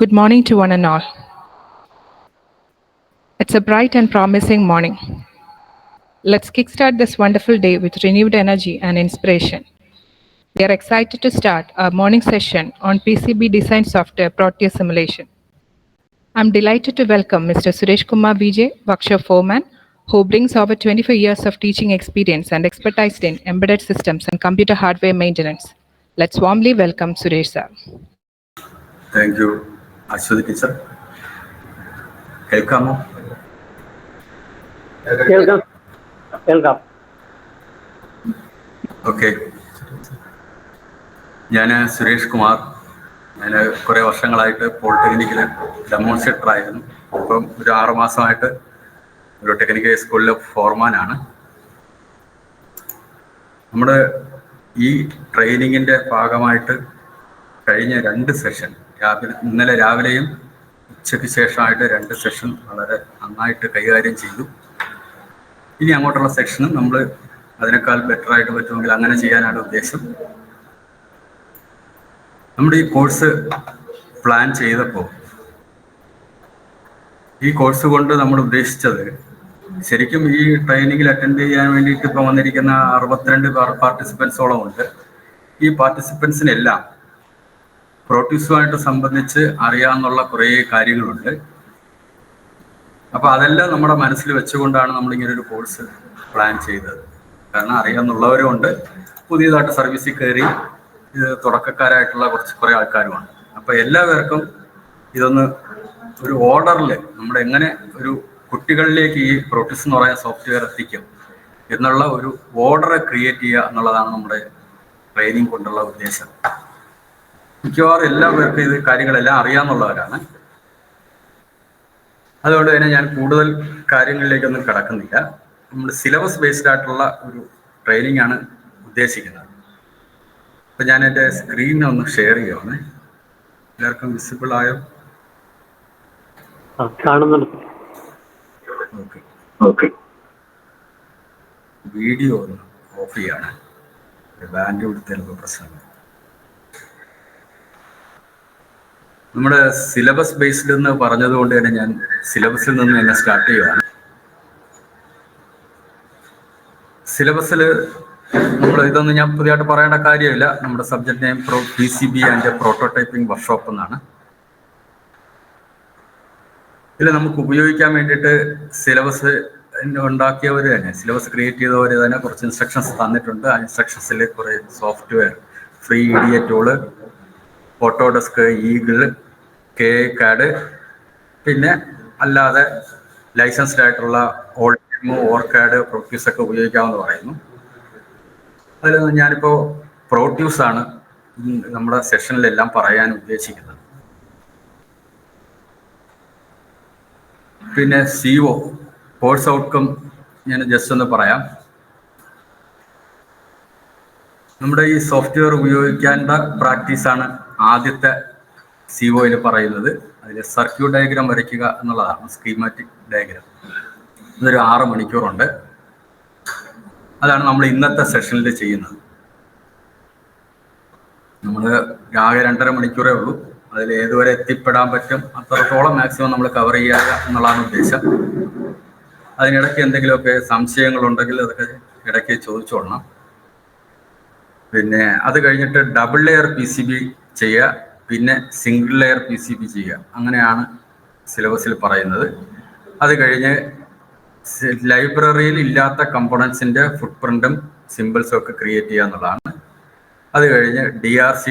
Good morning to one and all. It's a bright and promising morning. Let's kickstart this wonderful day with renewed energy and inspiration. We are excited to start our morning session on PCB design software Proteus simulation. I'm delighted to welcome Mr. Suresh Kumar Vijay, workshop foreman, who brings over 25 years of teaching experience and expertise in embedded systems and computer hardware maintenance. Let's warmly welcome Suresh sir. Thank you, Ashwati teacher. കേൾക്കാമോ? കേൾക്കാം. Okay. ഞാൻ സുരേഷ് കുമാർ. ഞാൻ കുറേ വർഷങ്ങളായിട്ട് പോളിടെക്നിക്കിൽ demonstrator ആയിരുന്നു. ഇപ്പം ഒരു 6 മാസമായിട്ട് ഒരു ടെക്നിക്കൽ സ്കൂളിലെ ഫോർമാനാണ്. നമ്മുടെ ഈ ട്രെയിനിങ്ങിൻ്റെ ഭാഗമായിട്ട് കഴിഞ്ഞ 2 സെഷൻ ഇന്നലെ രാവിലെയും ഉച്ചയ്ക്ക് ശേഷമായിട്ട് 2 സെഷൻ വളരെ നന്നായിട്ട് കൈകാര്യം ചെയ്തു. ഇനി അങ്ങോട്ടുള്ള സെക്ഷനും നമ്മൾ അതിനേക്കാൾ ബെറ്ററായിട്ട് പറ്റുമെങ്കിൽ അങ്ങനെ ചെയ്യാനാണ് ഉദ്ദേശം. നമ്മുടെ ഈ കോഴ്സ് പ്ലാൻ ചെയ്തപ്പോൾ ഈ കോഴ്സ് കൊണ്ട് നമ്മൾ ഉദ്ദേശിച്ചത് ശരിക്കും ഈ ട്രെയിനിങ്ങിൽ അറ്റൻഡ് ചെയ്യാൻ വേണ്ടിയിട്ട് ഇപ്പം വന്നിരിക്കുന്ന 62 പാർട്ടിസിപ്പൻസോളം ഉണ്ട്. ഈ പാർട്ടിസിപ്പൻസിനെല്ലാം പ്രോട്യൂസുമായിട്ട് സംബന്ധിച്ച് അറിയാവുന്ന കുറേ കാര്യങ്ങളുണ്ട്. അപ്പോൾ അതെല്ലാം നമ്മുടെ മനസ്സിൽ വെച്ചുകൊണ്ടാണ് നമ്മളിങ്ങനെ ഒരു കോഴ്സ് പ്ലാൻ ചെയ്തത്. കാരണം അറിയാവുന്നവരുമുണ്ട്, പുതിയതായിട്ട് സർവീസിൽ കയറി തുടക്കക്കാരായിട്ടുള്ള കുറേ ആൾക്കാരുമാണ്. അപ്പോൾ എല്ലാവർക്കും ഇതൊന്ന് ഒരു ഓർഡറിൽ നമ്മളെങ്ങനെ ഒരു കുട്ടികളിലേക്ക് ഈ പ്രോട്യൂസ് എന്ന് പറയുന്ന സോഫ്റ്റ്വെയർ എത്തിക്കും എന്നുള്ള ഒരു ഓർഡർ ക്രിയേറ്റ് ചെയ്യുക എന്നുള്ളതാണ് നമ്മുടെ ട്രെയിനിങ് കൊണ്ടുള്ള ഉദ്ദേശം. മിക്കവാറും എല്ലാവർക്കും ഇത് കാര്യങ്ങളെല്ലാം അറിയാമെന്നുള്ളവരാണ്. അതുകൊണ്ട് തന്നെ ഞാൻ കൂടുതൽ കാര്യങ്ങളിലേക്കൊന്നും കടക്കുന്നില്ല. നമ്മൾ സിലബസ് ബേസ്ഡ് ആയിട്ടുള്ള ഒരു ട്രെയിനിങ് ആണ് ഉദ്ദേശിക്കുന്നത്. അപ്പം ഞാൻ എൻ്റെ സ്ക്രീൻ ഒന്ന് ഷെയർ ചെയ്യുവാണ്. എല്ലാവർക്കും വിസിബിൾ ആയോ? കാണുന്നുണ്ട്. ഓക്കെ. വീഡിയോ ഒന്ന് ഓഫ് ചെയ്യാണ്. ബാൻഡ് കൊടുത്തതിനുള്ള പ്രശ്നം. നമ്മുടെ സിലബസ് ബേസ്ഡ് എന്ന് പറഞ്ഞതുകൊണ്ട് തന്നെ ഞാൻ സിലബസിൽ നിന്ന് തന്നെ സ്റ്റാർട്ട് ചെയ്യുകയാണ്. സിലബസിൽ ഇതൊന്നും ഞാൻ പുതിയതായിട്ട് പറയേണ്ട കാര്യമില്ല. നമ്മുടെ subject name PCB and prototyping workshop എന്നാണ്. ഇതിൽ നമുക്ക് ഉപയോഗിക്കാൻ വേണ്ടിയിട്ട് സിലബസ് ഉണ്ടാക്കിയവർ തന്നെ, സിലബസ് ക്രിയേറ്റ് ചെയ്തവർ തന്നെ കുറച്ച് ഇൻസ്ട്രക്ഷൻസ് തന്നിട്ടുണ്ട്. ആ ഇൻസ്ട്രക്ഷൻസിൽ കുറേ software, free EDA tool, Autodesk, eagle, KCAD, പിന്നെ അല്ലാതെ ലൈസൻസ്ഡ് ആയിട്ടുള്ള ഓൾട്ടിമോ, ഓർക്കാഡ്, പ്രോട്യൂസ് ഒക്കെ ഉപയോഗിക്കാമെന്ന് പറയുന്നു. അതിൽ ഞാനിപ്പോൾ പ്രോട്യൂസ് ആണ് നമ്മുടെ സെഷനിലെല്ലാം പറയാൻ ഉദ്ദേശിക്കുന്നത്. പിന്നെ CO കോഴ്സ് ഔട്ട്കം ഞാൻ ജസ്റ്റ് ഒന്ന് പറയാം. നമ്മുടെ ഈ സോഫ്റ്റ്വെയർ ഉപയോഗിക്കേണ്ട പ്രാക്ടീസാണ് ആദ്യത്തെ COയിൽ പറയുന്നത്. അതിൽ സർക്യൂട്ട് ഡയഗ്രാം വരയ്ക്കുക എന്നുള്ളതാണ്, സ്കീമാറ്റിക് ഡയഗ്രാം. ഇതൊരു 6 മണിക്കൂറുണ്ട്. അതാണ് നമ്മൾ ഇന്നത്തെ സെഷനിൽ ചെയ്യുന്നത്. നമ്മൾ ആകെ 2.5 മണിക്കൂറേ ഉള്ളൂ. അതിൽ ഏതുവരെ എത്തിപ്പെടാൻ പറ്റും അത്രത്തോളം മാക്സിമം നമ്മൾ കവർ ചെയ്യുക എന്നുള്ളതാണ് ഉദ്ദേശം. അതിനിടയ്ക്ക് എന്തെങ്കിലുമൊക്കെ സംശയങ്ങളുണ്ടെങ്കിൽ അതൊക്കെ ഇടയ്ക്ക് ചോദിച്ചോളണം. പിന്നെ അത് കഴിഞ്ഞിട്ട് ഡബിൾ ലെയർ PCB ചെയ്യുക, പിന്നെ സിംഗിൾ ലെയർ PCB ചെയ്യുക. അങ്ങനെയാണ് സിലബസിൽ പറയുന്നത്. അത് കഴിഞ്ഞ് ലൈബ്രറിയിൽ ഇല്ലാത്ത കമ്പോണൻസിൻ്റെ ഫുട് പ്രിൻറ്റും സിമ്പിൾസും ഒക്കെ ക്രിയേറ്റ് ചെയ്യുക എന്നുള്ളതാണ്. അത് കഴിഞ്ഞ് DRC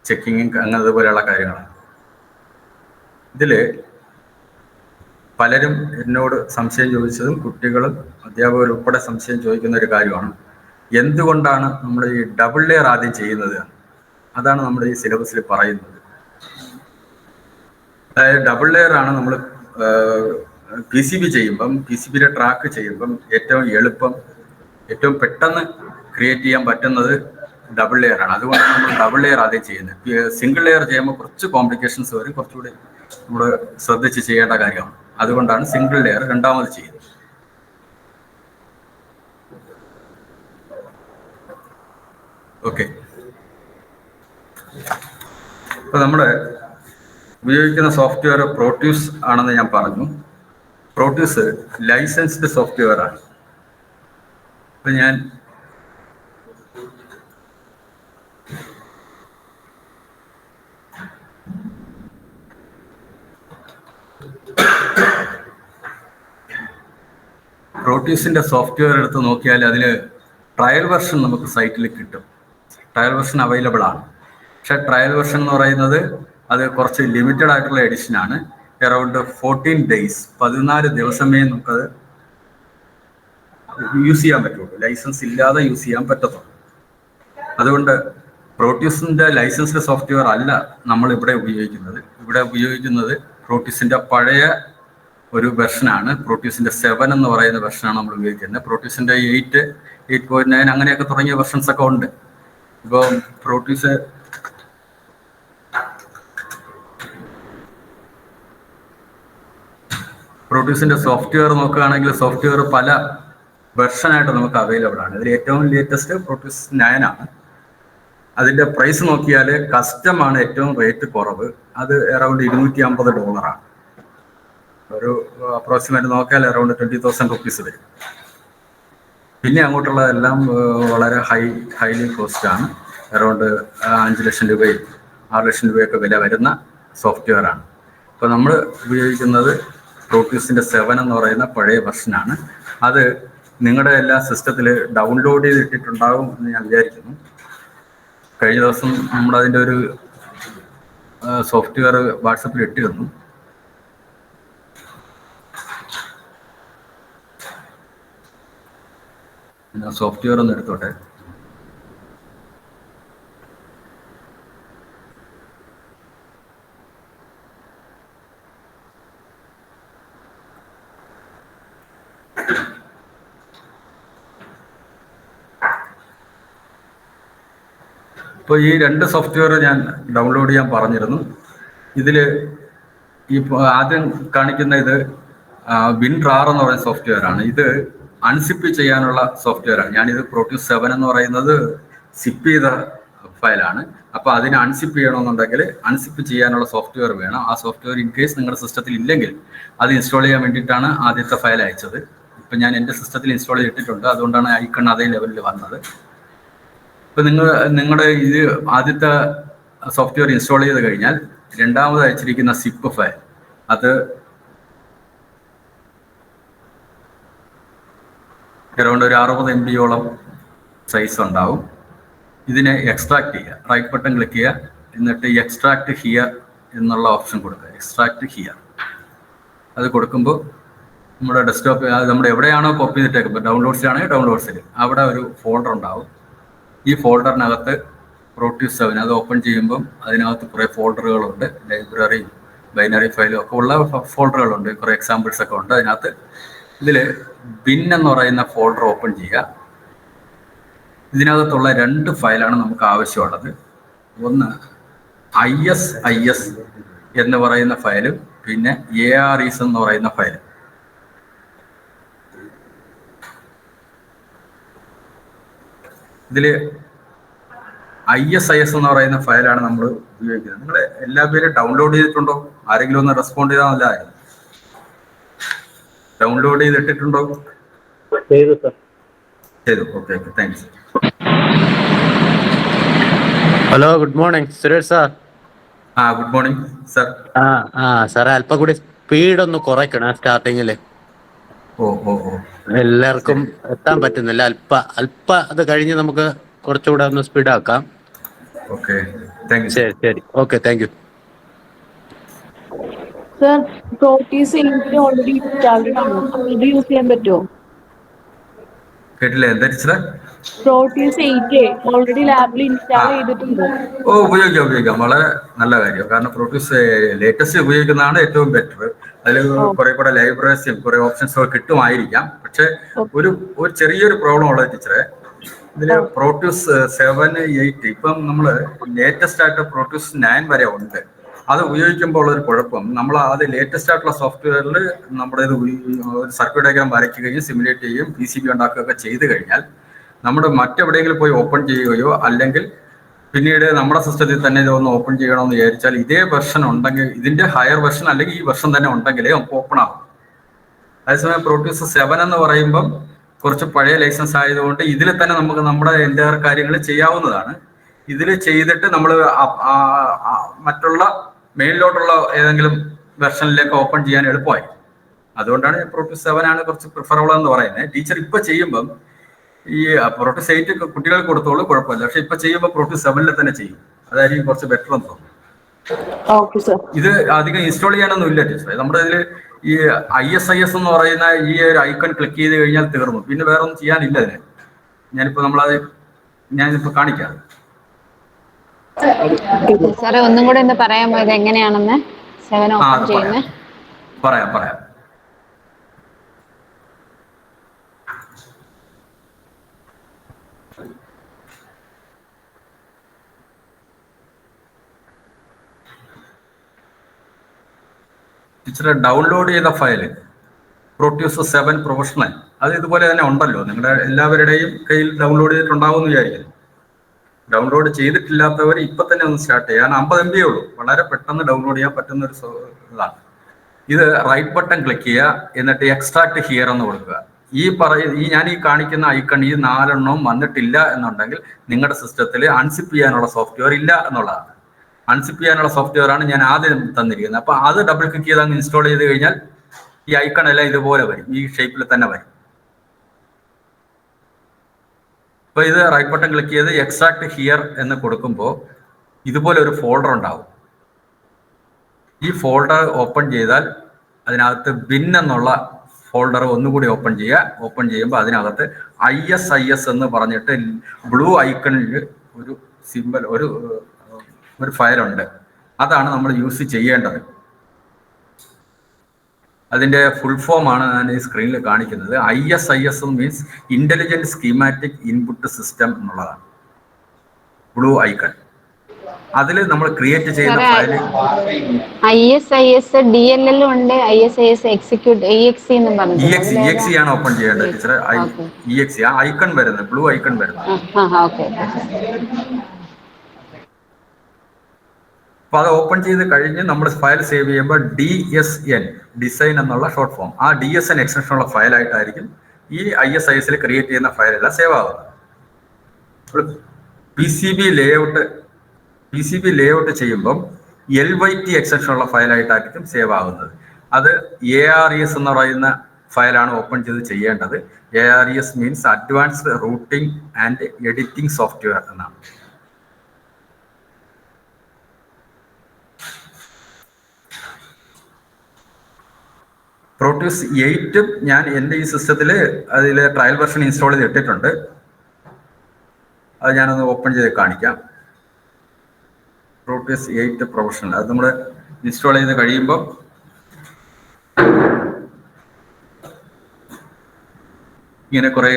ചെക്കിങ്ങും അങ്ങനെ അതുപോലെയുള്ള കാര്യങ്ങളാണ്. ഇതിൽ പലരും എന്നോട് സംശയം ചോദിച്ചതും കുട്ടികളും അധ്യാപകരും ഉൾപ്പെടെ സംശയം ചോദിക്കുന്ന ഒരു കാര്യമാണ്, എന്തുകൊണ്ടാണ് നമ്മൾ ഈ ഡബിൾ ലെയർ ആദ്യം ചെയ്യുന്നത്? അതാണ് നമ്മുടെ ഈ സിലബസിൽ പറയുന്നത്. അതായത് ഡബിൾ ലെയർ ആണ് നമ്മൾ PCB ചെയ്യുമ്പം, PCBയുടെ ട്രാക്ക് ചെയ്യുമ്പം ഏറ്റവും എളുപ്പം, ഏറ്റവും പെട്ടെന്ന് ക്രിയേറ്റ് ചെയ്യാൻ പറ്റുന്നത് ഡബിൾ ലെയർ ആണ്. അതുകൊണ്ടാണ് നമ്മൾ ഡബിൾ ലെയർ ആദ്യം ചെയ്യുന്നത്. സിംഗിൾ ലെയർ ചെയ്യുമ്പോൾ കുറച്ച് കോംപ്ലിക്കേഷൻസ് വരും, കുറച്ചുകൂടി നമ്മൾ ശ്രദ്ധിച്ച് ചെയ്യേണ്ട കാര്യമാണ്. അതുകൊണ്ടാണ് സിംഗിൾ ലെയർ രണ്ടാമത് ചെയ്യുന്നത്. ഓക്കെ. അപ്പോൾ നമ്മുടെ ഉപയോഗിക്കുന്ന സോഫ്റ്റ്വെയർ പ്രോട്യൂസ് ആണെന്ന് ഞാൻ പറഞ്ഞു. പ്രോട്യൂസ് ലൈസൻസ്ഡ് സോഫ്റ്റ്വെയർ ആണ്. ഇപ്പൊ ഞാൻ പ്രോട്യൂസിന്റെ സോഫ്റ്റ്വെയർ എടുത്ത് നോക്കിയാൽ അതിൽ ട്രയൽ വെർഷൻ നമുക്ക് സൈറ്റിൽ കിട്ടും. ട്രയൽ വെർഷൻ അവൈലബിൾ ആണ്. പക്ഷെ ട്രയൽ വെർഷൻ എന്ന് പറയുന്നത് അത് കുറച്ച് ലിമിറ്റഡ് ആയിട്ടുള്ള എഡിഷൻ ആണ്. അറൗണ്ട് 14 days, 14 ദിവസമേ നമുക്കത് യൂസ് ചെയ്യാൻ പറ്റുള്ളൂ. ലൈസൻസ് ഇല്ലാതെ യൂസ് ചെയ്യാൻ പറ്റത്തുള്ളൂ. അതുകൊണ്ട് പ്രോട്യൂസിന്റെ ലൈസൻസ്ഡ് സോഫ്റ്റ്വെയർ അല്ല നമ്മൾ ഇവിടെ ഉപയോഗിക്കുന്നത്. ഇവിടെ ഉപയോഗിക്കുന്നത് പ്രോട്യൂസിന്റെ പഴയ ഒരു വെർഷനാണ്. പ്രോട്യൂസിന്റെ 7 എന്ന് പറയുന്ന വെർഷനാണ് നമ്മൾ ഉപയോഗിക്കുന്നത്. പ്രോട്യൂസിന്റെ 8, 8.9 അങ്ങനെയൊക്കെ തുടങ്ങിയ വെർഷൻസ് ഒക്കെ ഉണ്ട്. ഇപ്പോൾ പ്രോട്യൂസിന്റെ സോഫ്റ്റ്വെയർ നോക്കുകയാണെങ്കിൽ സോഫ്റ്റ്വെയർ പല വെർഷനായിട്ട് നമുക്ക് അവൈലബിൾ ആണ്. ഇതിൽ ഏറ്റവും ലേറ്റസ്റ്റ് പ്രോട്യൂസ് 9 ആണ്. അതിന്റെ പ്രൈസ് നോക്കിയാൽ കസ്റ്റം ആണ് ഏറ്റവും റേറ്റ് കുറവ്. അത് അറൗണ്ട് $250 ആണ്. ഒരു അപ്രോക്സിമേറ്റ് നോക്കിയാൽ അറൗണ്ട് 20,000 rupees വരും. പിന്നെ അങ്ങോട്ടുള്ളതെല്ലാം വളരെ ഹൈലി കോസ്റ്റ് ആണ്. അറൗണ്ട് 5 ലക്ഷം രൂപയും 6 ലക്ഷം രൂപയൊക്കെ വില വരുന്ന സോഫ്റ്റ്വെയർ ആണ്. അപ്പോൾ നമ്മൾ ഉപയോഗിക്കുന്നത് പ്രോട്യൂസിന്റെ 7 എന്ന് പറയുന്ന പഴയ വെർഷനാണ്. അത് നിങ്ങളുടെ എല്ലാ സിസ്റ്റത്തിൽ ഡൗൺലോഡ് ചെയ്തിട്ടുണ്ടാകും എന്ന് ഞാൻ വിചാരിക്കുന്നു. കഴിഞ്ഞ ദിവസം നമ്മൾ അതിൻ്റെ ഒരു സോഫ്റ്റ്വെയർ വാട്സപ്പിൽ ഇട്ടിരുന്നു. സോഫ്റ്റ്വെയർ ഒന്ന് എടുത്തോട്ടെ. ഇപ്പോൾ ഈ 2 സോഫ്റ്റ്വെയർ ഞാൻ ഡൗൺലോഡ് ചെയ്യാൻ പറഞ്ഞിരുന്നു. ഇതിൽ ഈ ആദ്യം കാണിക്കുന്ന ഇത് WinRAR എന്ന് പറയുന്ന സോഫ്റ്റ്വെയർ ആണ്. ഇത് അൺസിപ്പ് ചെയ്യാനുള്ള സോഫ്റ്റ്വെയർ ആണ്. ഞാനിത് പ്രോട്യൂസ് 7 എന്ന് പറയുന്നത് സിപ്പ് ചെയ്ത ഫയലാണ്. അപ്പോൾ അതിനെ അൺസിപ്പ് ചെയ്യണമെന്നുണ്ടെങ്കിൽ അൺസിപ്പ് ചെയ്യാനുള്ള സോഫ്റ്റ്വെയർ വേണം. ആ സോഫ്റ്റ്വെയർ ഇൻ കേസ് നിങ്ങളുടെ സിസ്റ്റത്തിൽ ഇല്ലെങ്കിൽ അത് ഇൻസ്റ്റാൾ ചെയ്യാൻ വേണ്ടിയിട്ടാണ് ആദ്യത്തെ ഫയൽ അയച്ചത്. ഇപ്പം ഞാൻ എൻ്റെ സിസ്റ്റത്തിൽ ഇൻസ്റ്റാൾ ചെയ്തിട്ടുണ്ട്. അതുകൊണ്ടാണ് ഐക്കൺ അതേ ലെവലിൽ വന്നത്. ഇപ്പം നിങ്ങളുടെ ഇത് ആദ്യത്തെ സോഫ്റ്റ്വെയർ ഇൻസ്റ്റാൾ ചെയ്ത് കഴിഞ്ഞാൽ രണ്ടാമത് അയച്ചിരിക്കുന്ന സിപ്പ് ഫയൽ അത് അറൗണ്ട് ഒരു 60 MB സൈസ് ഉണ്ടാവും. ഇതിനെ എക്സ്ട്രാക്ട് ചെയ്യുക. റൈറ്റ് ബട്ടൺ ക്ലിക്ക് ചെയ്യുക. എന്നിട്ട് എക്സ്ട്രാക്ട് ഹിയർ എന്നുള്ള ഓപ്ഷൻ കൊടുക്കുക. എക്സ്ട്രാക്ട് ഹിയർ അത് കൊടുക്കുമ്പോൾ നമ്മുടെ ഡെസ്ക്ടോപ്പ് നമ്മുടെ എവിടെയാണോ കോപ്പി ചെയ്തിട്ടേക്കുമ്പോൾ ഡൗൺലോഡ്സിലാണെങ്കിൽ ഡൗൺലോഡ്സിൽ അവിടെ ഒരു ഫോൾഡർ ഉണ്ടാവും. ഈ ഫോൾഡറിനകത്ത് പ്രോട്യൂസ് 7 അത് ഓപ്പൺ ചെയ്യുമ്പം അതിനകത്ത് കുറേ ഫോൾഡറുകളുണ്ട്. ലൈബ്രറിയും ബൈനറി ഫയലും ഒക്കെ ഉള്ള ഫോൾഡറുകളുണ്ട്. കുറേ എക്സാമ്പിൾസ് ഒക്കെ ഉണ്ട് അതിനകത്ത്. ഇതിൽ ബിൻ എന്ന് പറയുന്ന ഫോൾഡർ ഓപ്പൺ ചെയ്യുക. ഇതിനകത്തുള്ള 2 ഫയലാണ് നമുക്ക് ആവശ്യമുള്ളത്. ഒന്ന് IS എന്ന് പറയുന്ന ഫയലും പിന്നെ ARES എന്ന് പറയുന്ന ഫയലും. ഇതിൽ ISIS എന്ന് പറയുന്ന ഫയലാണ് നമ്മൾ ഉപയോഗിക്കുന്നത്. നിങ്ങൾ എല്ലാ പേരും ഡൗൺലോഡ് ചെയ്തിട്ടുണ്ടോ? ആരെങ്കിലും ഒന്ന് റെസ്പോണ്ട് ചെയ്താൽ നല്ലതായിരുന്നു. ഡൗൺലോഡ് ചെയ്തിട്ടുണ്ടോ? ചെയ്തു. Okay, thanks. Hello, good morning Suresh sir. Good morning sir. സാറേ അല്പം കൂടി സ്പീഡ് ഒന്ന് കുറയ്ക്കണം സ്റ്റാർട്ടിങ്ങില്. ഓ എല്ലാവർക്കും എത്താൻ പറ്റുന്നില്ല. അല്പ അത് കഴിഞ്ഞ് നമുക്ക് കുറച്ചുകൂടെ ഒന്ന് സ്പീഡ് ആക്കാം. Okay, thank you. ശരി. Okay, thank you sir. Proteus already installed ആണോ? ഇത് യൂസ് ചെയ്യാൻ പറ്റുമോ? കേട്ടില്ല, എന്താ ടീച്ചറെ? പ്രോട്ടീസ് 8 ഓൾറെഡി ലാബിൽ ഇൻസ്റ്റാൾ ചെയ്തിട്ടുണ്ട്. ഉപയോഗിക്കാം. വളരെ നല്ല കാര്യം. കാരണം പ്രോട്യൂസ് ലേറ്റസ്റ്റ് ഉപയോഗിക്കുന്നതാണ് ഏറ്റവും ബെറ്റർ. അതിൽ കുറെ കൂടെ ലൈബ്രറീസും കുറെ ഓപ്ഷൻസ് കിട്ടുമായിരിക്കാം. പക്ഷെ ഒരു ചെറിയൊരു പ്രോബ്ലം ഉള്ളത് ടീച്ചറെ, ഇതില് പ്രോട്യൂസ് 7, 8 ഇപ്പം നമ്മൾ ലേറ്റസ്റ്റ് ആയിട്ട് പ്രോട്യൂസ് 9 വരെ ഉണ്ട്. അത് ഉപയോഗിക്കുമ്പോൾ ഒരു കുഴപ്പം, നമ്മൾ അത് ലേറ്റസ്റ്റ് ആയിട്ടുള്ള സോഫ്റ്റ്വെയറിൽ നമ്മുടെ ഒരു സർക്യൂട്ട് ഡയഗ്രാം വരയ്ക്കുകയും സിമുലേറ്റ് ചെയ്യുകയും PCB ഉണ്ടാക്കുകയൊക്കെ ചെയ്ത് കഴിഞ്ഞാൽ നമ്മുടെ മറ്റെവിടെയെങ്കിലും പോയി ഓപ്പൺ ചെയ്യുകയോ അല്ലെങ്കിൽ പിന്നീട് നമ്മുടെ സിസ്റ്റത്തിൽ തന്നെ ഇതൊന്ന് ഓപ്പൺ ചെയ്യണമെന്ന് വിചാരിച്ചാൽ ഇതേ വെർഷൻ ഉണ്ടെങ്കിൽ, ഇതിന്റെ ഹയർ വെർഷൻ അല്ലെങ്കിൽ ഈ വെർഷൻ തന്നെ ഉണ്ടെങ്കിലേ നമുക്ക് ഓപ്പൺ ആവും. അതേസമയം പ്രോട്യൂസർ 7 എന്ന് പറയുമ്പം കുറച്ച് പഴയ ലൈസൻസ് ആയതുകൊണ്ട് ഇതിൽ തന്നെ നമുക്ക് നമ്മുടെ എല്ലാ കാര്യങ്ങൾ ചെയ്യാവുന്നതാണ്. ഇതിൽ ചെയ്തിട്ട് നമ്മൾ മറ്റുള്ള മെയിനിലോട്ടുള്ള ഏതെങ്കിലും വെർഷനിലേക്ക് ഓപ്പൺ ചെയ്യാൻ എളുപ്പമായി. അതുകൊണ്ടാണ് പ്രോട്യൂസ് 7 ആണ് കുറച്ച് പ്രിഫറബിൾ എന്ന് പറയുന്നത്. ടീച്ചർ ഇപ്പൊ ചെയ്യുമ്പം ഈ പ്രോട്യൂസ് 8 കുട്ടികൾക്ക് കൊടുത്തോളൂ, കുഴപ്പമില്ല. പക്ഷെ ഇപ്പൊ ചെയ്യുമ്പോൾ പ്രോട്യൂസ് 7 തന്നെ ചെയ്യും. അതായിരിക്കും കുറച്ച് ബെറ്റർ എന്ന് തോന്നുന്നു. ഇത് അധികം ഇൻസ്റ്റാൾ ചെയ്യാനൊന്നും ഇല്ല ടീച്ചർ. നമ്മുടെ ഇതിൽ ഈ ISIS എന്ന് പറയുന്ന ഈ ഒരു ഐക്കൺ ക്ലിക്ക് ചെയ്ത് കഴിഞ്ഞാൽ തീർന്നു. പിന്നെ വേറെ ഒന്നും ചെയ്യാനില്ല അതിന്. ഞാനിപ്പോ കാണിക്കാം. സാറേ ഒന്നും കൂടെ ഒന്ന് പറയാമോ ഇത് എങ്ങനെയാണെന്ന് 7 ഓപ്പൺ ചെയ്യുന്നത്? പറയാം. ടീച്ചറെ ഡൗൺലോഡ് ചെയ്ത ഫയല് പ്രോട്യൂസർ 7 പ്രൊഫഷണൽ, അത് ഇതുപോലെ തന്നെ ഉണ്ടല്ലോ, നിങ്ങളുടെ എല്ലാവരുടെയും കയ്യിൽ ഡൗൺലോഡ് ചെയ്തിട്ടുണ്ടാവുമെന്ന് വിചാരിക്കുന്നു. ഡൗൺലോഡ് ചെയ്തിട്ടില്ലാത്തവർ ഇപ്പൊ തന്നെ ഒന്ന് സ്റ്റാർട്ട് ചെയ്യാൻ 50 MB ഉള്ളൂ. വളരെ പെട്ടെന്ന് ഡൗൺലോഡ് ചെയ്യാൻ പറ്റുന്ന ഒരു ഇതാണ്. ഇത് റൈറ്റ് ബട്ടൺ ക്ലിക്ക് ചെയ്യുക, എന്നിട്ട് എക്സ്ട്രാക്ട് ഹിയർ എന്ന് കൊടുക്കുക. ഞാൻ ഈ കാണിക്കുന്ന ഐക്കൺ ഈ 4 എണ്ണവും വന്നിട്ടില്ല എന്നുണ്ടെങ്കിൽ നിങ്ങളുടെ സിസ്റ്റത്തിൽ അൺസിപ്പ് ചെയ്യാനുള്ള സോഫ്റ്റ്വെയർ ഇല്ല എന്നുള്ളതാണ്. അൺസിപ്പ് ചെയ്യാനുള്ള സോഫ്റ്റ്വെയർ ആണ് ഞാൻ ആദ്യം തന്നിരിക്കുന്നത്. അപ്പൊ അത് ഡബിൾ ക്ലിക്ക് ചെയ്ത് അങ്ങ് ഇൻസ്റ്റാൾ ചെയ്ത് കഴിഞ്ഞാൽ ഈ ഐക്കൺ എല്ലാം ഇതുപോലെ വരും, ഈ ഷേപ്പിൽ തന്നെ വരും. അപ്പൊ ഇത് റൈറ്റ് ബട്ടൺ ക്ലിക്ക് ചെയ്ത് എക്സ്ട്രാക്ട് ഹിയർ എന്ന് കൊടുക്കുമ്പോൾ ഇതുപോലെ ഒരു ഫോൾഡർ ഉണ്ടാവും. ഈ ഫോൾഡർ ഓപ്പൺ ചെയ്താൽ അതിനകത്ത് ബിൻ എന്നുള്ള ഫോൾഡർ ഒന്നുകൂടി ഓപ്പൺ ചെയ്യുക. ഓപ്പൺ ചെയ്യുമ്പോൾ അതിനകത്ത് ISIS എന്ന് പറഞ്ഞിട്ട് ബ്ലൂ ഐക്കണിൽ ഒരു സിമ്പൽ, ഒരു ഫയലുണ്ട്. അതാണ് നമ്മൾ യൂസ് ചെയ്യേണ്ടത്. അതിന്റെ ഫുൾ ഫോം ആണ് ഞാൻ ഈ സ്ക്രീനിൽ കാണിക്കുന്നത്. ISIS means intelligent schematic input system എന്നുള്ളതാണ് ബ്ലൂ ഐക്കൺ. അതിൽ നമ്മൾ ക്രിയേറ്റ് ചെയ്യുന്ന ഫയല് ISIS DLL ഉണ്ട്, ISIS എക്സിക്യൂട്ട് EXE എന്ന് പറഞ്ഞു. EXE ആണ് ഓപ്പൺ ചെയ്യേണ്ടത് ടീച്ചർ. EXE ആ ഐക്കൺ വരുന്നത്, ബ്ലൂ ഐക്കൺ വരുന്നത്. അപ്പൊ അത് ഓപ്പൺ ചെയ്ത് കഴിഞ്ഞ് നമ്മൾ ഫയൽ സേവ് ചെയ്യുമ്പോൾ DSN ഡിസൈൻ എന്നുള്ള ഷോർട്ട് ഫോം, ആ DSN എക്സ്റ്റൻഷൻ ഉള്ള ഫയലായിട്ടായിരിക്കും ഈ ISIS ക്രിയേറ്റ് ചെയ്യുന്ന ഫയലെല്ലാം സേവ് ആവുന്നത്. PCB ലേഔട്ട് ചെയ്യുമ്പം LYT എക്സ്റ്റൻഷൻ ഉള്ള ഫയലായിട്ടായിരിക്കും സേവ് ആവുന്നത്. അത് ARES എന്ന് പറയുന്ന ഫയലാണ് ഓപ്പൺ ചെയ്ത് ചെയ്യേണ്ടത്. ARES means advanced routing and editing software എന്നാണ്. പ്രോട്യൂസ് 8 ഞാൻ എൻ്റെ ഈ സിസ്റ്റത്തിൽ അതിൽ ട്രയൽ വെർഷൻ ഇൻസ്റ്റാൾ ചെയ്ത് ഇട്ടിട്ടുണ്ട്. അത് ഞാനൊന്ന് ഓപ്പൺ ചെയ്ത് കാണിക്കാം. പ്രോട്യൂസ് 8 പ്രൊഫഷണൽ അത് നമ്മൾ ഇൻസ്റ്റാൾ ചെയ്ത് കഴിയുമ്പോൾ ഇങ്ങനെ കുറേ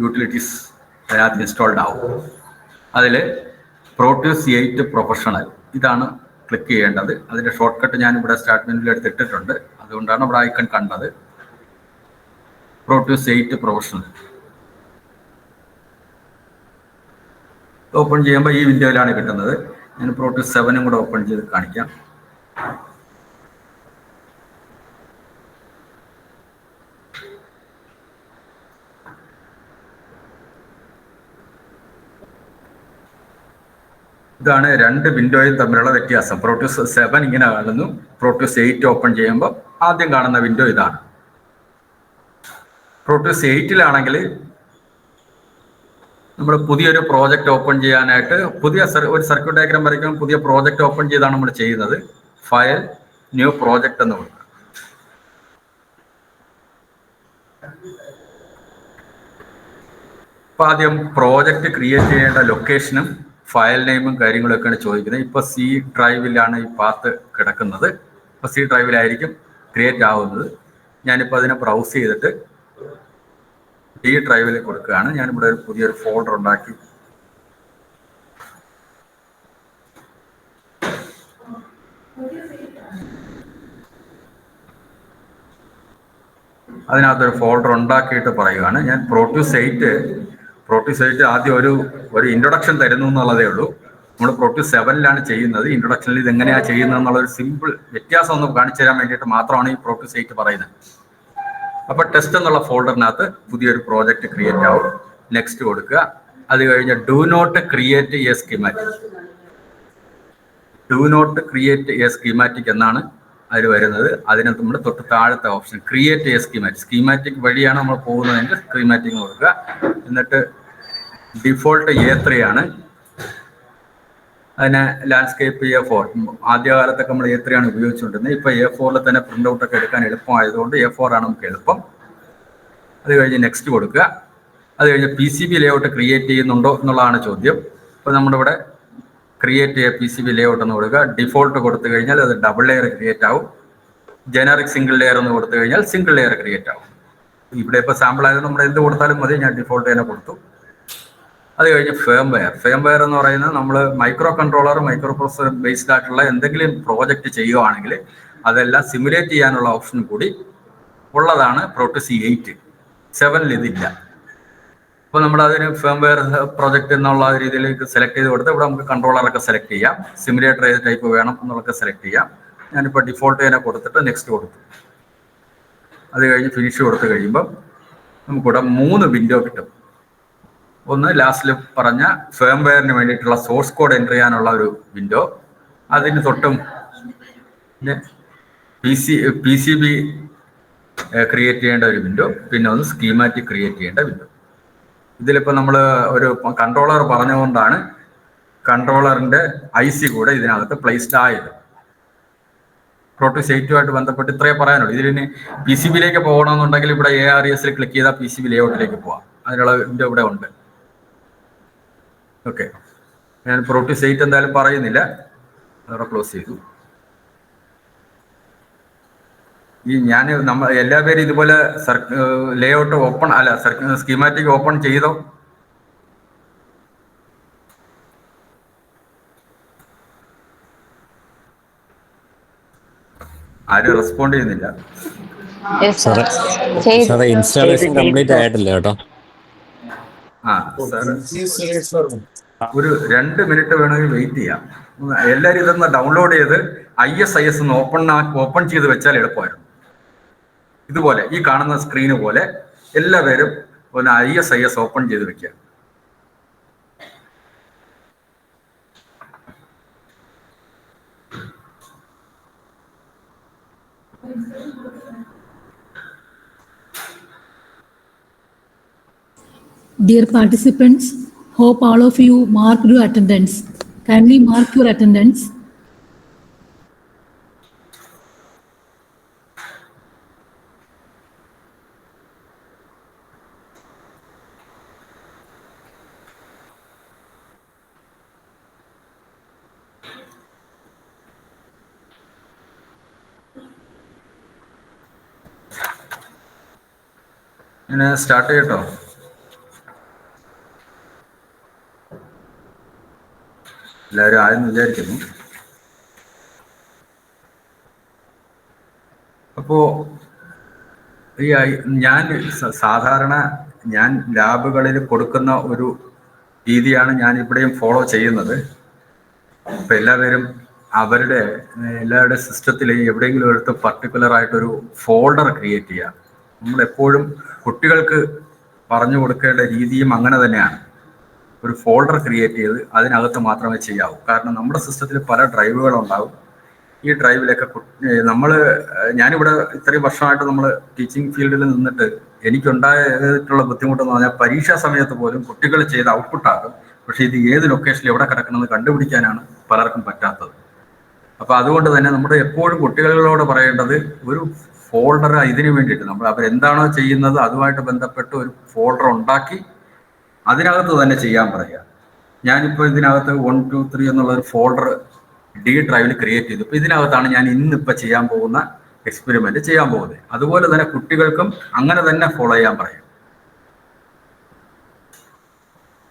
യൂട്ടിലിറ്റീസ് അതിനകത്ത് ഇൻസ്റ്റാൾഡ് ആവും. അതിൽ പ്രോട്യൂസ് 8 പ്രൊഫഷണൽ ഇതാണ് ക്ലിക്ക് ചെയ്യേണ്ടത്. അതിൻ്റെ ഷോർട്ട് കട്ട് ഞാൻ ഇവിടെ സ്റ്റാർട്ട് മെനുവിൽ എടുത്തിട്ടുണ്ട്. അതുകൊണ്ടാണ് ഇവിടെ ഐക്കൺ കണ്ടത്. പ്രോട്യൂസ് 8 പ്രൊഫഷണൽ ഓപ്പൺ ചെയ്യുമ്പോൾ ഈ വിൻഡോയിലാണ് കിട്ടുന്നത്. ഞാൻ പ്രോട്യൂസ് 7 കൂടെ ഓപ്പൺ ചെയ്ത് കാണിക്കാം. ഇതാണ് രണ്ട് വിൻഡോയും തമ്മിലുള്ള വ്യത്യാസം. പ്രോട്യൂസ് 7 ഇങ്ങനെ കാണുന്നു, പ്രോട്യൂസ് 8 ഓപ്പൺ ചെയ്യുമ്പോൾ ആദ്യം കാണുന്ന വിൻഡോ ഇതാണ്. പ്രോട്യൂസ് 8 നമ്മൾ പുതിയൊരു പ്രോജക്റ്റ് ഓപ്പൺ ചെയ്യാനായിട്ട് ഒരു സർക്യൂട്ട് ഡയഗ്രാം വരയ്ക്കുമ്പോൾ പുതിയ പ്രോജക്റ്റ് ഓപ്പൺ ചെയ്താണ് നമ്മൾ ചെയ്യുന്നത്. ഫയൽ ന്യൂ പ്രോജക്റ്റ് എന്ന് കൊടുക്കുക. അപ്പൊ ആദ്യം പ്രോജക്റ്റ് ക്രിയേറ്റ് ചെയ്യേണ്ട ലൊക്കേഷനും ഫയൽ നെയിമും കാര്യങ്ങളൊക്കെയാണ് ചോദിക്കുന്നത്. ഇപ്പൊ C ഡ്രൈവിലാണ് ഈ പാത്ത് കിടക്കുന്നത്. ഇപ്പൊ C ഡ്രൈവിലായിരിക്കും ക്രിയേറ്റ് ആവുന്നത്. ഞാനിപ്പോൾ അതിനെ ബ്രൗസ് ചെയ്തിട്ട് D ഡ്രൈവിൽ കൊടുക്കുകയാണ്. ഞാനിവിടെ ഒരു പുതിയൊരു ഫോൾഡർ ഉണ്ടാക്കി അതിനകത്തൊരു ഫോൾഡർ ഉണ്ടാക്കിയിട്ട് പറയുകയാണ്. ഞാൻ പ്രോട്യൂസ് 8 ആദ്യം ഒരു ഇൻട്രൊഡക്ഷൻ തരുന്നു എന്നുള്ളതേ ഉള്ളൂ. നമ്മൾ പ്രോട്ടീസ് 7-ലാണ് ചെയ്യുന്നത്. ഇൻട്രൊഡക്ഷനിൽ ഇത് എങ്ങനെയാണ് ചെയ്യുന്നത് എന്നുള്ളൊരു സിമ്പിൾ വ്യത്യാസം ഒന്ന് കാണിച്ചു തരാൻ വേണ്ടിയിട്ട് മാത്രമാണ് ഈ പ്രോട്ടീസ് 8 പറയുന്നത്. അപ്പൊ ടെസ്റ്റ് എന്നുള്ള ഫോൾഡറിനകത്ത് പുതിയൊരു പ്രോജക്റ്റ് ക്രിയേറ്റ് ആവും. നെക്സ്റ്റ് കൊടുക്കുക. അത് കഴിഞ്ഞ് do not create a schematic. Do not create a schematic എന്നാണ് അതിൽ വരുന്നത്. അതിനകത്ത് നമ്മൾ തൊട്ട് താഴത്തെ option create a schematic, schematic വഴിയാണ് നമ്മൾ പോകുന്നതെങ്കിൽ സ്കീമാറ്റിക് കൊടുക്കുക. എന്നിട്ട് ഡിഫോൾട്ട് A3 ആണ്. അതിനെ ലാൻഡ്സ്കേപ്പ് A4. ആദ്യകാലത്തൊക്കെ നമ്മൾ A3 ആണ് ഉപയോഗിച്ചുകൊണ്ടിരുന്നത്. ഇപ്പൊ A4 തന്നെ പ്രിന്റ് ഔട്ട് ഒക്കെ എടുക്കാൻ എളുപ്പമായതുകൊണ്ട് A4 ആണ് നമുക്ക് എളുപ്പം. അത് കഴിഞ്ഞ് നെക്സ്റ്റ് കൊടുക്കുക. അത് കഴിഞ്ഞ് PCB ലേഔട്ട് ക്രിയേറ്റ് ചെയ്യുന്നുണ്ടോ എന്നുള്ളതാണ് ചോദ്യം. ഇപ്പൊ നമ്മുടെ ഇവിടെ ക്രിയേറ്റ് ചെയ്യുക PCB ലേഔട്ട് എന്ന് കൊടുക്കുക. ഡിഫോൾട്ട് കൊടുത്തു കഴിഞ്ഞാൽ അത് ഡബിൾ ലെയർ ക്രിയേറ്റ് ആവും. ജനറിക് സിംഗിൾ ലെയർ എന്ന് കൊടുത്തു കഴിഞ്ഞാൽ സിംഗിൾ ലെയർ ക്രിയേറ്റ് ആവും. ഇവിടെ ഇപ്പോൾ സാമ്പിൾ ആയത് നമ്മൾ എന്ത് കൊടുത്താലും മതി. ഞാൻ ഡിഫോൾട്ട് തന്നെ കൊടുത്തു. അത് കഴിഞ്ഞ് ഫേംവെയർ എന്ന് പറയുന്നത് നമ്മൾ micro controller, micro processor based ആയിട്ടുള്ള എന്തെങ്കിലും പ്രോജക്റ്റ് ചെയ്യുവാണെങ്കിൽ അതെല്ലാം സിമുലേറ്റ് ചെയ്യാനുള്ള ഓപ്ഷൻ കൂടി ഉള്ളതാണ് പ്രോട്ടീസ് 8. 7-ൽ ഇതില്ല. അപ്പോൾ നമ്മൾ അതിന് ഫേംവെയർ പ്രോജക്റ്റ് എന്നുള്ള രീതിയിലേക്ക് സെലക്ട് ചെയ്ത് കൊടുത്ത് ഇവിടെ നമുക്ക് കൺട്രോളറൊക്കെ സെലക്ട് ചെയ്യാം. സിമുലേറ്റർ ഏത് ടൈപ്പ് വേണം എന്നുള്ളതൊക്കെ സെലക്ട് ചെയ്യാം. ഞാനിപ്പോൾ ഡിഫോൾട്ട് തന്നെ കൊടുത്തിട്ട് നെക്സ്റ്റ് കൊടുത്തു. അത് കഴിഞ്ഞ് ഫിനിഷ് കൊടുത്തു കഴിയുമ്പം നമുക്കിവിടെ 3 വിൻഡോ കിട്ടും. ഒന്ന് ലാസ്റ്റിൽ പറഞ്ഞ ഫേംവെയറിന് വേണ്ടിയിട്ടുള്ള സോഴ്സ് കോഡ് എൻ്റർ ചെയ്യാനുള്ള ഒരു വിൻഡോ, അതിന് തൊട്ടും PCB ക്രിയേറ്റ് ചെയ്യേണ്ട ഒരു വിൻഡോ, പിന്നെ ഒന്ന് സ്കീമാറ്റിക് ക്രിയേറ്റ് ചെയ്യേണ്ട വിൻഡോ. ഇതിലിപ്പോൾ നമ്മൾ ഒരു കൺട്രോളർ പറഞ്ഞുകൊണ്ടാണ് കൺട്രോളറിൻ്റെ IC കൂടെ ഇതിനകത്ത് പ്ലേസ്ഡ് ആയത്. പ്രോട്ടീസ് 8-ആയിട്ട് ബന്ധപ്പെട്ട് ഇത്രയേ പറയാനുള്ളൂ. ഇതിന് PCBയിലേക്ക് പോകണമെന്നുണ്ടെങ്കിൽ ഇവിടെ ARES ക്ലിക്ക് ചെയ്താൽ PCB ലേഔട്ടിലേക്ക് പോവാം. അതിനുള്ള വിൻഡോ ഇവിടെ ഉണ്ട്. ഓക്കെ, ഞാൻ പ്രോട്ടീസ് 8 എന്തായാലും പറയുന്നില്ല, അതവിടെ ക്ലോസ് ചെയ്തു. ഞാൻ എല്ലാ പേരും ഇതുപോലെ ലേഔട്ട് ഓപ്പൺ അല്ല സ്കീമാറ്റിക് ഓപ്പൺ ചെയ്തോ? ആരും റെസ്പോണ്ട് ചെയ്യുന്നില്ല. സാറേ ഇൻസ്റ്റാളേഷൻ കംപ്ലീറ്റ് ആയിട്ടില്ല കേട്ടോ. ഒരു 2 മിനിറ്റ് വേണമെങ്കിൽ വെയിറ്റ് ചെയ്യാം. എല്ലാവരും ഇതൊന്ന് ഡൗൺലോഡ് ചെയ്ത് ISIS ഒന്ന് ഓപ്പൺ ചെയ്ത് വെച്ചാൽ എളുപ്പമായിരുന്നു. ഇതുപോലെ ഈ കാണുന്ന സ്ക്രീന് പോലെ എല്ലാവരും ഒന്ന് ISIS ഓപ്പൺ ചെയ്ത് വെക്കുക. Dear participants, hope all of you marked your attendance. Kindly mark your attendance. ഞാൻ സ്റ്റാർട്ട് ചെയ്യട്ടോ? എല്ലാവരും ആയെന്ന് വിചാരിക്കുന്നു. അപ്പോ ഞാൻ സാധാരണ ലാബുകളിൽ കൊടുക്കുന്ന ഒരു രീതിയാണ് ഞാൻ ഇവിടെയും ഫോളോ ചെയ്യുന്നത്. ഇപ്പൊ എല്ലാവരും എല്ലാവരുടെ സിസ്റ്റത്തിൽ എവിടെയെങ്കിലും എടുത്ത് പർട്ടിക്കുലർ ആയിട്ടൊരു ഫോൾഡർ ക്രിയേറ്റ് ചെയ്യുക. നമ്മളെപ്പോഴും കുട്ടികൾക്ക് പറഞ്ഞു കൊടുക്കേണ്ട രീതിയും അങ്ങനെ തന്നെയാണ്. ഒരു ഫോൾഡർ ക്രിയേറ്റ് ചെയ്ത് അതിനകത്ത് മാത്രമേ ചെയ്യാവൂ. കാരണം നമ്മുടെ സിസ്റ്റത്തിൽ പല ഡ്രൈവുകളുണ്ടാവും. ഈ ഡ്രൈവിലൊക്കെ ഞാനിവിടെ ഇത്രയും വർഷമായിട്ട് നമ്മൾ ടീച്ചിങ് ഫീൽഡിൽ നിന്നിട്ട് എനിക്കുണ്ടായിട്ടുള്ള ബുദ്ധിമുട്ടെന്ന് പറഞ്ഞാൽ പരീക്ഷാ സമയത്ത് പോലും കുട്ടികൾ ചെയ്ത് ഔട്ട്പുട്ടാകും. പക്ഷേ ഇത് ഏത് ലൊക്കേഷനിൽ എവിടെ കിടക്കണമെന്ന് കണ്ടുപിടിക്കാനാണ് പലർക്കും പറ്റാത്തത്. അപ്പോൾ അതുകൊണ്ട് തന്നെ നമ്മുടെ എപ്പോഴും കുട്ടികളോട് പറയേണ്ടത് ഒരു ഫോൾഡർ ഇതിനു വേണ്ടിയിട്ട് അവരെന്താണോ ചെയ്യുന്നത് അതുമായിട്ട് ബന്ധപ്പെട്ട് ഒരു ഫോൾഡർ ഉണ്ടാക്കി അതിനകത്ത് തന്നെ ചെയ്യാൻ പറയുക. ഞാനിപ്പോൾ ഇതിനകത്ത് 1, 2, 3 എന്നുള്ള ഒരു ഫോൾഡർ D ഡ്രൈവിൽ ക്രിയേറ്റ് ചെയ്തു. ഇപ്പോൾ ഇതിനകത്താണ് ഞാൻ ഇന്നിപ്പോൾ ചെയ്യാൻ പോകുന്ന എക്സ്പെരിമെന്റ് ചെയ്യാൻ പോകുന്നത്. അതുപോലെ തന്നെ കുട്ടികൾക്കും അങ്ങനെ തന്നെ ഫോളോ ചെയ്യാൻ പറയും.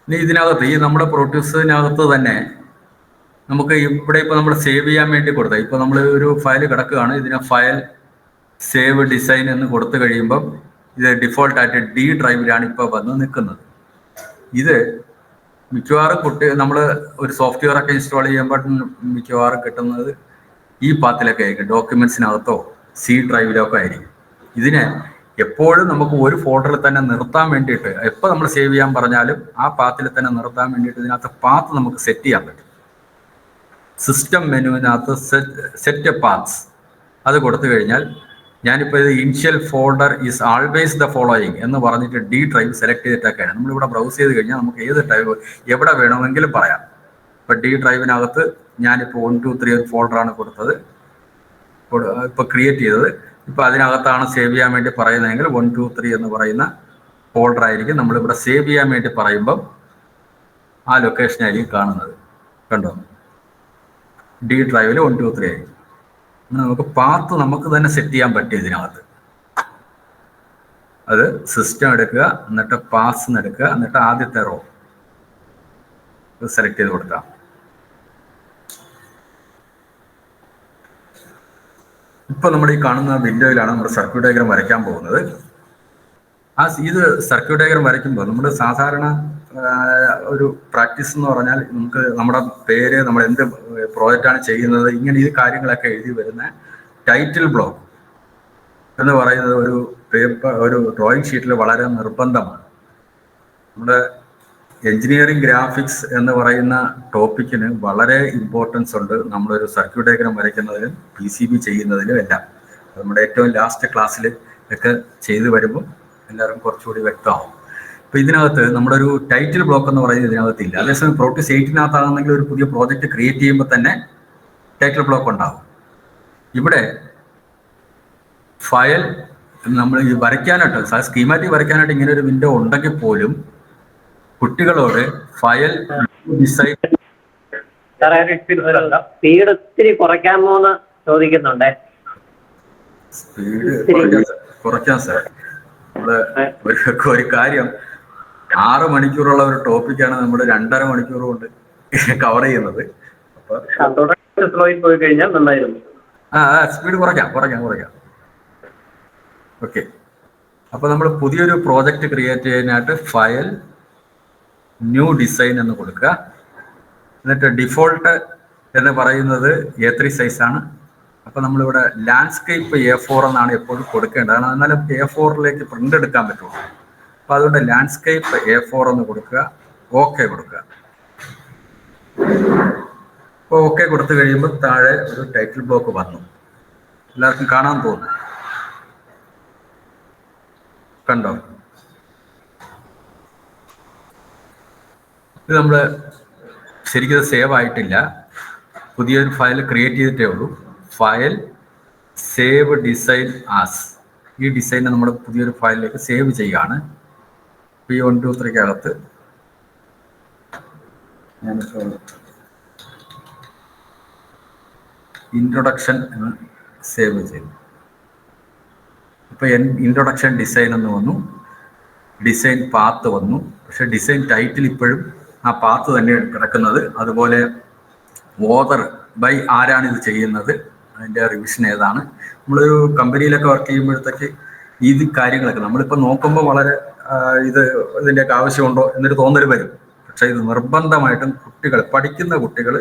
ഇനി ഇതിനകത്ത് നമ്മുടെ പ്രോട്ടീസിനകത്ത് തന്നെ നമുക്ക് ഇവിടെ ഇപ്പോൾ നമ്മൾ സേവ് ചെയ്യാൻ വേണ്ടി കൊടുത്ത ഇപ്പോൾ നമ്മൾ ഒരു ഫയൽ കിടക്കുകയാണ്. ഇതിനെ ഫയൽ സേവ് ഡിസൈൻ എന്ന് കൊടുത്തു കഴിയുമ്പം ഇത് ഡിഫോൾട്ടായിട്ട് D ഡ്രൈവിലാണ് ഇപ്പോൾ വന്ന് നിൽക്കുന്നത്. ഇത് മിക്കവാറും നമ്മൾ ഒരു സോഫ്റ്റ്വെയർ ഒക്കെ ഇൻസ്റ്റാൾ ചെയ്യുമ്പോൾ മിക്കവാറും കിട്ടുന്നത് ഈ പാത്തിലൊക്കെ ആയിരിക്കും, ഡോക്യുമെന്റ്സിനകത്തോ സി ഡ്രൈവിലോ ഒക്കെ ആയിരിക്കും. ഇതിനെ എപ്പോഴും നമുക്ക് ഒരു ഫോൾഡറിൽ തന്നെ നിർത്താൻ വേണ്ടിയിട്ട്, എപ്പോൾ നമ്മൾ സേവ് ചെയ്യാൻ പറഞ്ഞാലും ആ പാത്തിൽ തന്നെ നിർത്താൻ വേണ്ടിയിട്ട് ഇതിനകത്ത് പാത്ത് നമുക്ക് സെറ്റ് ചെയ്യാൻ പറ്റും. സിസ്റ്റം മെനുവിനകത്ത് സെറ്റ് പാത്ത്സ് അത് കൊടുത്തു കഴിഞ്ഞാൽ, ഞാനിപ്പോൾ ഇത് initial folder is always the following എന്ന് പറഞ്ഞിട്ട് ഡി ഡ്രൈവ് സെലക്ട് ചെയ്തിട്ടൊക്കെയാണ് നമ്മളിവിടെ ബ്രൗസ് ചെയ്ത് കഴിഞ്ഞാൽ നമുക്ക് ഏത് ഡ്രൈവ് എവിടെ വേണമെങ്കിലും പറയാം. ഇപ്പം ഡി ഡ്രൈവിനകത്ത് ഞാനിപ്പോൾ 1 2 3 ഒരു ഫോൾഡറാണ് കൊടുത്തത്, ഇപ്പോൾ ക്രിയേറ്റ് ചെയ്തത്. ഇപ്പോൾ അതിനകത്താണ് സേവ് ചെയ്യാൻ വേണ്ടി പറയുന്നതെങ്കിൽ 1 2 3 എന്ന് പറയുന്ന ഫോൾഡർ ആയിരിക്കും നമ്മളിവിടെ സേവ് ചെയ്യാൻ വേണ്ടി പറയുമ്പം ആ ലൊക്കേഷനായിരിക്കും കാണുന്നത്. കണ്ടോ, ഡി ഡ്രൈവിൽ 1 2 3 ആയിരിക്കും. നമുക്ക് പാത്ത് നമുക്ക് തന്നെ സെറ്റ് ചെയ്യാൻ പറ്റും ഇതിനകത്ത്. അത് സിസ്റ്റം എടുക്കുക, എന്നിട്ട് പാസ് എടുക്കുക, എന്നിട്ട് ആദ്യത്തെ റോ സെലക്ട് ചെയ്ത് കൊടുക്കാം. ഇപ്പൊ നമ്മൾ ഈ കാണുന്ന വിൻഡോയിലാണ് നമ്മൾ സർക്യൂട്ട് ഡയഗ്രം വരയ്ക്കാൻ പോകുന്നത്. ഇത് സർക്യൂട്ട് ഡയഗ്രം വരയ്ക്കുമ്പോൾ നമ്മൾ സാധാരണ ഒരു പ്രാക്ടീസ് എന്ന് പറഞ്ഞാൽ നമുക്ക് നമ്മുടെ പേര്, നമ്മൾ എന്ത് പ്രോജക്റ്റാണ് ചെയ്യുന്നത്, ഇങ്ങനെ ഈ കാര്യങ്ങളൊക്കെ എഴുതി വരുന്ന ടൈറ്റിൽ ബ്ലോക്ക് എന്ന് പറയുന്നത് ഒരു ഡ്രോയിങ് ഷീറ്റിൽ വളരെ നിർബന്ധമാണ്. നമ്മുടെ എഞ്ചിനീയറിംഗ് ഗ്രാഫിക്സ് എന്ന് പറയുന്ന ടോപ്പിക്കിന് വളരെ ഇമ്പോർട്ടൻസ് ഉണ്ട് നമ്മളൊരു സർക്യൂട്ട് ഡയഗ്രം വരയ്ക്കുന്നതിലും PCB ചെയ്യുന്നതിലും എല്ലാം. നമ്മുടെ ഏറ്റവും ലാസ്റ്റ് ക്ലാസ്സിൽ ഒക്കെ ചെയ്തു വരുമ്പോൾ എല്ലാവർക്കും കുറച്ചുകൂടി വ്യക്തമാവും. അപ്പോൾ ഇതിനകത്ത് നമ്മുടെ ഒരു ടൈറ്റിൽ ബ്ലോക്ക് എന്ന് പറയുന്നത് ഇതിനകത്തില്ല. അതേസമയം പ്രോട്ടീസ് 8-നകത്താണെങ്കിൽ ഒരു പുതിയ പ്രോജക്റ്റ് ക്രിയേറ്റ് ചെയ്യുമ്പോൾ തന്നെ ടൈറ്റിൽ ബ്ലോക്ക് ഉണ്ടാകും. ഇവിടെ ഫയൽ നമ്മൾ ഈ വരയ്ക്കാനായിട്ട്, സ്കീമാറ്റിക് വരയ്ക്കാനായിട്ട് ഇങ്ങനെ ഒരു വിൻഡോ ഉണ്ടെങ്കിൽ പോലും കുട്ടികളോട് ഫയൽ ഡിസൈൻ സ്പീഡ് ഒത്തിരി കുറയ്ക്കാമോന്ന് ചോദിക്കുന്നുണ്ടേ. സ്പീഡ് കുറയ്ക്കാം സാർ. നമ്മള് ഒരു കാര്യം 6 മണിക്കൂറുള്ള ഒരു ടോപ്പിക്കാണ് നമ്മൾ 2.5 മണിക്കൂർ കൊണ്ട് കവർ ചെയ്യുന്നത്. അപ്പൊ പോയി കഴിഞ്ഞാൽ നന്നായിരുന്നു. സ്പീഡ് കുറയ്ക്കാം. ഓക്കെ, അപ്പൊ നമ്മൾ പുതിയൊരു പ്രോജക്റ്റ് ക്രിയേറ്റ് ചെയ്യാനായിട്ട് ഫയൽ ന്യൂ ഡിസൈൻ എന്ന് കൊടുക്കുക. എന്നിട്ട് ഡിഫോൾട്ട് എന്ന് പറയുന്നത് A3 സൈസാണ്. അപ്പൊ നമ്മളിവിടെ ലാൻഡ്സ്കേപ്പ് A4 എന്നാണ് എപ്പോഴും കൊടുക്കേണ്ടത്, എന്നാലും A4ലേക്ക് പ്രിന്റ് എടുക്കാൻ പറ്റുള്ളൂ. അപ്പൊ അതുകൊണ്ട് ലാൻഡ്സ്കേപ്പ് A4 എന്ന് കൊടുക്കുക, ഓക്കെ കൊടുക്കുക. അപ്പോൾ ഓക്കെ കൊടുത്തു കഴിയുമ്പോൾ താഴെ ഒരു ടൈറ്റിൽ ബ്ലോക്ക് വന്നു. എല്ലാവർക്കും കാണാൻ തോന്നുന്നു, കണ്ടോ? ഇത് നമ്മൾ ശരിക്കും സേവ് ആയിട്ടില്ല, പുതിയൊരു ഫയൽ ക്രിയേറ്റ് ചെയ്തിട്ടേ ഉള്ളൂ. ഫയൽ സേവ് ഡിസൈൻ ആസ്, ഈ ഡിസൈനെ നമ്മൾ പുതിയൊരു ഫയലിലേക്ക് സേവ് ചെയ്യുകയാണ്. P1 2 3 ഞാനിപ്പോൾ ഇൻട്രൊഡക്ഷൻ എന്ന് സേവ് ചെയ്തു. ഇപ്പൊ ഇൻട്രൊഡക്ഷൻ ഡിസൈൻ എന്ന് വന്നു, ഡിസൈൻ പാത്ത് വന്നു. പക്ഷെ ഡിസൈൻ ടൈറ്റിൽ ഇപ്പോഴും ആ പാത്ത് തന്നെ കിടക്കുന്നത്. അതുപോലെ ഓതർ ബൈ ആരാണ് ഇത് ചെയ്യുന്നത്, അതിൻ്റെ റിവിഷൻ ഏതാണ്. നമ്മളൊരു കമ്പനിയിലൊക്കെ വർക്ക് ചെയ്യുമ്പോഴത്തേക്ക് ഇത് കാര്യങ്ങളൊക്കെ നമ്മളിപ്പോൾ നോക്കുമ്പോൾ വളരെ ഇതിൻ്റെയൊക്കെ ആവശ്യമുണ്ടോ എന്നൊരു തോന്നൽ വരും. പക്ഷെ ഇത് നിർബന്ധമായിട്ടും പഠിക്കുന്ന കുട്ടികൾ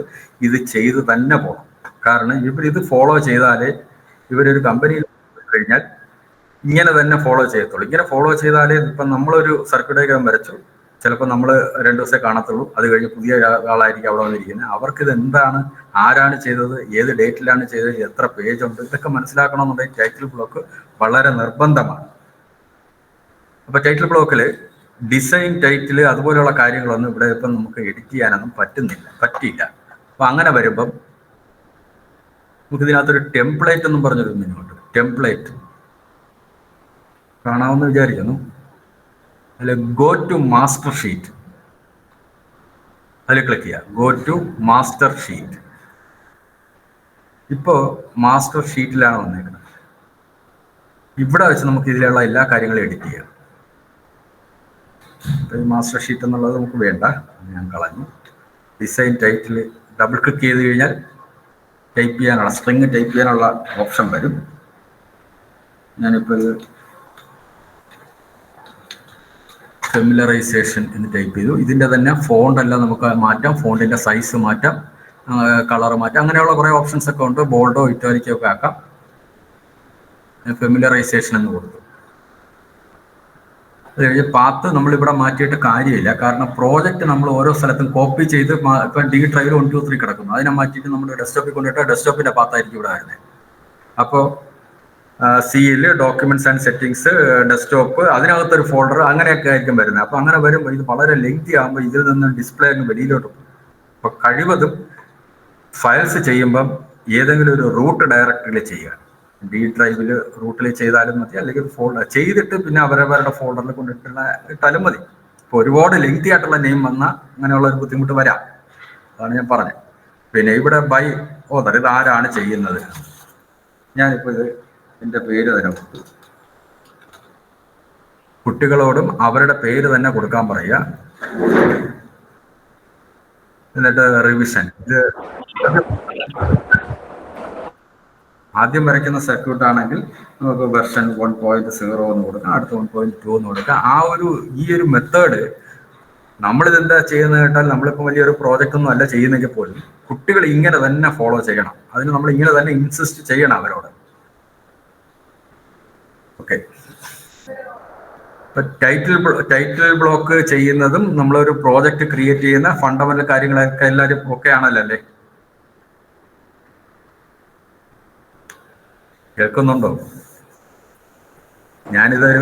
ഇത് ചെയ്ത് തന്നെ പോകണം. കാരണം ഇവരിത് ഫോളോ ചെയ്താലേ ഇവരൊരു കമ്പനിയിൽ കഴിഞ്ഞാൽ ഇങ്ങനെ തന്നെ ഫോളോ ചെയ്യത്തുള്ളൂ. ഇങ്ങനെ ഫോളോ ചെയ്താലേ, ഇപ്പം നമ്മളൊരു സർക്യൂട്ട് ഡയഗ്രം വരച്ചു, ചിലപ്പോൾ നമ്മൾ 2 ദിവസമേ കാണത്തുള്ളൂ, അത് കഴിഞ്ഞ് പുതിയ ആളായിരിക്കും അവിടെ വന്നിരിക്കുന്നത്. അവർക്കിത് എന്താണ്, ആരാണ് ചെയ്തത്, ഏത് ഡേറ്റിലാണ് ചെയ്തത്, എത്ര പേജ് ഉണ്ട്, ഇതൊക്കെ മനസ്സിലാക്കണമെന്നുണ്ടെങ്കിൽ ടൈറ്റിൽ ബ്ലോക്ക് വളരെ നിർബന്ധമാണ്. അപ്പൊ ടൈറ്റിൽ ബ്ലോക്കിൽ ഡിസൈൻ ടൈറ്റിൽ അതുപോലെയുള്ള കാര്യങ്ങളൊന്നും ഇവിടെ ഇപ്പം നമുക്ക് എഡിറ്റ് ചെയ്യാനൊന്നും പറ്റില്ല. അപ്പൊ അങ്ങനെ വരുമ്പം നമുക്ക് ഇതിനകത്തൊരു ടെംപ്ലേറ്റ് എന്നും പറഞ്ഞൊരു മെനുണ്ട്. ടെംപ്ലേറ്റ് കാണാമെന്ന് വിചാരിക്കുന്നു. അതിൽ ഗോ ടു മാസ്റ്റർ ഷീറ്റ്, അതിൽ ക്ലിക്ക് ചെയ്യുക. Go to master sheet. ഇപ്പോൾ മാസ്റ്റർ ഷീറ്റിലാണ് വന്നേക്കുന്നത്. ഇവിടെ വെച്ച് നമുക്ക് ഇതിലുള്ള എല്ലാ കാര്യങ്ങളും എഡിറ്റ് ചെയ്യാം. മാസ്റ്റർ ഷീറ്റ് എന്നുള്ളത് നമുക്ക് വേണ്ട, ഞാൻ കളഞ്ഞു. ഡിസൈൻ ടൈറ്റിൽ ഡബിൾ ക്ലിക്ക് ചെയ്ത് കഴിഞ്ഞാൽ ടൈപ്പ് ചെയ്യാനുള്ള, സ്ട്രിങ് ടൈപ്പ് ചെയ്യാനുള്ള ഓപ്ഷൻ വരും. ഞാനിപ്പോൾ ഇത് ഫെമിലറൈസേഷൻ എന്ന് ടൈപ്പ് ചെയ്തു. ഇതിൻ്റെ തന്നെ ഫോണ്ട് എല്ലാം നമുക്ക് മാറ്റാം, ഫോണ്ടിൻ്റെ സൈസ് മാറ്റാം, കളർ മാറ്റാം, അങ്ങനെയുള്ള കുറേ ഓപ്ഷൻസ് ഒക്കെ ഉണ്ട്. ബോൾഡോ ഇറ്റാലിക്കോ ഒക്കെ ആക്കാം. ഫെമിലറൈസേഷൻ എന്ന് കൊടുത്തു. അത് കഴിഞ്ഞ് പാത്ത് നമ്മളിവിടെ മാറ്റിയിട്ട് കാര്യമില്ല, കാരണം പ്രോജക്റ്റ് നമ്മൾ ഓരോ സ്ഥലത്തും കോപ്പി ചെയ്ത് ഇപ്പം ഡി ഡ്രൈവിൽ 1 2 3 കിടക്കുന്നു, അതിനെ മാറ്റിയിട്ട് നമ്മൾ ഡെസ്ക്ടോപ്പിൽ കൊണ്ടിട്ട് ഡെസ്ക്ടോപ്പിൻ്റെ പാത്തായിരിക്കും ഇവിടെ വരുന്നത്. അപ്പോൾ സിയിൽ ഡോക്യുമെന്റ്സ് ആൻഡ് സെറ്റിങ്സ്, ഡെസ്ക്ടോപ്പ്, അതിനകത്തൊരു ഫോൾഡർ, അങ്ങനെയൊക്കെ ആയിരിക്കും വരുന്നത്. അപ്പോൾ അങ്ങനെ വരുമ്പോൾ ഇത് വളരെ ലെങ്തി ആകുമ്പോൾ ഇതിൽ നിന്ന് ഡിസ്പ്ലേ അങ്ങ് വെളിയിലോട്ട് പോകും. അപ്പോൾ കഴിവതും ഫയൽസ് ചെയ്യുമ്പം ഏതെങ്കിലും ഒരു റൂട്ട് ഡയറക്ടറിയിൽ ചെയ്യുക. ഡി ഡ്രൈവിൽ റൂട്ടിൽ ചെയ്താലും മതി, അല്ലെങ്കിൽ ഫോൾഡർ ചെയ്തിട്ട് പിന്നെ അവരവരുടെ ഫോൾഡറിൽ ഇട്ടാലും മതി. ഇപ്പോൾ ഒരുപാട് ലെങ്തി ആയിട്ടുള്ള നെയിം വന്നാൽ അങ്ങനെയുള്ള ഒരു ബുദ്ധിമുട്ട് വരാം. അതാണ് ഞാൻ പറഞ്ഞത്. പിന്നെ ഇവിടെ ബൈ ഓതർ, ഇത് ആരാണ് ചെയ്യുന്നത്? ഞാനിപ്പോൾ ഇത് എൻ്റെ പേര് തന്നെ കൊടുത്തു. കുട്ടികളോടും അവരുടെ പേര് തന്നെ കൊടുക്കാൻ പറയുക. എന്നിട്ട് റിവിഷൻ, ഇത് ആദ്യം വരയ്ക്കുന്ന സർക്യൂട്ട് ആണെങ്കിൽ നമുക്ക് വെർഷൻ 1.0 എന്ന് കൊടുക്കാം, അടുത്ത 1.2 എന്ന് കൊടുക്കാം. ഈ ഒരു മെത്തേഡ് നമ്മളിതെന്താ ചെയ്യുന്നത് കേട്ടാൽ, നമ്മളിപ്പോൾ വലിയൊരു പ്രോജക്റ്റ് ഒന്നും അല്ല ചെയ്യുന്നെങ്കിൽ പോലും കുട്ടികൾ ഇങ്ങനെ തന്നെ ഫോളോ ചെയ്യണം. അതിന് നമ്മൾ ഇങ്ങനെ തന്നെ ഇൻസിസ്റ്റ് ചെയ്യണം അവരോട്. ഓക്കെ, ഇപ്പൊ ടൈറ്റിൽ ബ്ലോക്ക് ചെയ്യുന്നതും നമ്മളൊരു പ്രോജക്റ്റ് ക്രിയേറ്റ് ചെയ്യുന്ന ഫണ്ടമെന്റൽ കാര്യങ്ങളൊക്കെ എല്ലാവരും ഓക്കെ ആണല്ലോ അല്ലേ? കേൾക്കുന്നുണ്ടോ? ഞാനിതൊരു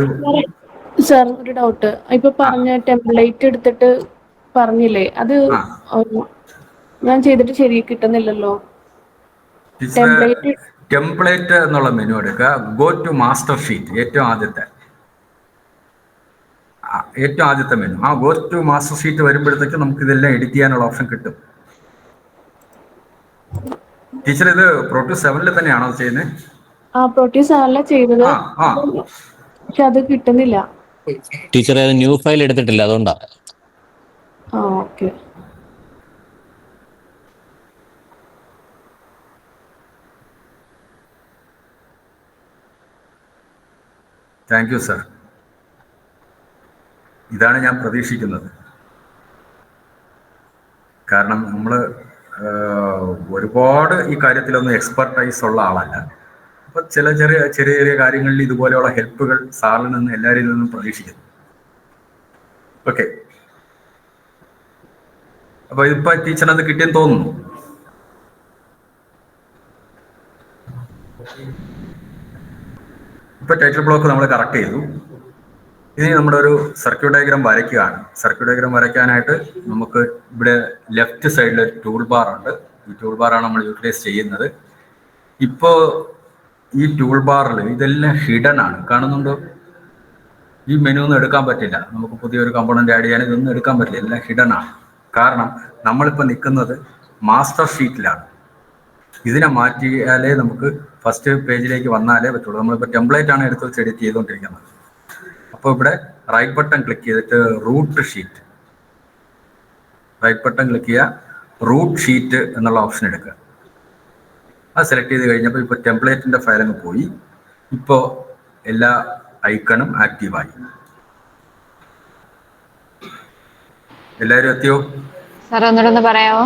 സാർ ഒരു ഡൗട്ട്. ഇപ്പൊ പറഞ്ഞ ടെംപ്ലേറ്റ് എടുത്തിട്ട് പറഞ്ഞില്ലേ, അത് ഞാൻ ചെയ്തിട്ട് ശരി കിട്ടുന്നില്ലല്ലോ. ടെംപ്ലേറ്റ് എന്നുള്ള മെനു എടുക്കുക, ഗോ ടു മാസ്റ്റർ ഷീറ്റ്, ഏറ്റവും ആദ്യത്തെ മെനു. ആ ഗോ ടു മാസ്റ്റർ ഷീറ്റ് വരുമ്പോഴത്തേക്ക് നമുക്ക് ഇതെല്ലാം എഡിറ്റ് ചെയ്യാനുള്ള ഓപ്ഷൻ കിട്ടും. ടീച്ചർ ഇത് പ്രോട്ടൂസ് 7 തന്നെയാണോ ചെയ്യുന്നത്? പ്രോട്ടീസ് ആണല്ലോ ചെയ്തത്, പക്ഷെ അത് കിട്ടുന്നില്ല. ടീച്ചർ അത് ന്യൂ ഫയൽ എടുത്തിട്ടില്ല, അതുകൊണ്ടാ. ഓക്കെ. Thank you sir. ഇതാണ് ഞാൻ പ്രതീക്ഷിക്കുന്നത്. കാരണം നമ്മൾ ഒരുപാട് ഈ കാര്യത്തിലൊന്നും എക്സ്പെർട്ടൈസ് ഉള്ള ആളല്ല. അപ്പം ചെറിയ ചെറിയ കാര്യങ്ങളിൽ ഇതുപോലെയുള്ള ഹെൽപ്പുകൾ സാറിൽ നിന്ന് എല്ലാവരിൽ നിന്നും പ്രതീക്ഷിക്കുന്നു. ഓക്കെ, അപ്പൊ ഇപ്പൊ ടീച്ചറിനത് കിട്ടിയെന്ന് തോന്നുന്നു. ഇപ്പൊ ടൈറ്റിൽ ബ്ലോക്ക് നമ്മൾ കറക്റ്റ് ചെയ്തു. ഇനി നമ്മുടെ ഒരു സർക്യൂട്ട് ഡയഗ്രാം വരയ്ക്കുകയാണ്. സർക്യൂട്ട് ഡയഗ്രാം വരയ്ക്കാനായിട്ട് നമുക്ക് ഇവിടെ ലെഫ്റ്റ് സൈഡിൽ ഒരു ടൂൾ ബാർ ഉണ്ട്. ഈ ടൂൾ ബാറാണ് നമ്മൾ യൂട്ടിലൈസ് ചെയ്യുന്നത്. ഇപ്പോൾ ഈ ടൂൾ ബാറിൽ ഇതെല്ലാം ഹിഡൻ ആണ്, കാണുന്നുണ്ടോ? ഈ മെനു ഒന്നും എടുക്കാൻ പറ്റില്ല. നമുക്ക് പുതിയൊരു കമ്പോണന്റ് ആഡ് ചെയ്യാൻ ഇതൊന്നും എടുക്കാൻ പറ്റില്ല, എല്ലാം ഹിഡൻ ആണ്. കാരണം നമ്മളിപ്പോൾ നിൽക്കുന്നത് മാസ്റ്റർ ഷീറ്റിലാണ്. ഇതിനെ മാറ്റിയാലേ നമുക്ക് ഫസ്റ്റ് പേജിലേക്ക് വന്നാലേ പറ്റുള്ളൂ. നമ്മളിപ്പോൾ ടെംപ്ലേറ്റ് ആണ് എടുത്ത് വെച്ച് എഡിറ്റ് ചെയ്തുകൊണ്ടിരിക്കുന്നത്. അപ്പോൾ ഇവിടെ റൈറ്റ് ബട്ടൺ ക്ലിക്ക് ചെയ്തിട്ട് root sheet, right button click ചെയ്യുക, റൂട്ട് ഷീറ്റ് എന്നുള്ള ഓപ്ഷൻ എടുക്കുക. അത് സെലക്ട് ചെയ്ത് കഴിഞ്ഞപ്പോൾ ഇപ്പോൾ ടെംപ്ലേറ്റിൻ്റെ ഫയൽ അങ്ങ് പോയി. ഇപ്പോൾ എല്ലാ ഐക്കണും ആക്റ്റീവായി. എല്ലാവരും എത്തിയോ? സാർ ഒന്നുകൂടെ പറയാമോ?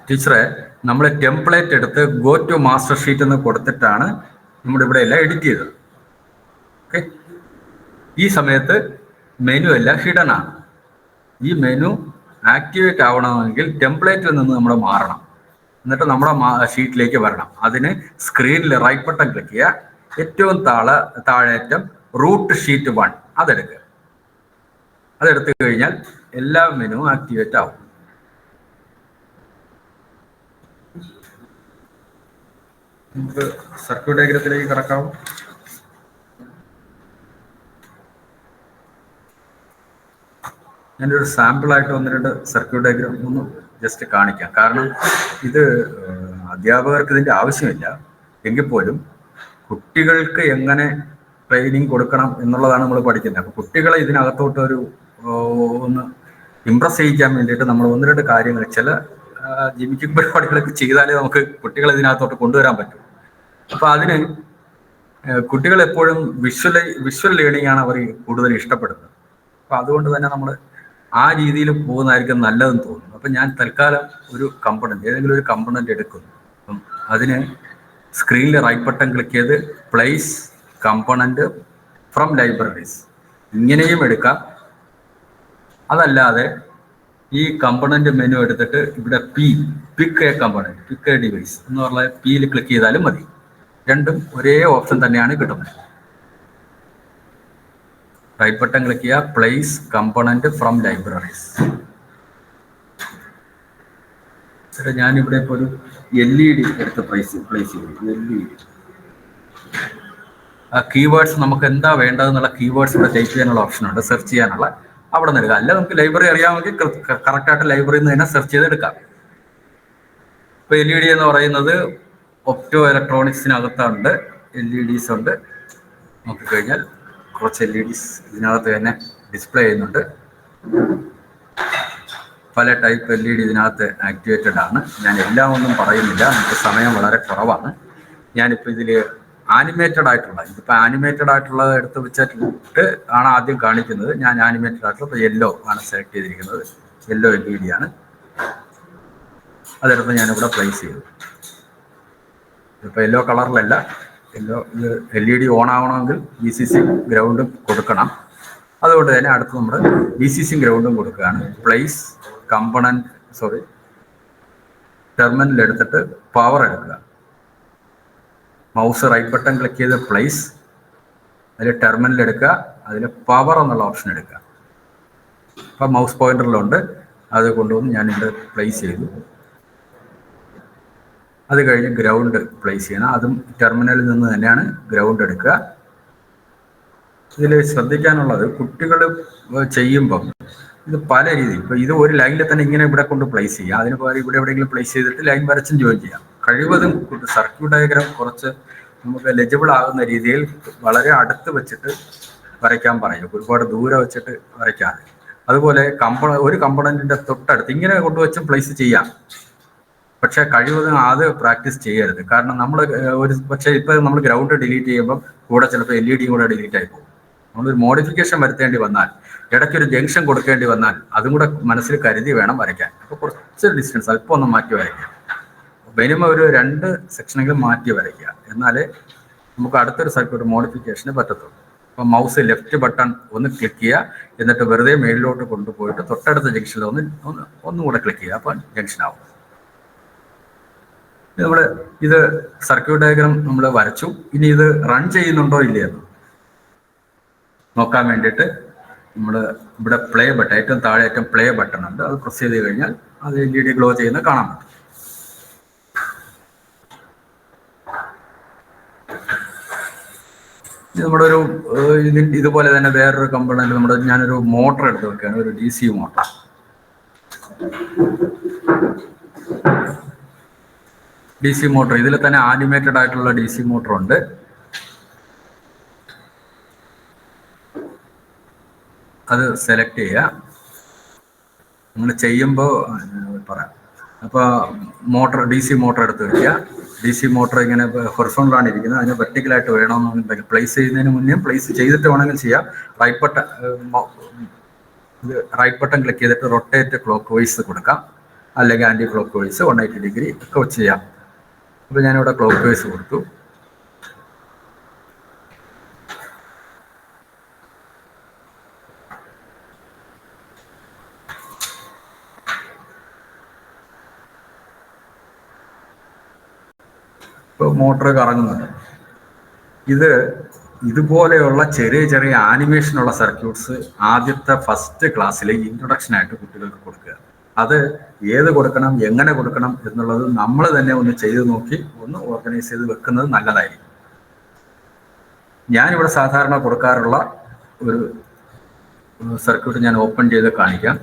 ടീച്ചറെ, നമ്മൾ ടെംപ്ലേറ്റ് എടുത്ത് ഗോ ടു മാസ്റ്റർ ഷീറ്റ് എന്ന് കൊടുത്തിട്ടാണ് നമ്മുടെ ഇവിടെ എല്ലാം എഡിറ്റ് ചെയ്തത്. ഓക്കെ, ഈ സമയത്ത് മെനു എല്ലാം ഹിഡൻ ആണ്. ഈ മെനു ആക്ടിവേറ്റ് ആവണമെങ്കിൽ ടെംപ്ലേറ്റിൽ നിന്ന് നമ്മൾ മാറണം, എന്നിട്ട് നമ്മുടെ ഷീറ്റിലേക്ക് വരണം. അതിന് സ്ക്രീനിൽ റൈറ്റ് ബട്ടൺ ക്ലിക്ക് ചെയ്യുക, ഏറ്റവും താഴേറ്റം റൂട്ട് ഷീറ്റ് 1 അതെടുക്കുക. അതെടുത്തു കഴിഞ്ഞാൽ എല്ലാ മെനുവും ആക്ടിവേറ്റ് ആവും. നമുക്ക് സർക്യൂട്ട് ഡയഗ്രത്തിലേക്ക് കടക്കാം. ഞാനൊരു സാമ്പിളായിട്ട് 1-2 സർക്യൂട്ട് ഡയഗ്രാം ഒന്ന് ജസ്റ്റ് കാണിക്കാം. കാരണം ഇത് അധ്യാപകർക്ക് ഇതിൻ്റെ ആവശ്യമില്ല, എങ്കിൽ പോലും കുട്ടികൾക്ക് എങ്ങനെ ട്രെയിനിങ് കൊടുക്കണം എന്നുള്ളതാണ് നമ്മൾ പഠിക്കുന്നത്. അപ്പോൾ കുട്ടികളെ ഇതിനകത്തോട്ട് ഒന്ന് ഇംപ്രസ് ചെയ്യിക്കാൻ വേണ്ടിയിട്ട് നമ്മൾ 1-2 കാര്യങ്ങൾ, ചില ജിമിക്കിംഗ് പരിപാടികളൊക്കെ ചെയ്താലേ നമുക്ക് കുട്ടികളെ ഇതിനകത്തോട്ട് കൊണ്ടുവരാൻ പറ്റും. അപ്പോൾ അതിന് കുട്ടികൾ എപ്പോഴും വിഷ്വൽ ലേണിംഗ് ആണ് അവർ കൂടുതൽ ഇഷ്ടപ്പെടുന്നത്. അപ്പം അതുകൊണ്ട് തന്നെ നമ്മൾ ആ രീതിയിൽ പോകുന്നതായിരിക്കും നല്ലതെന്ന് തോന്നുന്നു. അപ്പം ഞാൻ തൽക്കാലം ഒരു കമ്പണൻറ്റ്, ഏതെങ്കിലും ഒരു കമ്പണൻറ്റ് എടുക്കുന്നു. അപ്പം അതിന് സ്ക്രീനിൽ റൈറ്റ് ബട്ടൺ ക്ലിക്ക് ചെയ്ത് പ്ലേസ് കമ്പണൻറ്റ് ഫ്രം ലൈബ്രറീസ് ഇങ്ങനെയും എടുക്കാം. അതല്ലാതെ ഈ കമ്പണൻറ്റ് മെനു എടുത്തിട്ട് ഇവിടെ pick a component, pick a device എന്ന് പറഞ്ഞാൽ പിയിൽ ക്ലിക്ക് ചെയ്താലും മതി. രണ്ടും ഒരേ ഓപ്ഷൻ തന്നെയാണ് കിട്ടുന്നത്. റൈറ്റ് ബട്ടൺ ക്ലിക്ക് ചെയ്യുക, പ്ലേസ് കമ്പണൻറ്റ് ഫ്രം ലൈബ്രറീസ്. ഞാനിവിടെ ഇപ്പോൾ ഒരു LED എടുത്ത് പ്ലേസ് ചെയ്തു. LED ആ കീവേഡ്സ് നമുക്ക് എന്താ വേണ്ടതെന്നുള്ള കീവേഡ്സ് ഇവിടെ ടൈപ്പ് ചെയ്യാനുള്ള ഓപ്ഷനുണ്ട്, സെർച്ച് ചെയ്യാനുള്ള. അവിടെ നിന്ന് എടുക്കാം. അല്ല നമുക്ക് ലൈബ്രറി അറിയാമെങ്കിൽ കറക്റ്റായിട്ട് ലൈബ്രറിയിൽ നിന്ന് തന്നെ സെർച്ച് ചെയ്തെടുക്കാം. ഇപ്പോൾ LED എന്ന് പറയുന്നത് ഒപ്റ്റോ ഇലക്ട്രോണിക്സിനകത്തുണ്ട്, LEDs ഉണ്ട്. നോക്കിക്കഴിഞ്ഞാൽ കുറച്ച് LEDs ഇതിനകത്ത് തന്നെ ഡിസ്പ്ലേ ചെയ്യുന്നുണ്ട്. പല ടൈപ്പ് LED ഇതിനകത്ത് ആക്ടിവേറ്റഡ് ആണ്. ഞാൻ എല്ലാം ഒന്നും പറയുന്നില്ല, നമുക്ക് സമയം വളരെ കുറവാണ്. ഞാനിപ്പോൾ ഇതിൽ ആനിമേറ്റഡ് ആയിട്ടുള്ള, ഇതിപ്പോൾ ആനിമേറ്റഡ് ആയിട്ടുള്ളത് എടുത്ത് വെച്ചിട്ട് ആണ് ആദ്യം കാണിക്കുന്നത്. ഞാൻ ആനിമേറ്റഡ് ആയിട്ടുള്ള ഇപ്പോൾ യെല്ലോ ആണ് സെലക്ട് ചെയ്തിരിക്കുന്നത്. യെല്ലോ LED ആണ്. അതെടുത്ത് ഞാനിവിടെ പ്ലേസ് ചെയ്തു. ഇപ്പോൾ യെല്ലോ കളറിലല്ല, യെല്ലോ LED ഓൺ ആവണമെങ്കിൽ VCC ഗ്രൗണ്ടും കൊടുക്കണം. അതുകൊണ്ട് തന്നെ അടുത്ത് നമ്മൾ VCC ഗ്രൗണ്ടും കൊടുക്കുകയാണ്. പ്ലേസ് കമ്പണൻറ്റ് ടെർമിനൽ എടുത്തിട്ട് പവർ എടുക്കുക. മൗസ് റൈറ്റ് ബട്ടൺ ക്ലിക്ക് ചെയ്ത് പ്ലേസ്, അതിൽ ടെർമിനൽ എടുക്കുക, അതിൽ പവർ എന്നുള്ള ഓപ്ഷൻ എടുക്കുക. അപ്പം മൗസ് പോയിന്ററിലുണ്ട്, അത് കൊണ്ടുവന്ന് ഞാനിവിടെ പ്ലേസ് ചെയ്തു. അത് കഴിഞ്ഞ് ഗ്രൗണ്ട് പ്ലേസ് ചെയ്യണം. അതും ടെർമിനലിൽ നിന്ന് തന്നെയാണ് ഗ്രൗണ്ട് എടുക്കുക. ഇതിൽ ശ്രദ്ധിക്കാനുള്ളത്, കുട്ടികൾ ചെയ്യുമ്പം ഇത് പല രീതിയിൽ, ഇപ്പോൾ ഇത് ഒരു ലൈനിൽ തന്നെ ഇങ്ങനെ ഇവിടെ കൊണ്ട് പ്ലേസ് ചെയ്യാം. അതിന് പകരം ഇവിടെ എവിടെയെങ്കിലും പ്ലേസ് ചെയ്തിട്ട് ലൈൻ വരച്ചും ജോയിൻ ചെയ്യാം. കഴിവതും സർക്യൂട്ട് ഡയഗ്രാം കുറച്ച് നമുക്ക് ലെജിബിൾ ആകുന്ന രീതിയിൽ വളരെ അടുത്ത് വെച്ചിട്ട് വരയ്ക്കാൻ പറയും, ഒരുപാട് ദൂരെ വെച്ചിട്ട് വരയ്ക്കാൻ. അതുപോലെ ഒരു കമ്പണൻറ്റിൻ്റെ തൊട്ടടുത്ത് ഇങ്ങനെ കൊണ്ടുവച്ചും പ്ലേസ് ചെയ്യാം. പക്ഷേ കഴിവതും അത് പ്രാക്ടീസ് ചെയ്യരുത്. കാരണം നമ്മൾ പക്ഷേ ഇപ്പോൾ നമ്മൾ ഗ്രൗണ്ട് ഡിലീറ്റ് ചെയ്യുമ്പോൾ കൂടെ ചിലപ്പോൾ LED കൂടെ ഡിലീറ്റ് ആയി പോകും. നമ്മളൊരു മോഡിഫിക്കേഷൻ വരുത്തേണ്ടി വന്നാൽ, ഇടയ്ക്കൊരു ജംഗ്ഷൻ കൊടുക്കേണ്ടി വന്നാൽ അതും കൂടെ മനസ്സിൽ കരുതി വേണം വരയ്ക്കാൻ. അപ്പോൾ കുറച്ച് ഡിസ്റ്റൻസ് അല്പം ഒന്ന് മാറ്റി വരയ്ക്കുക. മിനിമം ഒരു 2 സെക്ഷനെങ്കിലും മാറ്റി വരയ്ക്കുക. എന്നാലേ നമുക്ക് അടുത്തൊരു സർക്യൂട്ട് മോഡിഫിക്കേഷന് പറ്റത്തുള്ളൂ. അപ്പോൾ മൗസ് ലെഫ്റ്റ് ബട്ടൺ ഒന്ന് ക്ലിക്ക് ചെയ്യുക, എന്നിട്ട് വെറുതെ മേളിലോട്ട് കൊണ്ടുപോയിട്ട് തൊട്ടടുത്ത ജംഗ്ഷനിൽ ഒന്നുകൂടെ ക്ലിക്ക് ചെയ്യുക. അപ്പോൾ ജംഗ്ഷൻ ആവും. നമ്മൾ ഇത് സർക്യൂട്ട് ഡയഗ്രാം നമ്മൾ വരച്ചു. ഇനി ഇത് റൺ ചെയ്യുന്നുണ്ടോ ഇല്ലയെന്ന് നോക്കാൻ വേണ്ടിയിട്ട് നമ്മൾ ഇവിടെ പ്ലേ ബട്ടൺ, ഏറ്റവും താഴെ ഏറ്റവും പ്ലേ ബട്ടൺ ഉണ്ട്, അത് പ്രസ് ചെയ്ത് കഴിഞ്ഞാൽ അത് LED ഗ്ലോ ചെയ്യുന്നത് കാണാൻ പറ്റും. നമ്മുടെ ഒരു ഇതുപോലെ തന്നെ വേറൊരു കമ്പണന്റ് ഞാനൊരു മോട്ടർ എടുത്ത് വെക്കുകയാണ്, ഒരു DC മോട്ടർ. DC മോട്ടർ ഇതിൽ തന്നെ ആനിമേറ്റഡ് ആയിട്ടുള്ള DC മോട്ടർ ഉണ്ട്. അത് സെലക്ട് ചെയ്യുക. നിങ്ങൾ ചെയ്യുമ്പോൾ പറയാം. അപ്പോൾ DC മോട്ടർ എടുത്ത് വയ്ക്കുക. DC മോട്ടർ ഇങ്ങനെ ഹൊറിസോണ്ടലാണ് ഇരിക്കുന്നത്. അതിന് വെർട്ടിക്കലായിട്ട് വേണമെന്നുണ്ടെങ്കിൽ പ്ലേസ് ചെയ്യുന്നതിന് മുന്നേ പ്ലേസ് ചെയ്തിട്ട് വേണമെങ്കിൽ ചെയ്യാം. റൈറ്റ് ബട്ടൺ ക്ലിക്ക് ചെയ്തിട്ട് റൊട്ടേറ്റ് ക്ലോക്ക് വൈസ് കൊടുക്കാം, അല്ലെങ്കിൽ ആൻറ്റി ക്ലോക്ക് വൈസ് 180 ഡിഗ്രി ഒക്കെ ചെയ്യാം. അപ്പോൾ ഞാനിവിടെ ക്ലോക്ക് വൈസ് കൊടുത്തു. ഇപ്പോൾ മോട്ടർ കറങ്ങുന്നുണ്ട്. ഇതുപോലെയുള്ള ചെറിയ ചെറിയ ആനിമേഷനുള്ള സർക്യൂട്ട്സ് ആദ്യത്തെ ഫസ്റ്റ് ക്ലാസ്സിലെ ഇൻട്രൊഡക്ഷനായിട്ട് കുട്ടികൾക്ക് കൊടുക്കുക. അത് ഏത് കൊടുക്കണം, എങ്ങനെ കൊടുക്കണം എന്നുള്ളത് നമ്മൾ തന്നെ ഒന്ന് ചെയ്ത് നോക്കി ഒന്ന് ഓർഗനൈസ് ചെയ്ത് വെക്കുന്നത് നല്ലതായിരിക്കും. ഞാനിവിടെ സാധാരണ കൊടുക്കാറുള്ള ഒരു സർക്യൂട്ട് ഞാൻ ഓപ്പൺ ചെയ്ത് കാണിക്കാം.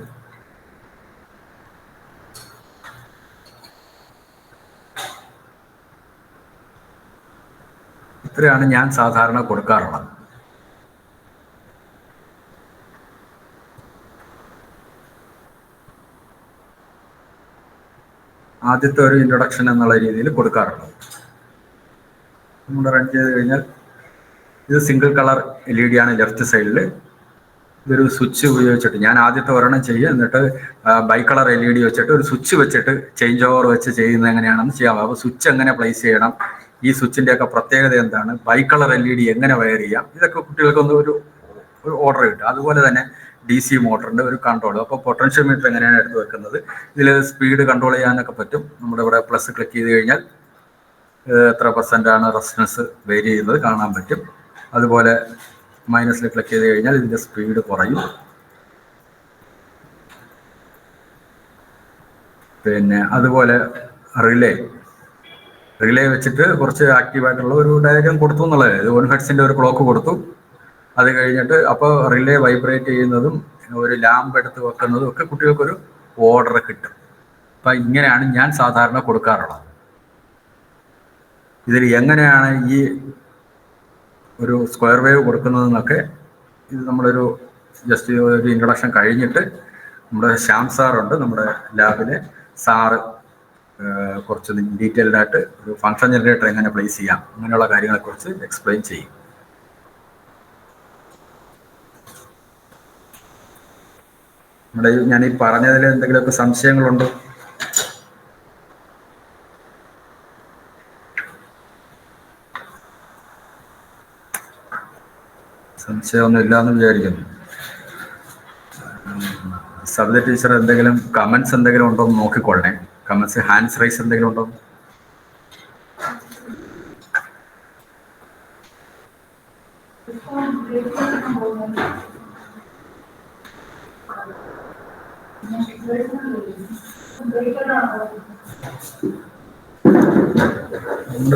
ഇത്രയാണ് ഞാൻ സാധാരണ കൊടുക്കാറുള്ളത്. ആദ്യത്തെ ഒരു ഇൻട്രൊഡക്ഷൻ എന്നുള്ള രീതിയിൽ കൊടുക്കാറുള്ളത്. നമ്മൾ റൺ ചെയ്ത് കഴിഞ്ഞാൽ ഇത് സിംഗിൾ കളർ LED ആണ് ലെഫ്റ്റ് സൈഡിൽ. ഇതൊരു സ്വിച്ച് ഉപയോഗിച്ചിട്ട് ഞാൻ ആദ്യത്തെ ഒരെണ്ണം ചെയ്യുക, എന്നിട്ട് ബൈക്കളർ LED വെച്ചിട്ട് ഒരു സ്വിച്ച് വെച്ചിട്ട് ചേഞ്ച് ഓവർ വെച്ച് ചെയ്യുന്നത് എങ്ങനെയാണെന്ന് ചെയ്യാം. അപ്പോൾ സ്വിച്ച് എങ്ങനെ പ്ലേസ് ചെയ്യണം, ഈ സ്വിച്ചിൻ്റെയൊക്കെ പ്രത്യേകത എന്താണ്, ബൈക്കളർ LED എങ്ങനെ വയർ ചെയ്യാം, ഇതൊക്കെ കുട്ടികൾക്കൊന്ന് ഒരു ഓർഡർ കിട്ടും. അതുപോലെ തന്നെ DC മോട്ടറിൻ്റെ ഒരു കൺട്രോൾ. അപ്പോൾ പൊട്ടൻഷ്യൽ മീറ്റർ എങ്ങനെയാണ് എടുത്ത് വെക്കുന്നത്, ഇതിൽ സ്പീഡ് കൺട്രോൾ ചെയ്യാനൊക്കെ പറ്റും. നമ്മുടെ ഇവിടെ പ്ലസ് ക്ലിക്ക് ചെയ്ത് കഴിഞ്ഞാൽ എത്ര % റെസിസ്റ്റൻസ് വേരി ചെയ്യുന്നത് കാണാൻ പറ്റും. അതുപോലെ മൈനസിൽ ക്ലിക്ക് ചെയ്ത് കഴിഞ്ഞാൽ ഇതിൻ്റെ സ്പീഡ് കുറയും. പിന്നെ അതുപോലെ റിലേ വെച്ചിട്ട് കുറച്ച് ആക്റ്റീവായിട്ടുള്ള ഒരു ഡയഗ്രം കൊടുത്തു എന്നുള്ളത്. 1 ഹെർട്സിൻ്റെ ഒരു ക്ലോക്ക് കൊടുത്തു. അത് കഴിഞ്ഞിട്ട് അപ്പോൾ റിലേ വൈബ്രേറ്റ് ചെയ്യുന്നതും ഒരു ലാമ്പ് എടുത്ത് വെക്കുന്നതും ഒക്കെ കുട്ടികൾക്കൊരു ഓർഡർ കിട്ടും. അപ്പം ഇങ്ങനെയാണ് ഞാൻ സാധാരണ കൊടുക്കാറുള്ളത്. ഇതിൽ എങ്ങനെയാണ് ഈ ഒരു സ്ക്വയർ വേവ് കൊടുക്കുന്നതെന്നൊക്കെ ഇത് നമ്മളൊരു ജസ്റ്റ് ഒരു ഇൻട്രൊഡക്ഷൻ കഴിഞ്ഞിട്ട് നമ്മുടെ ശ്യാം സാറുണ്ട് നമ്മുടെ ലാബിലെ സാറ് കുറച്ച് ഡീറ്റെയിൽഡ് ആയിട്ട് ഒരു ഫങ്ഷൻ ജനറേറ്റർ എങ്ങനെ പ്ലേസ് ചെയ്യാം അങ്ങനെയുള്ള കാര്യങ്ങളെക്കുറിച്ച് എക്സ്പ്ലെയിൻ ചെയ്യും. നമ്മുടെ ഞാൻ ഈ പറഞ്ഞതിൽ എന്തെങ്കിലുമൊക്കെ സംശയങ്ങളുണ്ടോ? സംശയമൊന്നും ഇല്ലാന്ന് വിചാരിക്കുന്നു. സബിത ടീച്ചർ എന്തെങ്കിലും കമന്റ്സ് എന്തെങ്കിലും ഉണ്ടോ എന്ന് നോക്കിക്കൊള്ളണേ. കമന്റ്സ് ഹാൻഡ്സ് റൈസ് എന്തെങ്കിലും ഉണ്ടോ?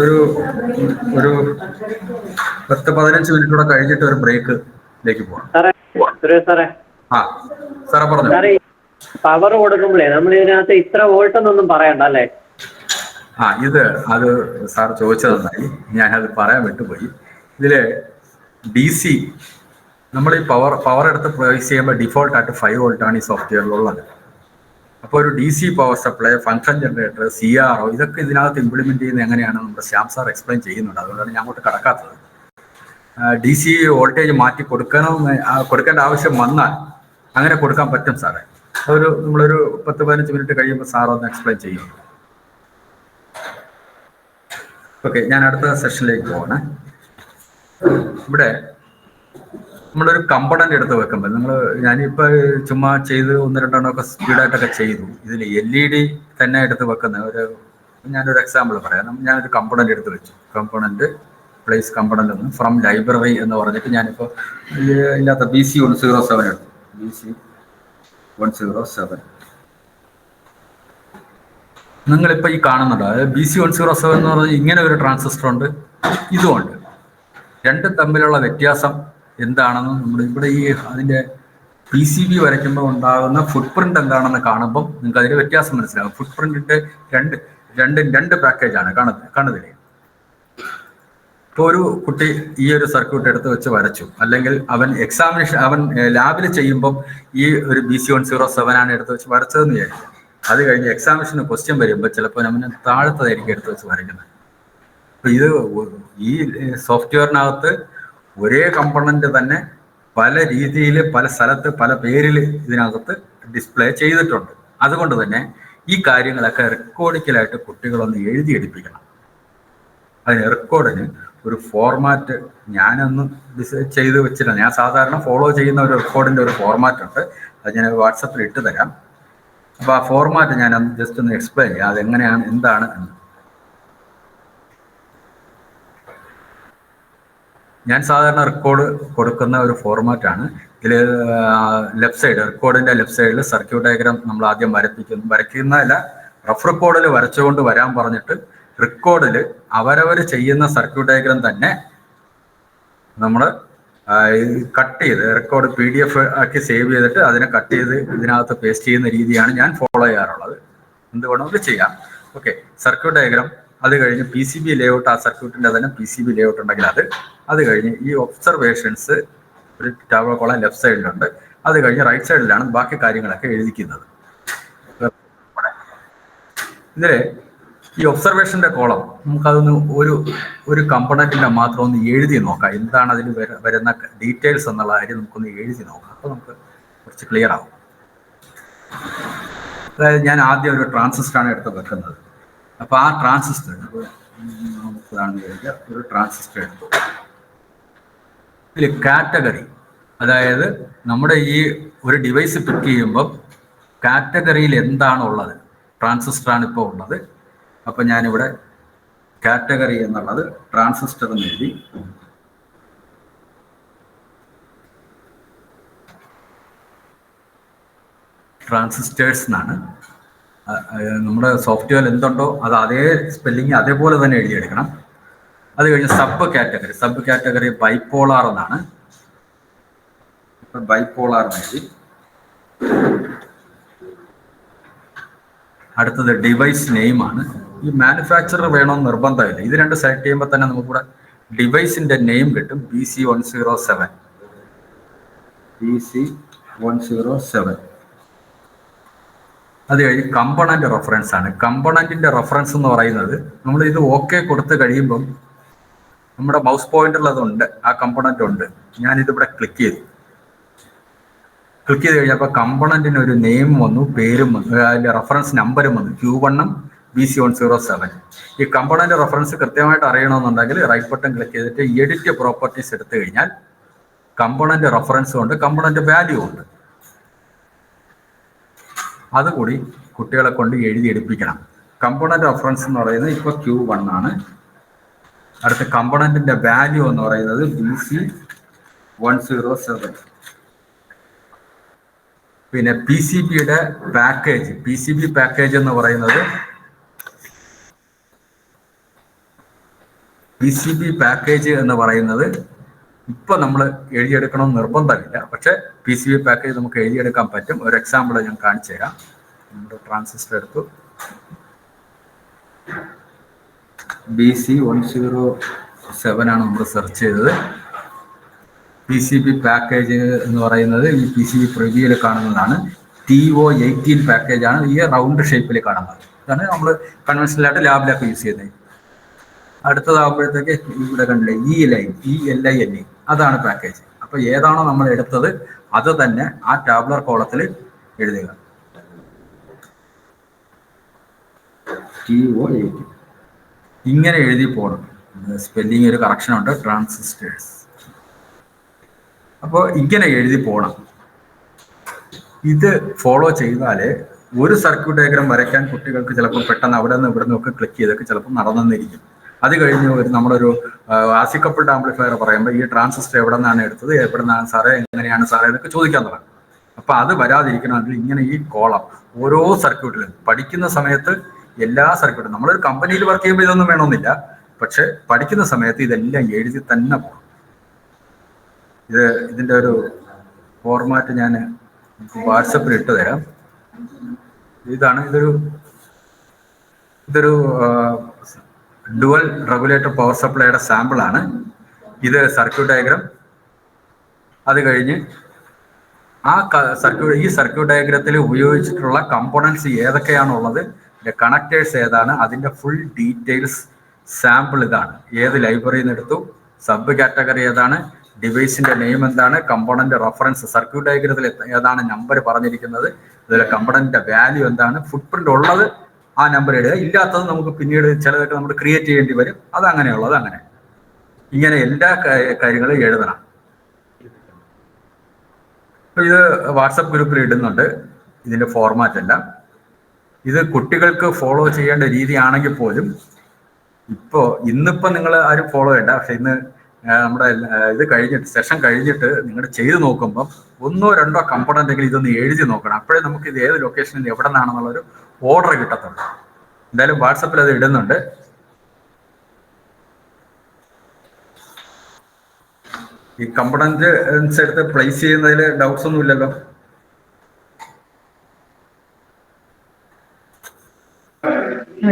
ഒരു 10-15 മിനിറ്റ് കൂടെ കഴിഞ്ഞിട്ട് ഒരു ബ്രേക്കിലേക്ക് പോവാം. സാറേ ആ സാറേ പറഞ്ഞു. സാറേ പവർ കൊടുക്കുമ്പോഴേ നമ്മൾ ഇതിനകത്ത് ഇത്ര വോൾട്ട് എന്നൊന്നും പറയണ്ട അല്ലേ? അത് സാർ ചോദിച്ചത് നന്നായി, ഞാനത് പറയാൻ വിട്ടുപോയി. ഇതില് DC നമ്മൾ ഈ പവർ എടുത്ത് പ്രൊവൈസ് ചെയ്യുമ്പോൾ ഡിഫോൾട്ട് ആയിട്ട് 5 വോൾട്ടാണ് ഈ സോഫ്റ്റ്വെയറിലുള്ളത്. അപ്പോൾ ഒരു DC power supply, function generator, CRO ഇതൊക്കെ ഇതിനകത്ത് ഇംപ്ലിമെന്റ് ചെയ്യുന്നത് എങ്ങനെയാണ് നമ്മുടെ ശ്യാം സാർ എക്സ്പ്ലെയിൻ ചെയ്യുന്നുണ്ട്. അതുകൊണ്ടാണ് ഞാൻ അങ്ങോട്ട് കടക്കാത്തത്. DC വോൾട്ടേജ് മാറ്റി കൊടുക്കേണ്ട ആവശ്യം വന്നാൽ അങ്ങനെ കൊടുക്കാൻ പറ്റും സാറേ. നമ്മളൊരു 10-15 മിനിറ്റ് കഴിയുമ്പോൾ സാർ ഒന്ന് എക്സ്പ്ലെയിൻ ചെയ്യും. ഓക്കെ, ഞാൻ അടുത്ത സെഷനിലേക്ക് പോവാണ്. ഇവിടെ നമ്മളൊരു കമ്പണന്റ് എടുത്ത് വെക്കുമ്പോൾ ഞാനിപ്പോൾ ചുമ്മാ ചെയ്ത് 1-2 എണ്ണമൊക്കെ സ്പീഡായിട്ടൊക്കെ ചെയ്തു. ഇതിൽ LED തന്നെ എടുത്ത് വെക്കുന്ന ഞാനൊരു എക്സാമ്പിൾ പറയാം. ഞാനൊരു കമ്പണന്റ് എടുത്ത് വെച്ചു. കമ്പണന്റ് പ്ലേസ് കമ്പണന്റ് ഒന്ന് ഫ്രം ലൈബ്രറി എന്ന് പറഞ്ഞിട്ട് ഞാനിപ്പോൾ ഇതിനകത്ത് BC107 എടുത്തു. BC107 നിങ്ങളിപ്പോൾ ഈ കാണുന്നുണ്ട്. അതായത് BC107 എന്ന് പറഞ്ഞാൽ ഇങ്ങനെ ഒരു ട്രാൻസിസ്റ്റർ ഉണ്ട്, ഇതുമുണ്ട്. രണ്ടും തമ്മിലുള്ള വ്യത്യാസം എന്താണെന്ന് നമ്മൾ ഇവിടെ അതിൻ്റെ PCB വരയ്ക്കുമ്പോൾ ഉണ്ടാകുന്ന ഫുട് പ്രിന്റ് എന്താണെന്ന് കാണുമ്പം നിങ്ങൾക്ക് അതിൻ്റെ വ്യത്യാസം മനസ്സിലാകും. ഫുട് പ്രിന്റിന്റെ രണ്ട് പാക്കേജാണ് കാണുന്നില്ലേ? ഇപ്പോൾ ഒരു കുട്ടി ഈ ഒരു സർക്യൂട്ട് എടുത്ത് വെച്ച് വരച്ചു, അല്ലെങ്കിൽ അവൻ ലാബിൽ ചെയ്യുമ്പം ഈ ഒരു BC107 ആണ് എടുത്ത് വെച്ച് വരച്ചതെന്ന് വിചാരിക്കും. അത് കഴിഞ്ഞ് എക്സാമിനേഷന് ക്വസ്റ്റ്യൻ വരുമ്പോൾ ചിലപ്പോൾ അവന് താഴത്തതായിരിക്കും എടുത്ത് വെച്ച് വരയ്ക്കുന്നത്. അപ്പോൾ ഈ സോഫ്റ്റ്വെയറിനകത്ത് ഒരേ കമ്പണന്റ് തന്നെ പല രീതിയിൽ, പല സ്ഥലത്ത്, പല പേരിൽ ഇതിനകത്ത് ഡിസ്പ്ലേ ചെയ്തിട്ടുണ്ട്. അതുകൊണ്ട് തന്നെ ഈ കാര്യങ്ങളൊക്കെ റെക്കോർഡിക്കലായിട്ട് കുട്ടികളൊന്ന് എഴുതിയെടുപ്പിക്കണം. അതിന് റെക്കോർഡിന് ഒരു ഫോർമാറ്റ് ഞാനൊന്നും ചെയ്ത് വെച്ചില്ല. ഞാൻ സാധാരണ ഫോളോ ചെയ്യുന്ന ഒരു റെക്കോർഡിൻ്റെ ഒരു ഫോർമാറ്റ് ഉണ്ട്. അത് ഞാൻ വാട്സപ്പിൽ ഇട്ട് തരാം. അപ്പോൾ ആ ഫോർമാറ്റ് ഞാൻ ജസ്റ്റ് ഒന്ന് എക്സ്പ്ലെയിൻ ചെയ്യാം, അതെങ്ങനെയാണ് എന്താണ് എന്ന്. ഞാൻ സാധാരണ റെക്കോർഡ് കൊടുക്കുന്ന ഒരു ഫോർമാറ്റാണ്. ഇതിൽ ലെഫ്റ്റ് സൈഡ്, റെക്കോർഡിൻ്റെ ലെഫ്റ്റ് സൈഡിൽ സർക്യൂട്ട് ഡയഗ്രാം നമ്മൾ ആദ്യം വരയ്ക്കുന്നതല്ല, റഫ് റെക്കോർഡിൽ വരച്ചുകൊണ്ട് വരാൻ പറഞ്ഞിട്ട് റെക്കോർഡിൽ അവരവർ ചെയ്യുന്ന സർക്യൂട്ട് ഡയഗ്രാം തന്നെ നമ്മൾ കട്ട് ചെയ്ത് റെക്കോർഡ് PDF ആക്കി സേവ് ചെയ്തിട്ട് അതിനെ കട്ട് ചെയ്ത് ഇതിനകത്ത് പേസ്റ്റ് ചെയ്യുന്ന രീതിയാണ് ഞാൻ ഫോളോ ചെയ്യാറുള്ളത്. എന്തുവേണമെങ്കിലും ചെയ്യാം. ഓക്കെ, സർക്യൂട്ട് ഡയഗ്രാം, അത് കഴിഞ്ഞ് PCB ലേഔട്ട്, ആ സർക്യൂട്ടിൻ്റെ തന്നെ PCB ലേഔട്ട് ഉണ്ടെങ്കിൽ അത് കഴിഞ്ഞ് ഈ ഒബ്സർവേഷൻസ് ഒരു ടാബിൾ കോളം ലെഫ്റ്റ് സൈഡിലുണ്ട്. അത് കഴിഞ്ഞ് റൈറ്റ് സൈഡിലാണ് ബാക്കി കാര്യങ്ങളൊക്കെ എഴുതിക്കുന്നത്. ഇതിൽ ഈ ഒബ്സർവേഷന്റെ കോളം നമുക്കതൊന്ന് ഒരു കമ്പണന്റിന്റെ മാത്രം ഒന്ന് എഴുതി നോക്കാം. എന്താണ് അതിൽ വരുന്ന ഡീറ്റെയിൽസ് എന്നുള്ള കാര്യം നമുക്കൊന്ന് എഴുതി നോക്കാം. അപ്പോൾ നമുക്ക് കുറച്ച് ക്ലിയർ ആവും. അതായത് ഞാൻ ആദ്യം ഒരു ട്രാൻസിസ്റ്ററാണ് എടുത്ത് വെക്കുന്നത്. അപ്പോൾ ആ ട്രാൻസിസ്റ്റർ നമുക്കാണെന്ന് കഴിഞ്ഞാൽ ഒരു ട്രാൻസിസ്റ്റർ എടുത്തു. ഇതിൽ കാറ്റഗറി, അതായത് നമ്മുടെ ഈ ഒരു ഡിവൈസ് പിക്ക് ചെയ്യുമ്പം കാറ്റഗറിയിൽ എന്താണുള്ളത്, ട്രാൻസിസ്റ്ററാണ് ഇപ്പോൾ ഉള്ളത്. അപ്പം ഞാനിവിടെ കാറ്റഗറി എന്നുള്ളത് ട്രാൻസിസ്റ്റർ എന്ന് എഴുതി. ട്രാൻസിസ്റ്റേഴ്സ് എന്നാണ്. നമ്മുടെ സോഫ്റ്റ്വെയറിൽ എന്തുണ്ടോ അത് അതേ സ്പെല്ലിങ് അതേപോലെ തന്നെ എഴുതിയെടുക്കണം. അത് കഴിഞ്ഞ് സബ് കാറ്റഗറി ബൈപോളാർ എന്നാണ്. ബൈപോളാർ എന്ന് എഴുതി. അടുത്തത് ഡിവൈസ് നെയിമാണ്. ഈ മാനുഫാക്ചറർ വേണമെന്ന് നിർബന്ധമില്ല. ഇത് രണ്ട് സെലക്ട് ചെയ്യുമ്പോൾ തന്നെ നമുക്കിവിടെ ഡിവൈസിന്റെ നെയിം കിട്ടും. BC107. BC107. അത് കഴിഞ്ഞ് കമ്പണന്റ് റെഫറൻസ് ആണ്. കമ്പണന്റിന്റെ റെഫറൻസ് എന്ന് പറയുന്നത് നമ്മൾ ഇത് ഓക്കെ കൊടുത്ത് കഴിയുമ്പം നമ്മുടെ മൗസ് പോയിന്റിൽ അതുണ്ട്, ആ കമ്പണന്റ് ഉണ്ട്. ഞാനിതിവിടെ ക്ലിക്ക് ചെയ്ത് കഴിഞ്ഞപ്പോൾ കമ്പണന്റിന് ഒരു നെയിം വന്നു, പേരും വന്നു, അതിന്റെ റെഫറൻസ് നമ്പരും വന്നു, Q1 BC107. ഈ കമ്പണന്റ് റെഫറൻസ് കൃത്യമായിട്ട് അറിയണമെന്നുണ്ടെങ്കിൽ റൈറ്റ് ബട്ടൺ ക്ലിക്ക് ചെയ്തിട്ട് എഡിറ്റ് പ്രോപ്പർട്ടീസ് എടുത്തു കഴിഞ്ഞാൽ കമ്പണന്റ് റെഫറൻസും ഉണ്ട്, കമ്പണന്റ് വാല്യൂ ഉണ്ട്. അതുകൂടി കുട്ടികളെ കൊണ്ട് എഴുതിയെടുപ്പിക്കണം. കമ്പണന്റ് റെഫറൻസ് എന്ന് പറയുന്നത് ഇപ്പോൾ Q1 ആണ്. അടുത്ത കമ്പണന്റിന്റെ വാല്യൂ എന്ന് പറയുന്നത് BC107. പിന്നെ PCBയുടെ പാക്കേജ്, PCB പാക്കേജ് എന്ന് പറയുന്നത് ഇപ്പൊ നമ്മൾ എഴുതിയെടുക്കണം നിർബന്ധമില്ല. പക്ഷെ PCB പാക്കേജ് നമുക്ക് എഴുതിയെടുക്കാൻ പറ്റും. ഒരു എക്സാമ്പിൾ ഞാൻ കാണിച്ചു തരാം. നമ്മുടെ ട്രാൻസിസ്റ്റർ എടുത്തു, BC107 ആണ് നമ്മൾ സെർച്ച് ചെയ്തത്. PCB പാക്കേജ് എന്ന് പറയുന്നത് ഈ PCB പ്രിവ്യൂവിൽ കാണുന്നതാണ്. TO18 പാക്കേജ് ആണ് ഈ റൗണ്ട് ഷേപ്പിൽ കാണുന്നത്. ഇതാണ് നമ്മൾ കൺവെൻഷനലായിട്ട് ലാബിലൊക്കെ യൂസ് ചെയ്യുന്നത്. അടുത്തതാകുമ്പോഴത്തേക്ക് ഇവിടെ കണ്ടില്ലേ ELINE, അതാണ് പാക്കേജ്. അപ്പൊ ഏതാണോ നമ്മൾ എടുത്തത് അത് തന്നെ ആ ടാബ്ലർ കോളത്തിൽ എഴുതുക. TO18 ഇങ്ങനെ എഴുതി പോകണം. സ്പെല്ലിംഗ് ഒരു കറക്ഷൻ ഉണ്ട്, ട്രാൻസിസ്റ്റേഴ്സ്. അപ്പോൾ ഇങ്ങനെ എഴുതി പോകണം. ഇത് ഫോളോ ചെയ്താലേ ഒരു സർക്യൂട്ട് ഡയഗ്രാം വരയ്ക്കാൻ കുട്ടികൾക്ക് ചിലപ്പോൾ പെട്ടെന്ന് അവിടെ നിന്ന് ഇവിടെ നിന്നൊക്കെ ക്ലിക്ക് ചെയ്തൊക്കെ ചിലപ്പോൾ നടന്നിരിക്കും. അത് കഴിഞ്ഞ് നമ്മളൊരു ആസിക്കപ്പിൾഡ് ആംപ്ലിഫയർ പറയുമ്പോൾ ഈ ട്രാൻസിസ്റ്റർ എവിടെ നിന്നാണ് എടുത്തത്, എവിടെ നിന്നാണ് സാറേ, എങ്ങനെയാണ് സാറേ എന്നൊക്കെ ചോദിക്കാൻ തുടങ്ങും. അപ്പൊ അത് വരാതിരിക്കണമെങ്കിൽ ഇങ്ങനെ ഈ കോളം ഓരോ സർക്യൂട്ടിലും പഠിക്കുന്ന സമയത്ത് എല്ലാ സർക്യൂട്ടും, നമ്മളൊരു കമ്പനിയിൽ വർക്ക് ചെയ്യുമ്പോൾ ഇതൊന്നും വേണമെന്നില്ല, പക്ഷെ പഠിക്കുന്ന സമയത്ത് ഇതെല്ലാം എഴുതി തന്നെ പോകണം. ഇതിന്റെ ഒരു ഫോർമാറ്റ് ഞാൻ വാട്സപ്പിൽ ഇട്ട് തരാം. ഇതാണ് ഇതൊരു ഡുവൽ റെഗുലേറ്റർ പവർ സപ്ലൈയുടെ സാമ്പിൾ ആണ്. ഇത് സർക്യൂട്ട് ഡയഗ്രാം. അത് കഴിഞ്ഞ് ഈ സർക്യൂട്ട് ഡയഗ്രത്തിൽ ഉപയോഗിച്ചിട്ടുള്ള കമ്പോണൻസ് ഏതൊക്കെയാണുള്ളത്, കണക്ടേഴ്സ് ഏതാണ്, അതിന്റെ ഫുൾ ഡീറ്റെയിൽസ് സാമ്പിൾ ഇതാണ്. ഏത് ലൈബ്രറിയിൽ നിന്ന് എടുത്തു, സബ് കാറ്റഗറി ഏതാണ്, ഡിവൈസിന്റെ നെയിം എന്താണ്, കമ്പോണന്റ് റെഫറൻസ്, സർക്യൂട്ട് ഡയഗ്രത്തിൽ ഏതാണ് നമ്പർ പറഞ്ഞിരിക്കുന്നത്, അതിലെ കമ്പോണന്റിന്റെ വാല്യൂ എന്താണ്, ഫുട് പ്രിന്റ് ഉള്ളത് ആ നമ്പർ ഇടുക, ഇല്ലാത്തത് നമുക്ക് പിന്നീട് ചിലതൊക്കെ നമ്മൾ ക്രിയേറ്റ് ചെയ്യേണ്ടി വരും. അതങ്ങനെയുള്ളത് അങ്ങനെ. ഇങ്ങനെ എല്ലാ കാര്യങ്ങളും എഴുതണം. അപ്പൊ ഇത് വാട്സപ്പ് ഗ്രൂപ്പിൽ ഇടുന്നുണ്ട് ഇതിന്റെ ഫോർമാറ്റ് എല്ലാം. ഇത് കുട്ടികൾക്ക് ഫോളോ ചെയ്യേണ്ട രീതിയാണെങ്കിൽ പോലും ഇന്നിപ്പോ നിങ്ങൾ ആരും ഫോളോ ചെയ്യണ്ട. പക്ഷെ ഇന്ന് നമ്മുടെ ഇത് കഴിഞ്ഞിട്ട്, സെഷൻ കഴിഞ്ഞിട്ട് നിങ്ങൾ ചെയ്ത് നോക്കുമ്പോൾ 1-2 കമ്പോണന്റെങ്കിലും ഇതൊന്ന് എഴുതി നോക്കണം. അപ്പോഴേ നമുക്ക് ഇത് ഏത് ലൊക്കേഷനിൽ എവിടെ നിന്നാണെന്നുള്ളൊരു ഓർഡർ കിട്ടത്തുള്ളൂ. എന്തായാലും വാട്സപ്പിൽ അത് ഇടുന്നുണ്ട്. ഈ കമ്പോണന്റ് എടുത്ത് പ്ലേസ് ചെയ്യുന്നതിൽ ഡൗട്ട്സ് ഒന്നും ഇല്ലല്ലോ?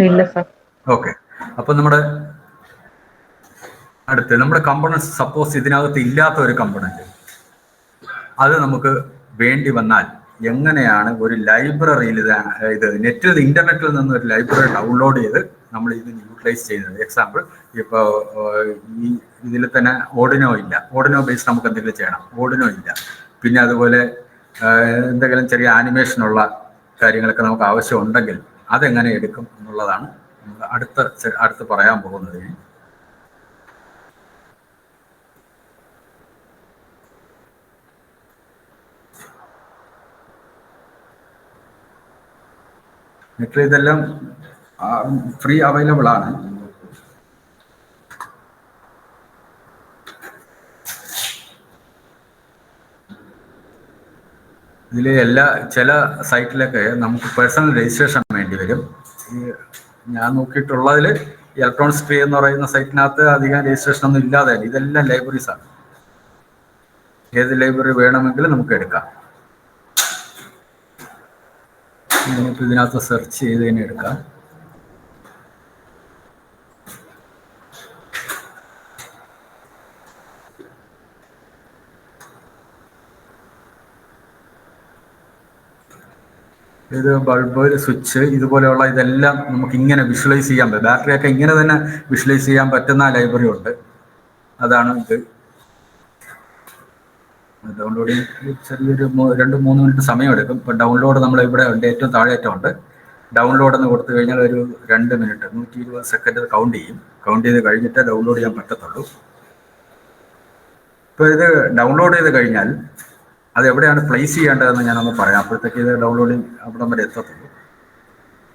ഇല്ല സർ. ഓക്കെ. അപ്പൊ നമ്മുടെ കമ്പോണൻസ് സപ്പോസ് ഇതിനകത്ത് ഇല്ലാത്ത ഒരു കമ്പോണന്റ്, അത് നമുക്ക് വേണ്ടി വന്നാൽ എങ്ങനെയാണ് ഒരു ലൈബ്രറിയിൽ ഇത് നെറ്റിൽ ഇന്റർനെറ്റിൽ നിന്ന് ഒരു ലൈബ്രറി ഡൗൺലോഡ് ചെയ്ത് നമ്മൾ ഇത് യൂട്ടിലൈസ് ചെയ്യുന്നത്. എക്സാമ്പിൾ ഇപ്പോൾ ഈ ഇതിൽ തന്നെ ഓർഡിനോ ഇല്ല, ഓർഡിനോ ബേസ് നമുക്ക് എന്തെങ്കിലും ചെയ്യണം, ഓർഡിനോ ഇല്ല. പിന്നെ അതുപോലെ എന്തെങ്കിലും ചെറിയ ആനിമേഷനുള്ള കാര്യങ്ങളൊക്കെ നമുക്ക് ആവശ്യമുണ്ടെങ്കിൽ അതെങ്ങനെ എടുക്കും എന്നുള്ളതാണ് നമ്മൾ അടുത്ത് പറയാൻ പോകുന്നത്. നെറ്റിൽ ഇതെല്ലാം ഫ്രീ അവൈലബിൾ ആണ്. ഇതിൽ ചില സൈറ്റിലൊക്കെ നമുക്ക് പേഴ്സണൽ രജിസ്ട്രേഷൻ വേണ്ടി വരും. ഞാൻ നോക്കിയിട്ടുള്ളതിൽ ഇലക്ട്രോണിക്സ് ട്രീ എന്ന് പറയുന്ന സൈറ്റിനകത്ത് അധികം രജിസ്ട്രേഷൻ ഒന്നും ഇല്ലാതെ, ഇതെല്ലാം ലൈബ്രറീസ് ആണ്. ഏത് ലൈബ്രറി വേണമെങ്കിലും നമുക്ക് എടുക്കാം. നമുക്ക് ഇതിനകത്ത് സെർച്ച് ചെയ്ത് തന്നെ എടുക്കാം. ഇത് ബൾബ്, സ്വിച്ച്, ഇതുപോലെയുള്ള ഇതെല്ലാം നമുക്ക് ഇങ്ങനെ വിഷ്വലൈസ് ചെയ്യാൻ പറ്റും. ബാറ്ററിയൊക്കെ ഇങ്ങനെ തന്നെ വിഷ്വലൈസ് ചെയ്യാൻ പറ്റുന്ന ലൈബ്രറി ഉണ്ട്. അതാണ് ഇത്. ഡൗൺലോഡിങ് ചെറിയൊരു 2-3 മിനിറ്റ് സമയമെടുക്കും. ഇപ്പം ഡൗൺലോഡ് നമ്മൾ ഇവിടെ ഉണ്ട്, ഏറ്റവും താഴെയറ്റം ഉണ്ട്. ഡൗൺലോഡ് എന്ന് കൊടുത്തു കഴിഞ്ഞാൽ ഒരു 2 മിനിറ്റ് 120 സെക്കൻഡ് കൗണ്ട് ചെയ്യും. കൗണ്ട് ചെയ്ത് കഴിഞ്ഞിട്ട് ഡൗൺലോഡ് ചെയ്യാൻ പറ്റത്തുള്ളൂ. ഇപ്പോൾ ഇത് ഡൗൺലോഡ് ചെയ്ത് കഴിഞ്ഞാൽ അത് എവിടെയാണ് പ്ലേസ് ചെയ്യേണ്ടതെന്ന് ഞാനൊന്ന് പറയാം. അപ്പോഴത്തേക്ക് ഇത് ഡൗൺലോഡിങ് അവിടെ വരെ എത്തത്തുള്ളൂ.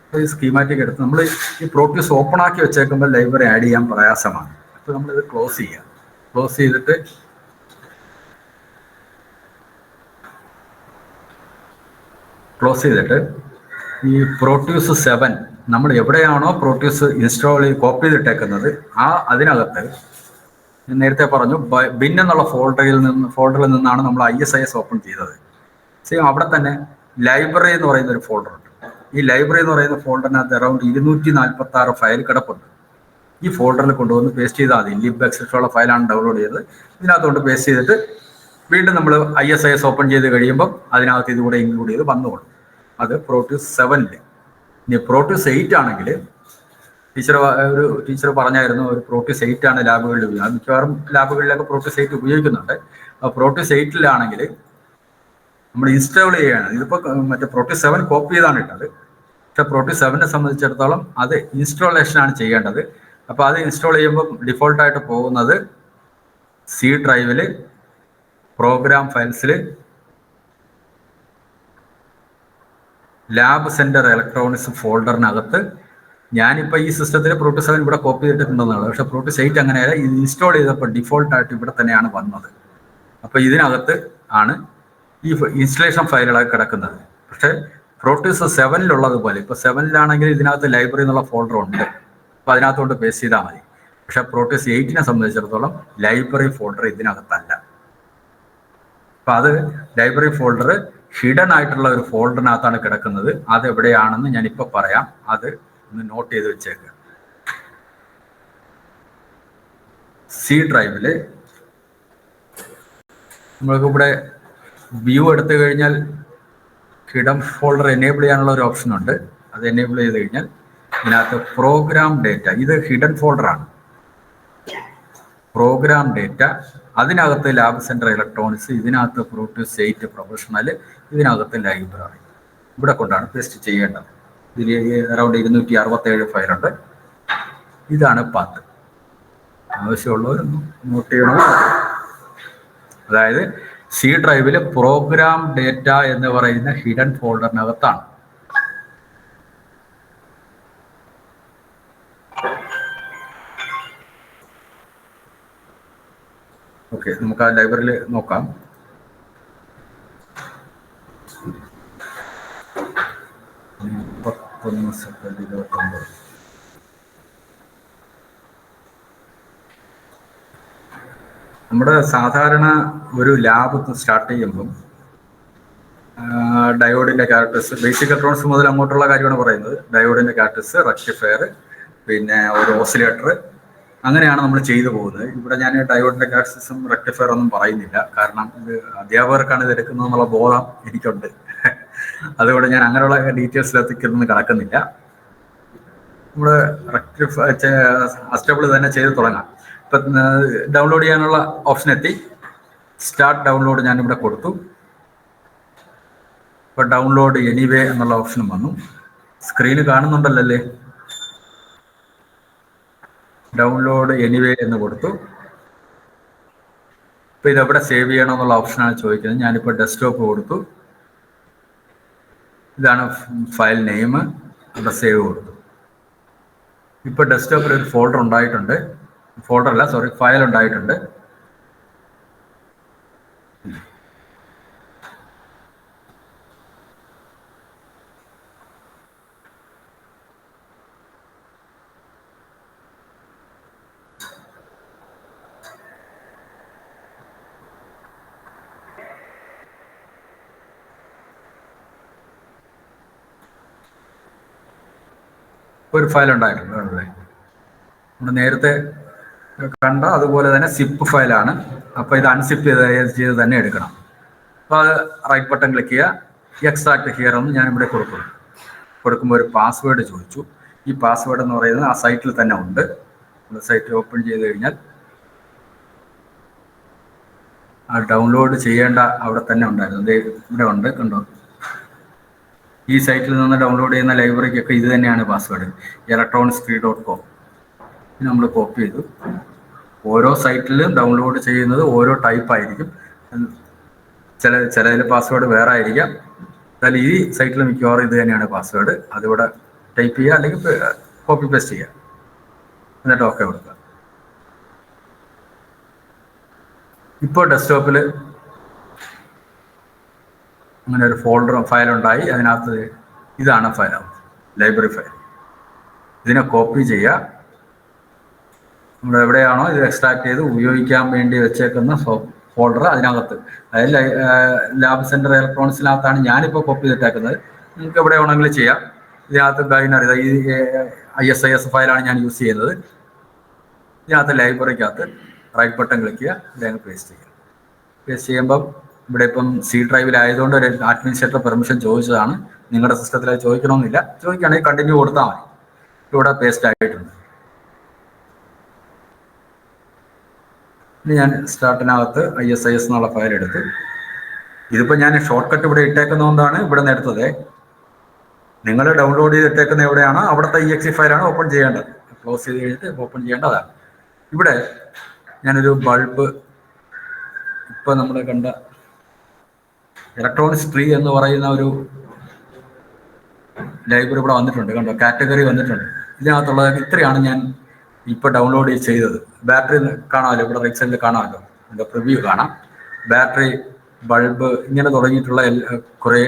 അപ്പോൾ ഈ സ്കീമാറ്റിക് എടുത്ത് നമ്മൾ ഈ പ്രോട്യൂസ് ഓപ്പൺ ആക്കി വെച്ചേക്കുമ്പോൾ ലൈബ്രറി ആഡ് ചെയ്യാൻ പ്രയാസമാണ്. അപ്പോൾ നമ്മളിത് ക്ലോസ് ചെയ്യാം. ക്ലോസ് ചെയ്തിട്ട് ഈ പ്രോട്യൂസ് 7 നമ്മൾ എവിടെയാണോ പ്രോട്യൂസ് ഇൻസ്റ്റാൾ കോപ്പി ചെയ്തിട്ടേക്കുന്നത് അതിനകത്ത് നേരത്തെ പറഞ്ഞു ബിൻ എന്നുള്ള ഫോൾഡറിൽ നിന്നാണ് നമ്മൾ ISIS ഓപ്പൺ ചെയ്തത്. സെയിം അവിടെ തന്നെ ലൈബ്രറി എന്ന് പറയുന്ന ഒരു ഫോൾഡർ ഉണ്ട്. ഈ ലൈബ്രറി എന്ന് പറയുന്ന ഫോൾഡറിനകത്ത് അറൗണ്ട് 246 ഫയൽ കിടപ്പുണ്ട്. ഈ ഫോൾഡറിൽ കൊണ്ടുവന്ന് പേസ്റ്റ് ചെയ്താൽ മതി. ലിബ് എക്സെട്രയുള്ള ഫയലാണ് ഡൗൺലോഡ് ചെയ്തത്. ഇതിനകത്തോട്ട് പേസ്റ്റ് ചെയ്തിട്ട് വീണ്ടും നമ്മൾ ISIS ഓപ്പൺ ചെയ്ത് കഴിയുമ്പം അതിനകത്ത് ഇതുകൂടെ ഇൻക്ലൂഡ് ചെയ്ത് വന്നുകൊള്ളും. അത് പ്രോട്യൂസ് 7. ഇനി പ്രോട്യൂസ് 8 ആണെങ്കിൽ ടീച്ചർ പറഞ്ഞായിരുന്നു ഒരു പ്രോട്യൂസ് 8 ആണ് ലാബുകളിൽ ഉപയോഗിക്കുന്നത്. മിക്കവാറും ലാബുകളിലൊക്കെ പ്രോട്യൂസ് 8 ഉപയോഗിക്കുന്നുണ്ട്. പ്രോട്യൂസ് 8 നമ്മൾ ഇൻസ്റ്റാൾ ചെയ്യുകയാണ്. ഇതിപ്പോൾ മറ്റേ പ്രോട്യൂസ് 7 കോപ്പി ചെയ്താണ് ഇട്ടത്. പക്ഷെ പ്രോട്യൂസ് 7നെ സംബന്ധിച്ചിടത്തോളം അത് ഇൻസ്റ്റാളേഷനാണ് ചെയ്യേണ്ടത്. അപ്പോൾ അത് ഇൻസ്റ്റാൾ ചെയ്യുമ്പോൾ ഡിഫോൾട്ടായിട്ട് പോകുന്നത് സി ഡ്രൈവിൽ പ്രോഗ്രാം ഫയൽസിൽ ലാബ് സെന്റർ ഇലക്ട്രോണിക്സ് ഫോൾഡറിനകത്ത്. ഞാനിപ്പോൾ ഈ സിസ്റ്റത്തിൽ പ്രോട്യൂസ് 7 ഇവിടെ കോപ്പി ചെയ്തിട്ടുണ്ടെന്നുള്ളത്. പക്ഷേ പ്രോട്യൂസ് 8 അങ്ങനെയല്ല. ഇത് ഇൻസ്റ്റാൾ ചെയ്തപ്പോൾ ഡിഫോൾട്ടായിട്ട് ഇവിടെ തന്നെയാണ് വന്നത്. അപ്പോൾ ഇതിനകത്ത് ആണ് ഈ ഇൻസ്റ്റലേഷൻ ഫയലുകളൊക്കെ കിടക്കുന്നത്. പക്ഷേ പ്രോട്യൂസ് 7-ലുള്ളതുപോലെ ഇപ്പോൾ 7-ലാണെങ്കിൽ ഇതിനകത്ത് ലൈബ്രറി എന്നുള്ള ഫോൾഡർ ഉണ്ട്. അപ്പോൾ അതിനകത്തോട്ട് പേസ്റ്റ് ചെയ്താൽ മതി. പക്ഷേ പ്രോട്യൂസ് 8-നെ സംബന്ധിച്ചിടത്തോളം ലൈബ്രറി ഫോൾഡർ ഇതിനകത്തല്ല. അപ്പം അത് ലൈബ്രറി ഫോൾഡർ ഹിഡൻ ആയിട്ടുള്ള ഒരു ഫോൾഡറിനകത്താണ് കിടക്കുന്നത്. അതെവിടെയാണെന്ന് ഞാനിപ്പോൾ പറയാം. അത് ഒന്ന് നോട്ട് ചെയ്ത് വെച്ചേക്കുക. സി ഡ്രൈവിൽ നമ്മൾക്ക് ഇവിടെ വ്യൂ എടുത്തു കഴിഞ്ഞാൽ ഹിഡൻ ഫോൾഡർ എനേബിൾ ചെയ്യാനുള്ള ഒരു ഓപ്ഷൻ ഉണ്ട്. അത് എനേബിൾ ചെയ്ത് കഴിഞ്ഞാൽ ഇതിനകത്ത് പ്രോഗ്രാം ഡേറ്റ, ഇത് ഹിഡൻ ഫോൾഡറാണ്. പ്രോഗ്രാം ഡേറ്റ, അതിനകത്ത് ലാബ് സെന്റർ ഇലക്ട്രോണിക്സ്, ഇതിനകത്ത് പ്രോട്യൂസ് 8 പ്രൊഫഷണൽ, ഇതിനകത്ത് ലൈബ്രറി. ഇവിടെ കൊണ്ടാണ് പേസ്റ്റ് ചെയ്യേണ്ടത്. ഇതിൽ അറൗണ്ട് 267 ഫയലുണ്ട്. ഇതാണ് പാത്ത്. ആവശ്യമുള്ളവർ നോട്ട് ചെയ്യണം. അതായത് സി ഡ്രൈവിൽ പ്രോഗ്രാം ഡേറ്റ എന്ന് പറയുന്ന ഹിഡൻ ഫോൾഡറിനകത്താണ്. ഓക്കെ, നമുക്ക് ആ ലൈബ്രറിയിൽ നോക്കാം. നമ്മുടെ സാധാരണ ഒരു ലാബ് സ്റ്റാർട്ട് ചെയ്യുമ്പം ഡയോഡിൻ്റെ ക്യാരക്ടേഴ്സ്, ബേസിക് ഇലക്ട്രോണിക്സ് മുതൽ അങ്ങോട്ടുള്ള കാര്യമാണ് പറയുന്നത്. ഡയോഡിൻ്റെ ക്യാരക്ടേഴ്സ്, റെക്ടിഫയർ, പിന്നെ ഒരു ഓസിലേറ്റർ, അങ്ങനെയാണ് നമ്മൾ ചെയ്തു പോകുന്നത്. ഇവിടെ ഞാൻ ഡയോഡിൻ്റെ ക്യാരക്ടേഴ്സും റെക്ടിഫയർ ഒന്നും പറയുന്നില്ല. കാരണം ഇത് അധ്യാപകർക്കാണ് ഇത് എടുക്കുന്നത് എന്നുള്ള ബോധം എനിക്കുണ്ട്. അതുകൊണ്ട് ഞാൻ അങ്ങനെയുള്ള ഡീറ്റെയിൽസിലെത്തിക്കൊന്നും കിടക്കുന്നില്ല. നമ്മൾ റെക്ടിഫൈ അസ്റ്റബിൾ തന്നെ ചെയ്ത് തുടങ്ങാം. ഇപ്പം ഡൗൺലോഡ് ചെയ്യാനുള്ള ഓപ്ഷൻ എത്തി. സ്റ്റാർട്ട് ഡൗൺലോഡ് ഞാനിവിടെ കൊടുത്തു. ഇപ്പോൾ ഡൗൺലോഡ് എനിവേ എന്നുള്ള ഓപ്ഷനും വന്നു. സ്ക്രീന് കാണുന്നുണ്ടല്ലേ? ഡൗൺലോഡ് എനിവേ എന്ന് കൊടുത്തു. ഇപ്പോൾ ഇതെവിടെ സേവ് ചെയ്യണമെന്നുള്ള ഓപ്ഷനാണ് ചോദിക്കുന്നത്. ഞാനിപ്പോൾ ഡെസ്ക്ടോപ്പ് കൊടുത്തു. ഇതാണ് ഫയൽ നെയിം. അവിടെ സേവ് കൊടുത്തു. ഇപ്പോൾ ഡെസ്ക്ടോപ്പിൽ ഒരു ഫോൾഡർ ഉണ്ടായിട്ടുണ്ട്. ഫയൽ ഉണ്ടായിട്ടുണ്ട്. ഒരു ഫയൽ ഉണ്ടായിട്ടുണ്ട്. നമ്മൾ നേരത്തെ കണ്ട അതുപോലെ തന്നെ സിപ്പ് ഫയലാണ്. അപ്പോൾ ഇത് അൺസിപ്പ് ചെയ്ത് തന്നെ എടുക്കണം. അപ്പോൾ അത് റൈറ്റ് ബട്ടൺ ക്ലിക്ക് ചെയ്യുക. എക്സ്ട്രാക്ട് ഹിയർ എന്ന് ഞാനിവിടെ കൊടുക്കുമ്പോൾ ഒരു പാസ്വേഡ് ചോദിച്ചു. ഈ പാസ്വേഡ് എന്ന് പറയുന്നത് ആ സൈറ്റിൽ തന്നെ ഉണ്ട്. സൈറ്റ് ഓപ്പൺ ചെയ്ത് കഴിഞ്ഞാൽ ആ ഡൗൺലോഡ് ചെയ്യേണ്ട അവിടെ തന്നെ ഉണ്ടായിരുന്നു. ഇവിടെ ഉണ്ട്, കണ്ടോ? ഈ സൈറ്റിൽ നിന്ന് ഡൗൺലോഡ് ചെയ്യുന്ന ലൈബ്രറിക്കൊക്കെ ഇത് തന്നെയാണ് പാസ്വേഡ്, electronscreen.com. നമ്മൾ കോപ്പി ചെയ്തു. ഓരോ സൈറ്റിലും ഡൗൺലോഡ് ചെയ്യുന്നത് ഓരോ ടൈപ്പ് ആയിരിക്കും. ചിലതിൽ പാസ്വേഡ് വേറെ ആയിരിക്കാം. എന്നാൽ ഈ സൈറ്റിൽ മിക്കവാറും ഇത് തന്നെയാണ് പാസ്വേഡ്. അതിവിടെ ടൈപ്പ് ചെയ്യുക, അല്ലെങ്കിൽ കോപ്പി പേസ്റ്റ് ചെയ്യുക, എന്നിട്ട് ഓക്കെ കൊടുക്കുക. ഇപ്പോൾ ഡെസ്ക്ടോപ്പിൽ അങ്ങനെ ഒരു ഫയൽ ഉണ്ടായി. അതിനകത്ത് ഇതാണ് ഫയൽ, ലൈബ്രറി ഫയൽ. ഇതിനെ കോപ്പി ചെയ്യുക. നമ്മൾ എവിടെയാണോ ഇത് എക്സ്ട്രാക്ട് ചെയ്ത് ഉപയോഗിക്കാൻ വേണ്ടി വെച്ചേക്കുന്ന ഫോൾഡർ അതിനകത്ത്, അതായത് ലാബ് സെൻറ്റർ ഇലക്ട്രോണിക്സിനകത്താണ് ഞാനിപ്പോൾ കോപ്പി ചെയ്തിട്ടേക്കുന്നത്. നിങ്ങൾക്ക് എവിടെ വേണമെങ്കിലും ചെയ്യാം. ഇതിനകത്ത് ബൈനറി, ഈ ISIS ഫയലാണ് ഞാൻ യൂസ് ചെയ്യുന്നത്. ഇതിനകത്ത് ലൈബ്രറിക്കകത്ത് റൈറ്റ് ബട്ടൺ ക്ലിക്ക് ചെയ്യുക, ഇതിനെ പേസ്റ്റ് ചെയ്യുക. പേസ്റ്റ് ചെയ്യുമ്പം ഇവിടെ ഇപ്പം C ഡ്രൈവിലായതുകൊണ്ട് ഒരു അഡ്മിനിസ്ട്രേറ്റർ പെർമിഷൻ ചോദിച്ചതാണ്. നിങ്ങളുടെ സിസ്റ്റത്തിൽ ചോദിക്കണമെന്നില്ല. ചോദിക്കുകയാണെങ്കിൽ കണ്ടിന്യൂ കൊടുത്താൽ മതി. ഇവിടെ പേസ്റ്റ് ആയിട്ടുണ്ട്. ഇനി ഞാൻ സ്റ്റാർട്ടിനകത്ത് ISIS എന്നുള്ള ഫയൽ എടുത്ത്, ഇതിപ്പോൾ ഞാൻ ഷോർട്ട് കട്ട് ഇവിടെ ഇട്ടേക്കുന്നതുകൊണ്ടാണ് ഇവിടെ നിന്ന് എടുത്തത്. നിങ്ങൾ ഡൗൺലോഡ് ചെയ്തിട്ടേക്കുന്ന എവിടെയാണോ അവിടുത്തെ EXE ഫയലാണ് ഓപ്പൺ ചെയ്യേണ്ടത്. ക്ലോസ് ചെയ്ത് കഴിഞ്ഞിട്ട് ഓപ്പൺ ചെയ്യേണ്ടതാണ്. ഇവിടെ ഞാനൊരു ബൾബ്, ഇപ്പോൾ നമ്മൾ കണ്ട ഇലക്ട്രോണിക്സ് ട്രീ എന്ന് പറയുന്ന ഒരു ലൈബ്രറി ഇവിടെ വന്നിട്ടുണ്ട്. കണ്ടോ, കാറ്റഗറി വന്നിട്ടുണ്ട്. ഇതിനകത്തുള്ളത് ഇത്രയാണ് ഞാൻ ഇപ്പോൾ ഡൗൺലോഡ് ചെയ്തത്. ബാറ്ററി കാണാമല്ലോ, ഇവിടെ റൈറ്റ് സൈഡിൽ കാണാമല്ലോ, എൻ്റെ പ്രിവ്യൂ കാണാം. ബാറ്ററി, ബൾബ്, ഇങ്ങനെ തുടങ്ങിയിട്ടുള്ള കുറേ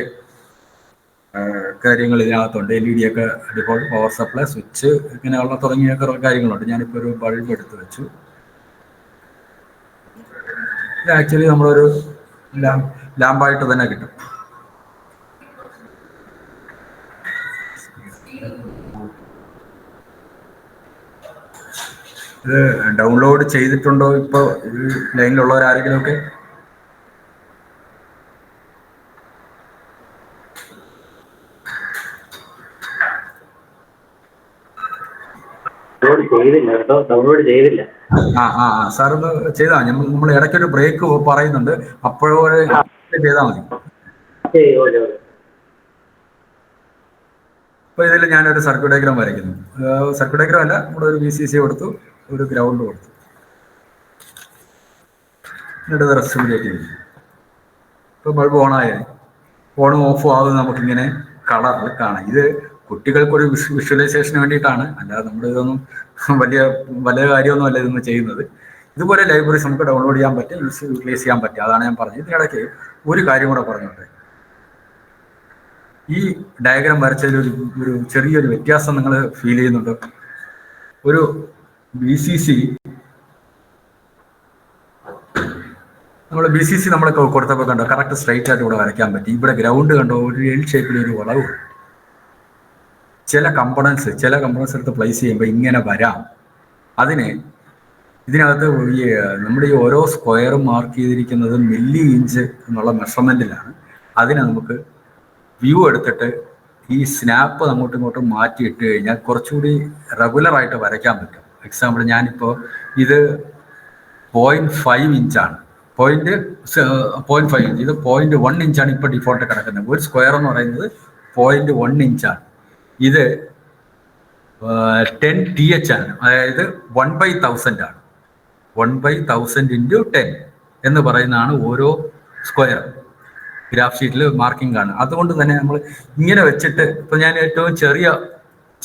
കാര്യങ്ങൾ ഇതിനകത്തുണ്ട്. LED ഒക്കെ, ഡിഫോൾട്ട് പവർ സപ്ലൈ, സ്വിച്ച്, ഇങ്ങനെയുള്ള തുടങ്ങിയ കുറേ കാര്യങ്ങളുണ്ട്. ഞാനിപ്പോൾ ഒരു ബൾബ് എടുത്ത് വെച്ചു. ഇത് ആക്ച്വലി നമ്മളൊരു ലാമ്പായിട്ട് തന്നെ കിട്ടും. ഇത് ഡൗൺലോഡ് ചെയ്തിട്ടുണ്ടോ ഇപ്പോൾ ലൈനിലുള്ളവരാരെങ്കിലും ഒക്കെ? ഡൗൺലോഡ് ചെയ്തില്ല. സാറൊന്ന് ചെയ്താൽ മതി. നമ്മൾ ഇടയ്ക്കൊരു ബ്രേക്ക് പറയുന്നുണ്ട്, അപ്പോഴേ ചെയ്താൽ മതി. അപ്പോൾ ഇതിൽ ഞാനൊരു സർക്യൂട്ട് ഡയഗ്രാം വരയ്ക്കുന്നു. സർക്യൂട്ട് ഡയഗ്രാം അല്ല, നമ്മുടെ ഒരു VCC കൊടുത്തു, ഒരു ഗ്രൗണ്ട് കൊടുത്തു, എന്നിട്ട് ഇത് റെസ്റ്റിമുലേറ്റ് ചെയ്തു. ഇപ്പോൾ ബൾബ് ഓണായാൽ ഓണും ഓഫും ആകുന്നത് നമുക്കിങ്ങനെ കളറിൽ കാണാം. ഇത് കുട്ടികൾക്കൊരു വിഷ്വലൈസേഷന് വേണ്ടിയിട്ടാണ്, അല്ലാതെ നമ്മൾ ഇതൊന്നും വലിയ കാര്യമൊന്നും അല്ല ഇതൊന്നും ചെയ്യുന്നത്. ഇതുപോലെ ലൈബ്രറീസ് നമുക്ക് ഡൗൺലോഡ് ചെയ്യാൻ പറ്റും, യൂട്ടിലൈസ് ചെയ്യാൻ പറ്റും. അതാണ് ഞാൻ പറഞ്ഞത്. ഇതിനിടയ്ക്ക് ഒരു കാര്യം കൂടെ പറഞ്ഞോട്ടെ. ഈ ഡയഗ്രാം വരച്ചതിൽ ഒരു ചെറിയൊരു വ്യത്യാസം നിങ്ങൾ ഫീൽ ചെയ്യുന്നുണ്ടോ? ഒരു BCC നമ്മൾ കൊടുത്തപ്പോൾ കണ്ടോ, കറക്റ്റ് സ്ട്രൈറ്റ് ആയിട്ട് ഇവിടെ വരയ്ക്കാൻ പറ്റി. ഇവിടെ ഗ്രൗണ്ട് കണ്ടോ, ഒരു L ഷേപ്പിൽ ഒരു വളവ്. ചില കമ്പണൻസ് എടുത്ത് പ്ലേസ് ചെയ്യുമ്പോൾ ഇങ്ങനെ വരാം. ഇതിനകത്ത് നമ്മുടെ ഈ ഓരോ സ്ക്വയറും മാർക്ക് ചെയ്തിരിക്കുന്നത് മില്ലി ഇഞ്ച് എന്നുള്ള മെഷർമെൻറ്റിലാണ്. അതിനെ നമുക്ക് വ്യൂ എടുത്തിട്ട് ഈ സ്നാപ്പ് അങ്ങോട്ടും ഇങ്ങോട്ടും മാറ്റിയിട്ട് കഴിഞ്ഞാൽ കുറച്ചുകൂടി റെഗുലറായിട്ട് വരയ്ക്കാൻ പറ്റും. എക്സാമ്പിൾ ഞാനിപ്പോൾ ഇത് 0.5 ഇഞ്ചാണ്, 0.5 ഇഞ്ച്, ഇത് 0.1 ഇഞ്ചാണ് ഇപ്പോൾ ഡിഫോൾട്ട് കിടക്കുന്നത്. ഒരു സ്ക്വയർ എന്ന് പറയുന്നത് 0.1 ഇഞ്ചാണ്. ഇത് 10 TH ആണ്, അതായത് 1/1000 ആണ്. 1/1000 × 10 എന്ന് പറയുന്നതാണ് ഓരോ സ്ക്വയർ. ഗ്രാഫ് ഷീറ്റിൽ മാർക്കിംഗ് ആണ്. അതുകൊണ്ട് തന്നെ നമ്മൾ ഇങ്ങനെ വെച്ചിട്ട് ഇപ്പൊ ഞാൻ ഏറ്റവും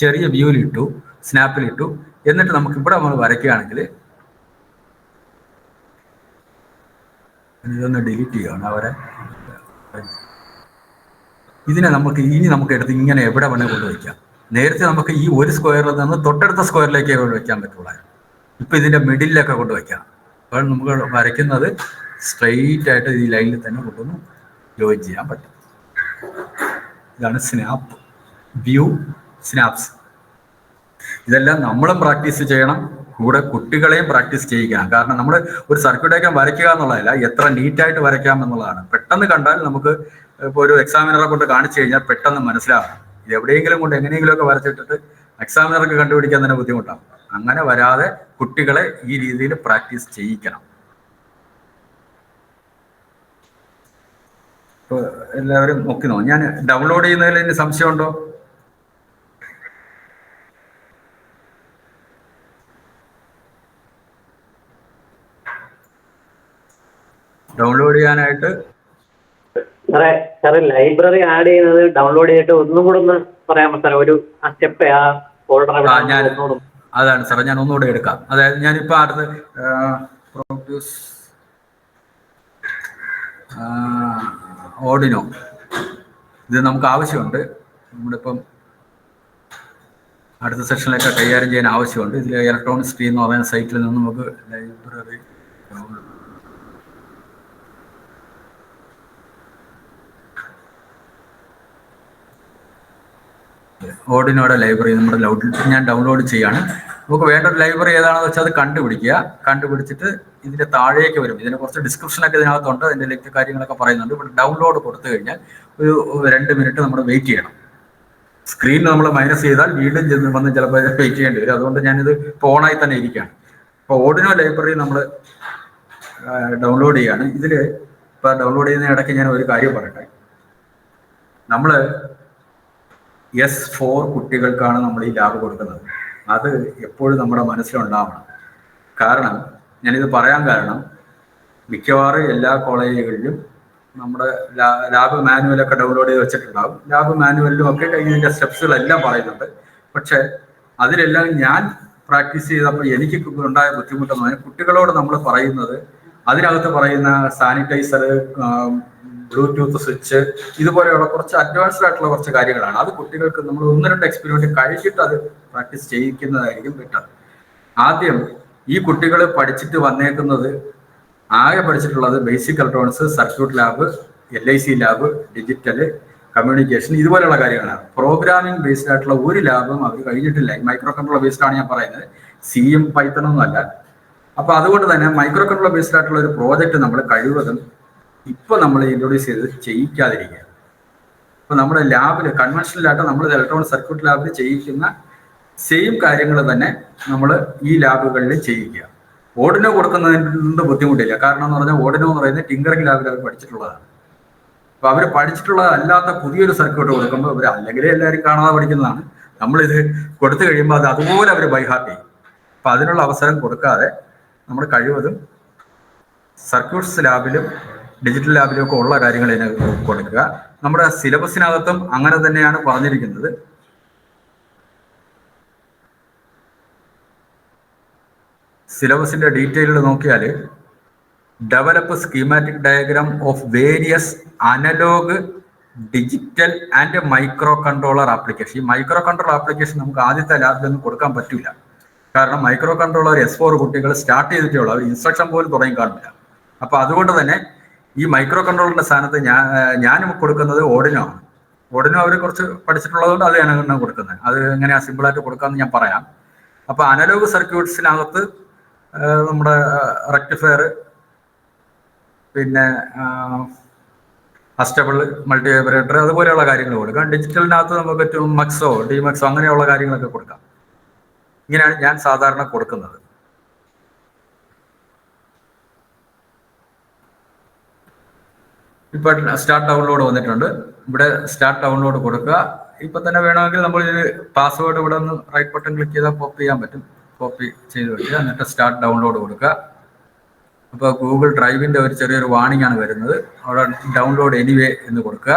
ചെറിയ വ്യൂവിലിട്ടു, സ്നാപ്പിലിട്ടു, എന്നിട്ട് നമുക്ക് ഇവിടെ നമ്മൾ വരയ്ക്കുകയാണെങ്കിൽ ഇതൊന്ന് ഡിലീറ്റ് ചെയ്യുകയാണ് അവരെ. ഇതിനെ നമുക്ക് എടുത്ത് ഇങ്ങനെ എവിടെ വേണേൽ കൊണ്ടുവയ്ക്കാം. നേരത്തെ നമുക്ക് ഈ ഒരു സ്ക്വയറിൽ നിന്ന് തൊട്ടടുത്ത സ്ക്വയറിലേക്ക് വെക്കാൻ പറ്റുള്ളായിരുന്നു. ഇപ്പൊ ഇതിന്റെ മിഡിലൊക്കെ കൊണ്ടുവയ്ക്കാം. അപ്പോൾ നമുക്ക് വരയ്ക്കുന്നത് സ്ട്രെയിറ്റ് ആയിട്ട് ഈ ലൈനിൽ തന്നെ കൊണ്ടുവന്ന് ജോയിൻ ചെയ്യാൻ പറ്റും. ഇതാണ് സ്നാപ്പ് വ്യൂ, സ്നാപ്സ്. ഇതെല്ലാം നമ്മളും പ്രാക്ടീസ് ചെയ്യണം, കൂടെ കുട്ടികളെയും പ്രാക്ടീസ് ചെയ്യിക്കണം. കാരണം നമ്മൾ ഒരു സർക്യൂട്ടേക്കാൻ വരയ്ക്കുക എന്നുള്ളതല്ല, എത്ര നീറ്റായിട്ട് വരയ്ക്കാം എന്നുള്ളതാണ്. പെട്ടെന്ന് കണ്ടാൽ നമുക്ക് ഇപ്പോൾ ഒരു എക്സാമിനറെ കൊണ്ട് കാണിച്ചു കഴിഞ്ഞാൽ പെട്ടെന്ന് മനസ്സിലാവും. ഇത് എവിടെയെങ്കിലും കൊണ്ട് എങ്ങനെയെങ്കിലുമൊക്കെ വരച്ചിട്ടിട്ട് എക്സാമിനർക്ക് കണ്ടുപിടിക്കാൻ തന്നെ ബുദ്ധിമുട്ടാണ്. അങ്ങനെ വരാതെ കുട്ടികളെ ഈ രീതിയിൽ പ്രാക്ടീസ് ചെയ്യിക്കണം. ഇപ്പോൾ എല്ലാവരും നോക്കി നോക്കും. ഞാൻ ഡൗൺലോഡ് ചെയ്യുന്നതിൽ ഇനി സംശയമുണ്ടോ? ഡൗൺലോഡ് ചെയ്യാനായിട്ട് സാറേ ലൈബ്രറി ആഡ് ചെയ്യുന്നത് ഡൗൺലോഡ് ചെയ്തിട്ട് ഒന്നും കൂടെ ഒന്ന് പറയാമോ സാറേ? ഒരു ആ സ്റ്റെപ്പ്, ആ ഫോൾഡർ അതാണ് സാറേ, ഞാൻ ഒന്നുകൂടെ എടുക്കാം. അതായത് ഞാനിപ്പോൾ അടുത്ത് പ്രൊഡ്യൂസ് ഓർഡിനോ, ഇത് നമുക്ക് ആവശ്യമുണ്ട്. നമ്മളിപ്പം അടുത്ത സെക്ഷനിലൊക്കെ കൈകാര്യം ചെയ്യാൻ ആവശ്യമുണ്ട്. ഇതിൽ ഇലക്ട്രോണിക് സ്ക്രീൻ എന്ന് പറയുന്ന സൈറ്റിൽ നിന്ന് നമുക്ക് ലൈബ്രറി ഓർഡിനോയുടെ ലൈബ്രറി ഞാൻ ഡൗൺലോഡ് ചെയ്യാണ്. നമുക്ക് വേണ്ട ഒരു ലൈബ്രറി ഏതാണെന്ന് വെച്ചാൽ അത് കണ്ടുപിടിച്ചിട്ട് ഇതിന്റെ താഴേക്ക് വരും. ഇതിനെ കുറച്ച് ഡിസ്ക്രിപ്ഷനൊക്കെ ഇതിനകത്തുണ്ട്, അതിന്റെ ലിങ്ക് കാര്യങ്ങളൊക്കെ പറയുന്നുണ്ട്. ഇവിടെ ഡൗൺലോഡ് കൊടുത്തു കഴിഞ്ഞാൽ ഒരു 2 മിനിറ്റ് നമ്മൾ വെയിറ്റ് ചെയ്യണം. സ്ക്രീൻ നമ്മൾ മൈനസ് ചെയ്താൽ വീണ്ടും വന്ന് ചിലപ്പോൾ വെയിറ്റ് ചെയ്യേണ്ടി വരും. അതുകൊണ്ട് ഞാനിത് ഇപ്പോൾ ഓണായി തന്നെ ഇരിക്കുകയാണ്. ഇപ്പോൾ ഓർഡിനോ ലൈബ്രറി നമ്മൾ ഡൗൺലോഡ് ചെയ്യാണ്. ഇതിൽ ഇപ്പോൾ ഡൗൺലോഡ് ചെയ്യുന്ന ഇടയ്ക്ക് ഞാൻ ഒരു കാര്യം പറയട്ടെ. നമ്മൾ S4 കുട്ടികൾക്കാണ് നമ്മൾ ഈ ലാബ് കൊടുക്കുന്നത്. അത് എപ്പോഴും നമ്മുടെ മനസ്സിലുണ്ടാവണം. കാരണം ഞാനിത് പറയാൻ കാരണം, മിക്കവാറും എല്ലാ കോളേജുകളിലും നമ്മുടെ ലാബ് മാനുവലൊക്കെ ഡൗൺലോഡ് ചെയ്ത് വെച്ചിട്ടുണ്ടാകും. ലാബ് മാനുവലിലും ഒക്കെ ഇതിൻ്റെ സ്റ്റെപ്സുകളെല്ലാം പറയുന്നുണ്ട്. പക്ഷെ അതിലെല്ലാം ഞാൻ പ്രാക്ടീസ് ചെയ്തപ്പോൾ എനിക്ക് ഉണ്ടായ ബുദ്ധിമുട്ടെന്ന് പറഞ്ഞാൽ, കുട്ടികളോട് നമ്മൾ പറയുന്നത് അതിനകത്ത് പറയുന്ന സാനിറ്റൈസർ, ബ്ലൂടൂത്ത് സ്വിച്ച്, ഇതുപോലെയുള്ള കുറച്ച് അഡ്വാൻസ്ഡ് ആയിട്ടുള്ള കുറച്ച് കാര്യങ്ങളാണ്. അത് കുട്ടികൾക്ക് നമ്മൾ 1-2 എക്സ്പെരിമെന്റ് കഴിച്ചിട്ട് അത് പ്രാക്ടീസ് ചെയ്യിക്കുന്നതായിരിക്കും ബെറ്റർ. ആദ്യം ഈ കുട്ടികൾ പഠിച്ചിട്ട് വന്നേക്കുന്നത് ആകെ പഠിച്ചിട്ടുള്ളത് basic electronics, circuit lab, LIC lab, digital communication, ഇതുപോലെയുള്ള കാര്യങ്ങളാണ്. പ്രോഗ്രാമിംഗ് ബേസ്ഡ് ആയിട്ടുള്ള ഒരു ലാബും അവർ കഴിഞ്ഞിട്ടില്ല. മൈക്രോ കൺട്രോളർ ബേസ്ഡ് ആണ് ഞാൻ പറയുന്നത്, C-യും പൈത്തണൊന്നും അല്ല. അപ്പൊ അതുകൊണ്ട് തന്നെ മൈക്രോ കൺട്രോളർ ബേസ്ഡ് ആയിട്ടുള്ള ഒരു പ്രോജക്റ്റ് നമ്മൾ കഴിവതും ഇപ്പൊ നമ്മൾ ഇൻട്രൊഡ്യൂസ് ചെയ്ത് ചെയ്യിക്കാതിരിക്കുക. ഇപ്പൊ നമ്മുടെ ലാബിൽ കൺവെൻഷനലായിട്ട് നമ്മൾ ഇലക്ട്രോണിക് സർക്യൂട്ട് ലാബിൽ ചെയ്യിക്കുന്ന സെയിം കാര്യങ്ങൾ തന്നെ നമ്മൾ ഈ ലാബുകളിൽ ചെയ്യിക്കുക. ഓർഡിനോ കൊടുക്കുന്നതിന് ബുദ്ധിമുട്ടില്ല. കാരണം എന്ന് പറഞ്ഞാൽ ഓർഡിനോ എന്ന് പറയുന്നത് ടിങ്കറിംഗ് ലാബിൽ അവർ പഠിച്ചിട്ടുള്ളതാണ്. അപ്പൊ അവർ പഠിച്ചിട്ടുള്ളതല്ലാത്ത പുതിയൊരു സർക്യൂട്ട് കൊടുക്കുമ്പോൾ അവർ അല്ലെങ്കിൽ എല്ലാവരും കാണാതെ പഠിക്കുന്നതാണ്. നമ്മളിത് കൊടുത്തു കഴിയുമ്പോൾ അത് അതുപോലെ അവർ ബൈഹാർട്ട് ചെയ്യും. അപ്പൊ അതിനുള്ള അവസരം കൊടുക്കാതെ നമ്മൾ കഴിവതും സർക്യൂട്ട്സ് ലാബിലും ഡിജിറ്റൽ ലാബിലും ഒക്കെ ഉള്ള കാര്യങ്ങൾ ഇതിന് കൊടുക്കുക. നമ്മുടെ സിലബസിനകത്തും അങ്ങനെ തന്നെയാണ് പറഞ്ഞിരിക്കുന്നത്. സിലബസിന്റെ ഡീറ്റെയിലുകൾ നോക്കിയാൽ develop schematic diagram of various analog, digital and micro controller application. ഈ മൈക്രോ കൺട്രോളർ ആപ്ലിക്കേഷൻ നമുക്ക് ആദ്യത്തെ ലാബിലൊന്നും കൊടുക്കാൻ പറ്റില്ല. കാരണം മൈക്രോ കൺട്രോളർ S4 കുട്ടികൾ സ്റ്റാർട്ട് ചെയ്തിട്ടേ ഉള്ളൂ, അവർ ഇൻസ്ട്രക്ഷൻ പോലും തുടങ്ങി കാണില്ല. അപ്പൊ അതുകൊണ്ട് തന്നെ ഈ മൈക്രോ കൺട്രോളറിന്റെ സ്ഥാനത്ത് ഞാനും കൊടുക്കുന്നത് ഓർഡിനോ ആണ്. ഓർഡിനോ അവർ കുറച്ച് പഠിച്ചിട്ടുള്ളതുകൊണ്ട് അത് ഞാൻ കൊടുക്കുന്നത്. അത് എങ്ങനെയാ സിമ്പിളായിട്ട് കൊടുക്കാമെന്ന് ഞാൻ പറയാം. അപ്പൊ അനലോഗ് സർക്യൂട്ട്സിനകത്ത് നമ്മുടെ റെക്ടിഫയർ, പിന്നെ അസ്റ്റബിൾ മൾട്ടി വൈബ്രേറ്റർ അതുപോലെയുള്ള കാര്യങ്ങൾ കൊടുക്കാം. ഡിജിറ്റലിനകത്ത് നമുക്ക് മക്സോ ഡിമക്സോ അങ്ങനെയുള്ള കാര്യങ്ങളൊക്കെ കൊടുക്കാം. ഇങ്ങനെയാണ് ഞാൻ സാധാരണ കൊടുക്കുന്നത്. ഇപ്പൊ സ്റ്റാർട്ട് ഡൗൺലോഡ് വന്നിട്ടുണ്ട്. ഇവിടെ സ്റ്റാർട്ട് ഡൗൺലോഡ് കൊടുക്കുക. ഇപ്പൊ തന്നെ വേണമെങ്കിൽ നമ്മൾ ഇത് പാസ്വേഡ് ഇവിടെ ഒന്ന് റൈറ്റ് ബട്ടൺ ക്ലിക്ക് ചെയ്താൽ കോപ്പി ചെയ്യാൻ പറ്റും. കോപ്പി ചെയ്ത് വെക്കുക. എന്നിട്ട് സ്റ്റാർട്ട് ഡൗൺലോഡ് കൊടുക്കുക. അപ്പോൾ ഗൂഗിൾ ഡ്രൈവിന്റെ ഒരു ചെറിയൊരു വാണിംഗ് ആണ് വരുന്നത്. അവിടെ ഡൗൺലോഡ് എനിവേ എന്ന് കൊടുക്കുക.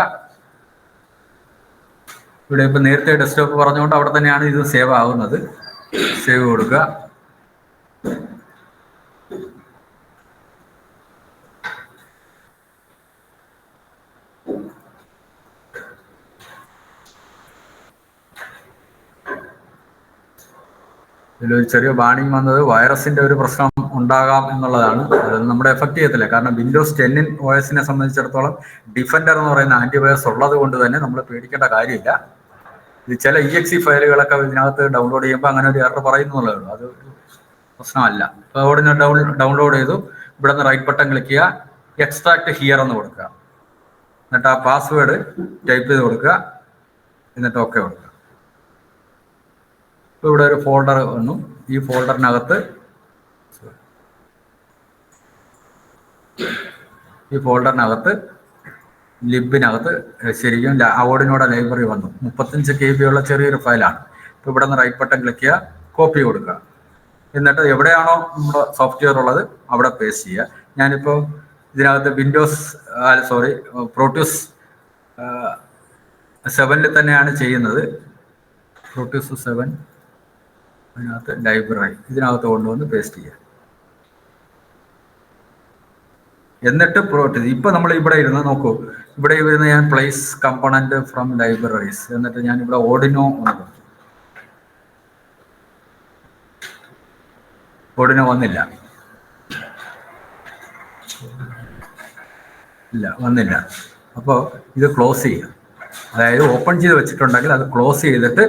ഇവിടെ ഇപ്പൊ നേരത്തെ ഡെസ്ക്ടോപ്പ് പറഞ്ഞുകൊണ്ട് അവിടെ തന്നെയാണ് ഇത് സേവ് ആവുന്നത്. സേവ് കൊടുക്കുക. ഇതിലൊരു ചെറിയ വാണിംഗ് വന്നത് വൈറസിന്റെ ഒരു പ്രശ്നം ഉണ്ടാകാം എന്നുള്ളതാണ്. അത് നമ്മുടെ എഫക്ട് ചെയ്യത്തില്ല. കാരണം വിൻഡോസ് 10 OS സംബന്ധിച്ചിടത്തോളം ഡിഫൻഡർ എന്ന് പറയുന്ന ആന്റിവൈറസ് ഉള്ളത് കൊണ്ട് തന്നെ നമ്മൾ പേടിക്കേണ്ട കാര്യമില്ല. ഇത് ചില EXE ഫയലുകളൊക്കെ ഇതിനകത്ത് ഡൗൺലോഡ് ചെയ്യുമ്പോൾ അങ്ങനെ ഒരു എറർ പറയുന്നുള്ളതേ ഉള്ളൂ. അത് പ്രശ്നമല്ല. അപ്പോൾ അവിടെ ഡൗൺലോഡ് ചെയ്തു. ഇവിടെ നിന്ന് റൈറ്റ് ബട്ടൺ ക്ലിക്ക് ചെയ്യുക. എക്സ്ട്രാക്ട് ഹിയർ എന്ന് കൊടുക്കുക. എന്നിട്ട് ആ പാസ്വേഡ് ടൈപ്പ് ചെയ്ത് കൊടുക്കുക. എന്നിട്ട് ഓക്കെ കൊടുക്കുക. ഇപ്പോൾ ഇവിടെ ഒരു ഫോൾഡർ വന്നു. ഈ ഫോൾഡറിനകത്ത് ലിബിനകത്ത് ശരിക്കും അവോർഡിനോടെ ലൈബ്രറി വന്നു. 35 KB ഉള്ള ചെറിയൊരു ഫയലാണ്. ഇപ്പോൾ ഇവിടെ നിന്ന് റൈറ്റ് ബട്ടൺ ക്ലിക്ക് ചെയ്യുക. കോപ്പി കൊടുക്കുക. എന്നിട്ട് എവിടെയാണോ നമ്മുടെ സോഫ്റ്റ്വെയർ ഉള്ളത് അവിടെ പേസ്റ്റ് ചെയ്യുക. ഞാനിപ്പോൾ ഇതിനകത്ത് പ്രോട്യൂസ് 7 തന്നെയാണ് ചെയ്യുന്നത്. പ്രോട്യൂസ് 7 അതിനകത്ത് ലൈബ്രറി ഇതിനകത്ത് കൊണ്ടുവന്ന് പേസ്റ്റ് ചെയ്യുക. എന്നിട്ട് ഇപ്പൊ നമ്മൾ ഇവിടെ ഇരുന്ന് നോക്കൂ. ഇവിടെ ഇരുന്ന് ഞാൻ പ്ലേസ് കമ്പോണന്റ് ഫ്രം ലൈബ്രറീസ് എന്നിട്ട് ഞാൻ ഇവിടെ ഓർഡിനോ വന്നില്ല. അപ്പോൾ ഇത് ക്ലോസ് ചെയ്യുക. അതായത് ഓപ്പൺ ചെയ്ത് വെച്ചിട്ടുണ്ടെങ്കിൽ അത് ക്ലോസ് ചെയ്തിട്ട്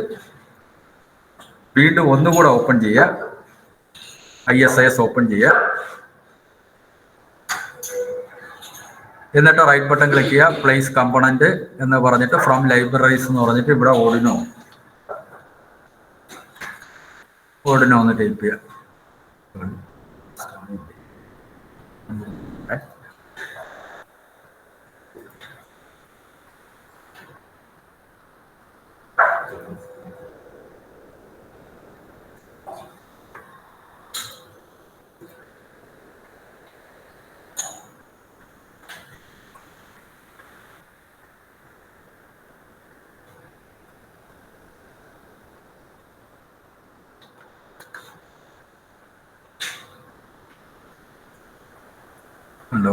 വീണ്ടും ഒന്നുകൂടെ ഓപ്പൺ ചെയ്യുക. ISIS ഓപ്പൺ ചെയ്യുക. എന്നിട്ട് റൈറ്റ് ബട്ടൺ ക്ലിക്ക് ചെയ്യുക. പ്ലേസ് കമ്പോണന്റ് എന്ന് പറഞ്ഞിട്ട് ഫ്രം ലൈബ്രറീസ് എന്ന് പറഞ്ഞിട്ട് ഇവിടെ ഓർഡിനോ ഒന്ന് ടൈപ്പ് ചെയ്യുക.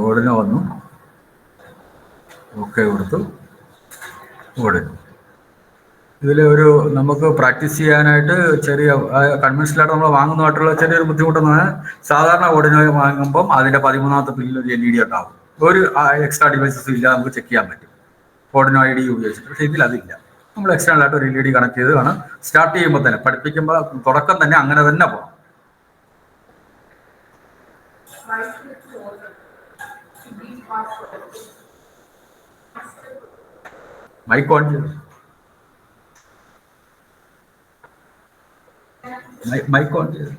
ഓർഡിനോ വന്നു. ഓക്കെ കൊടുത്തു. ഓർഡിനോ ഇതിൽ നമുക്ക് പ്രാക്ടീസ് ചെയ്യാനായിട്ട് ചെറിയ കൺവെൻഷനായിട്ട് നമ്മൾ വാങ്ങുന്നതായിട്ടുള്ള ചെറിയൊരു ബുദ്ധിമുട്ടെന്ന് പറഞ്ഞാൽ സാധാരണ ഓർഡിനോ വാങ്ങുമ്പം അതിൻ്റെ 13ാമത്തെ പിന്നിൽ ഒരു LED ഉണ്ടാവും. ഒരു എക്സ്ട്രാ ഡിവൈസസ് ഇല്ല, നമുക്ക് ചെക്ക് ചെയ്യാൻ പറ്റും ഓർഡിനോ ID ഉപയോഗിച്ചിട്ട്. പക്ഷേ ഇതിൽ അതില്ല. നമ്മൾ എക്സ്റ്റേണൽ ആയിട്ട് ഒരു LED കണക്ട് ചെയ്ത് വേണം സ്റ്റാർട്ട് ചെയ്യുമ്പോൾ തന്നെ. പഠിപ്പിക്കുമ്പോൾ തുടക്കം തന്നെ അങ്ങനെ തന്നെ പോകണം. മൈക്ക് ഓൺ ചെയ്തു. മൈക്ക് ഓൺ ചെയ്തു.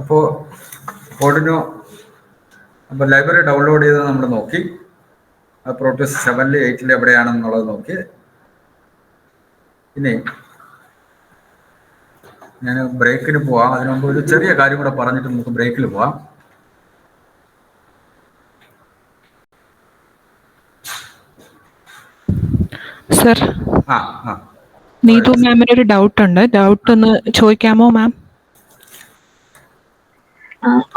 അപ്പോൾ ഓർഡിനോ ലൈബ്രറി ഡൗൺലോഡ് ചെയ്ത് നമ്മൾ നോക്കി. പ്രോട്ടൂസ് 7 8 എവിടെയാണെന്നുള്ളത് നോക്കി. ഇനി ഞാൻ ബ്രേക്കിന് പോവാം. അതിനു മുമ്പ് ഒരു ചെറിയ കാര്യം കൂടെ പറഞ്ഞിട്ട് നമുക്ക് ബ്രേക്കിൽ പോവാം. സർ, നീതു മാമിന് ഒരു ഡൗട്ട് ഉണ്ട്. ഡൗട്ട് ഒന്ന് ചോദിക്കാമോ മാം?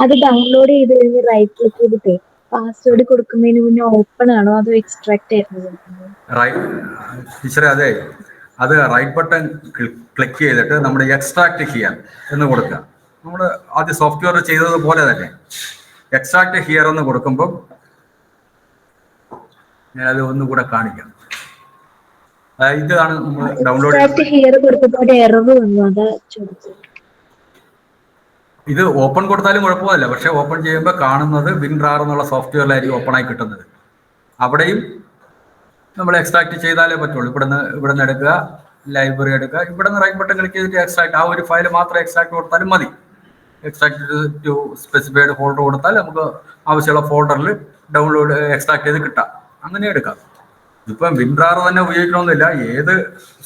അത് ഡൗൺലോഡ് ചെയ്ത് കഴിഞ്ഞ് റൈറ്റ് ക്ലിക്ക് ചെയ്തിട്ട് പാസ്വേഡ് കൊടുക്കുന്നതിന് മുന്നേ ഓപ്പൺ ആണോ അതോ എക്സ്ട്രാക്ട് ആയിരുന്നു? അതെ, അത് റൈറ്റ് ബട്ടൺ ക്ലിക്ക് ചെയ്തിട്ട് നമ്മൾ എക്സ്ട്രാക്ട് ഹിയർ എന്ന് കൊടുക്കുക. നമ്മൾ ആദ്യം സോഫ്റ്റ്വെയർ ചെയ്തതുപോലെ തന്നെ എക്സ്ട്രാക്ട് ഹിയർ എന്ന് കൊടുക്കുമ്പോൾ ഞാനത് ഒന്നുകൂടെ കാണിക്കാം. ഇതാണ് നമ്മൾ ഡൗൺലോഡ് ഹിയർ കൊടുത്തപ്പോൾ എറർ വന്നു. അതാ ചോദിച്ചത്. ഇത് ഓപ്പൺ കൊടുത്താലും കുഴപ്പമില്ല, പക്ഷെ ഓപ്പൺ ചെയ്യുമ്പോൾ കാണുന്നത് WinRAR എന്നുള്ള സോഫ്റ്റ്വെയറിലായിരിക്കും ഓപ്പണായി കിട്ടുന്നത്. അവിടെയും നമ്മൾ എക്സ്ട്രാക്ട് ചെയ്താലേ പറ്റുള്ളൂ. ഇവിടുന്ന് എടുക്കുക, ലൈബ്രറി എടുക്കുക, ഇവിടുന്ന് റൈറ്റ് ബട്ടൺ ക്ലിക്ക് ചെയ്തിട്ട് എക്സ്ട്രാക്ട്, ആ ഒരു ഫയൽ മാത്രം എക്സ്ട്രാക്ട് കൊടുത്താലും മതി. എക്സ്ട്രാക്ട് ടു സ്പെസിഫൈഡ് ഫോൾഡർ കൊടുത്താൽ നമുക്ക് ആവശ്യമുള്ള ഫോൾഡറിൽ ഡൗൺലോഡ് എക്സ്ട്രാക്ട് ചെയ്ത് കിട്ടാം. അങ്ങനെ എടുക്കാം. ഇപ്പം WinRAR തന്നെ ഉപയോഗിക്കണമെന്നില്ല, ഏത്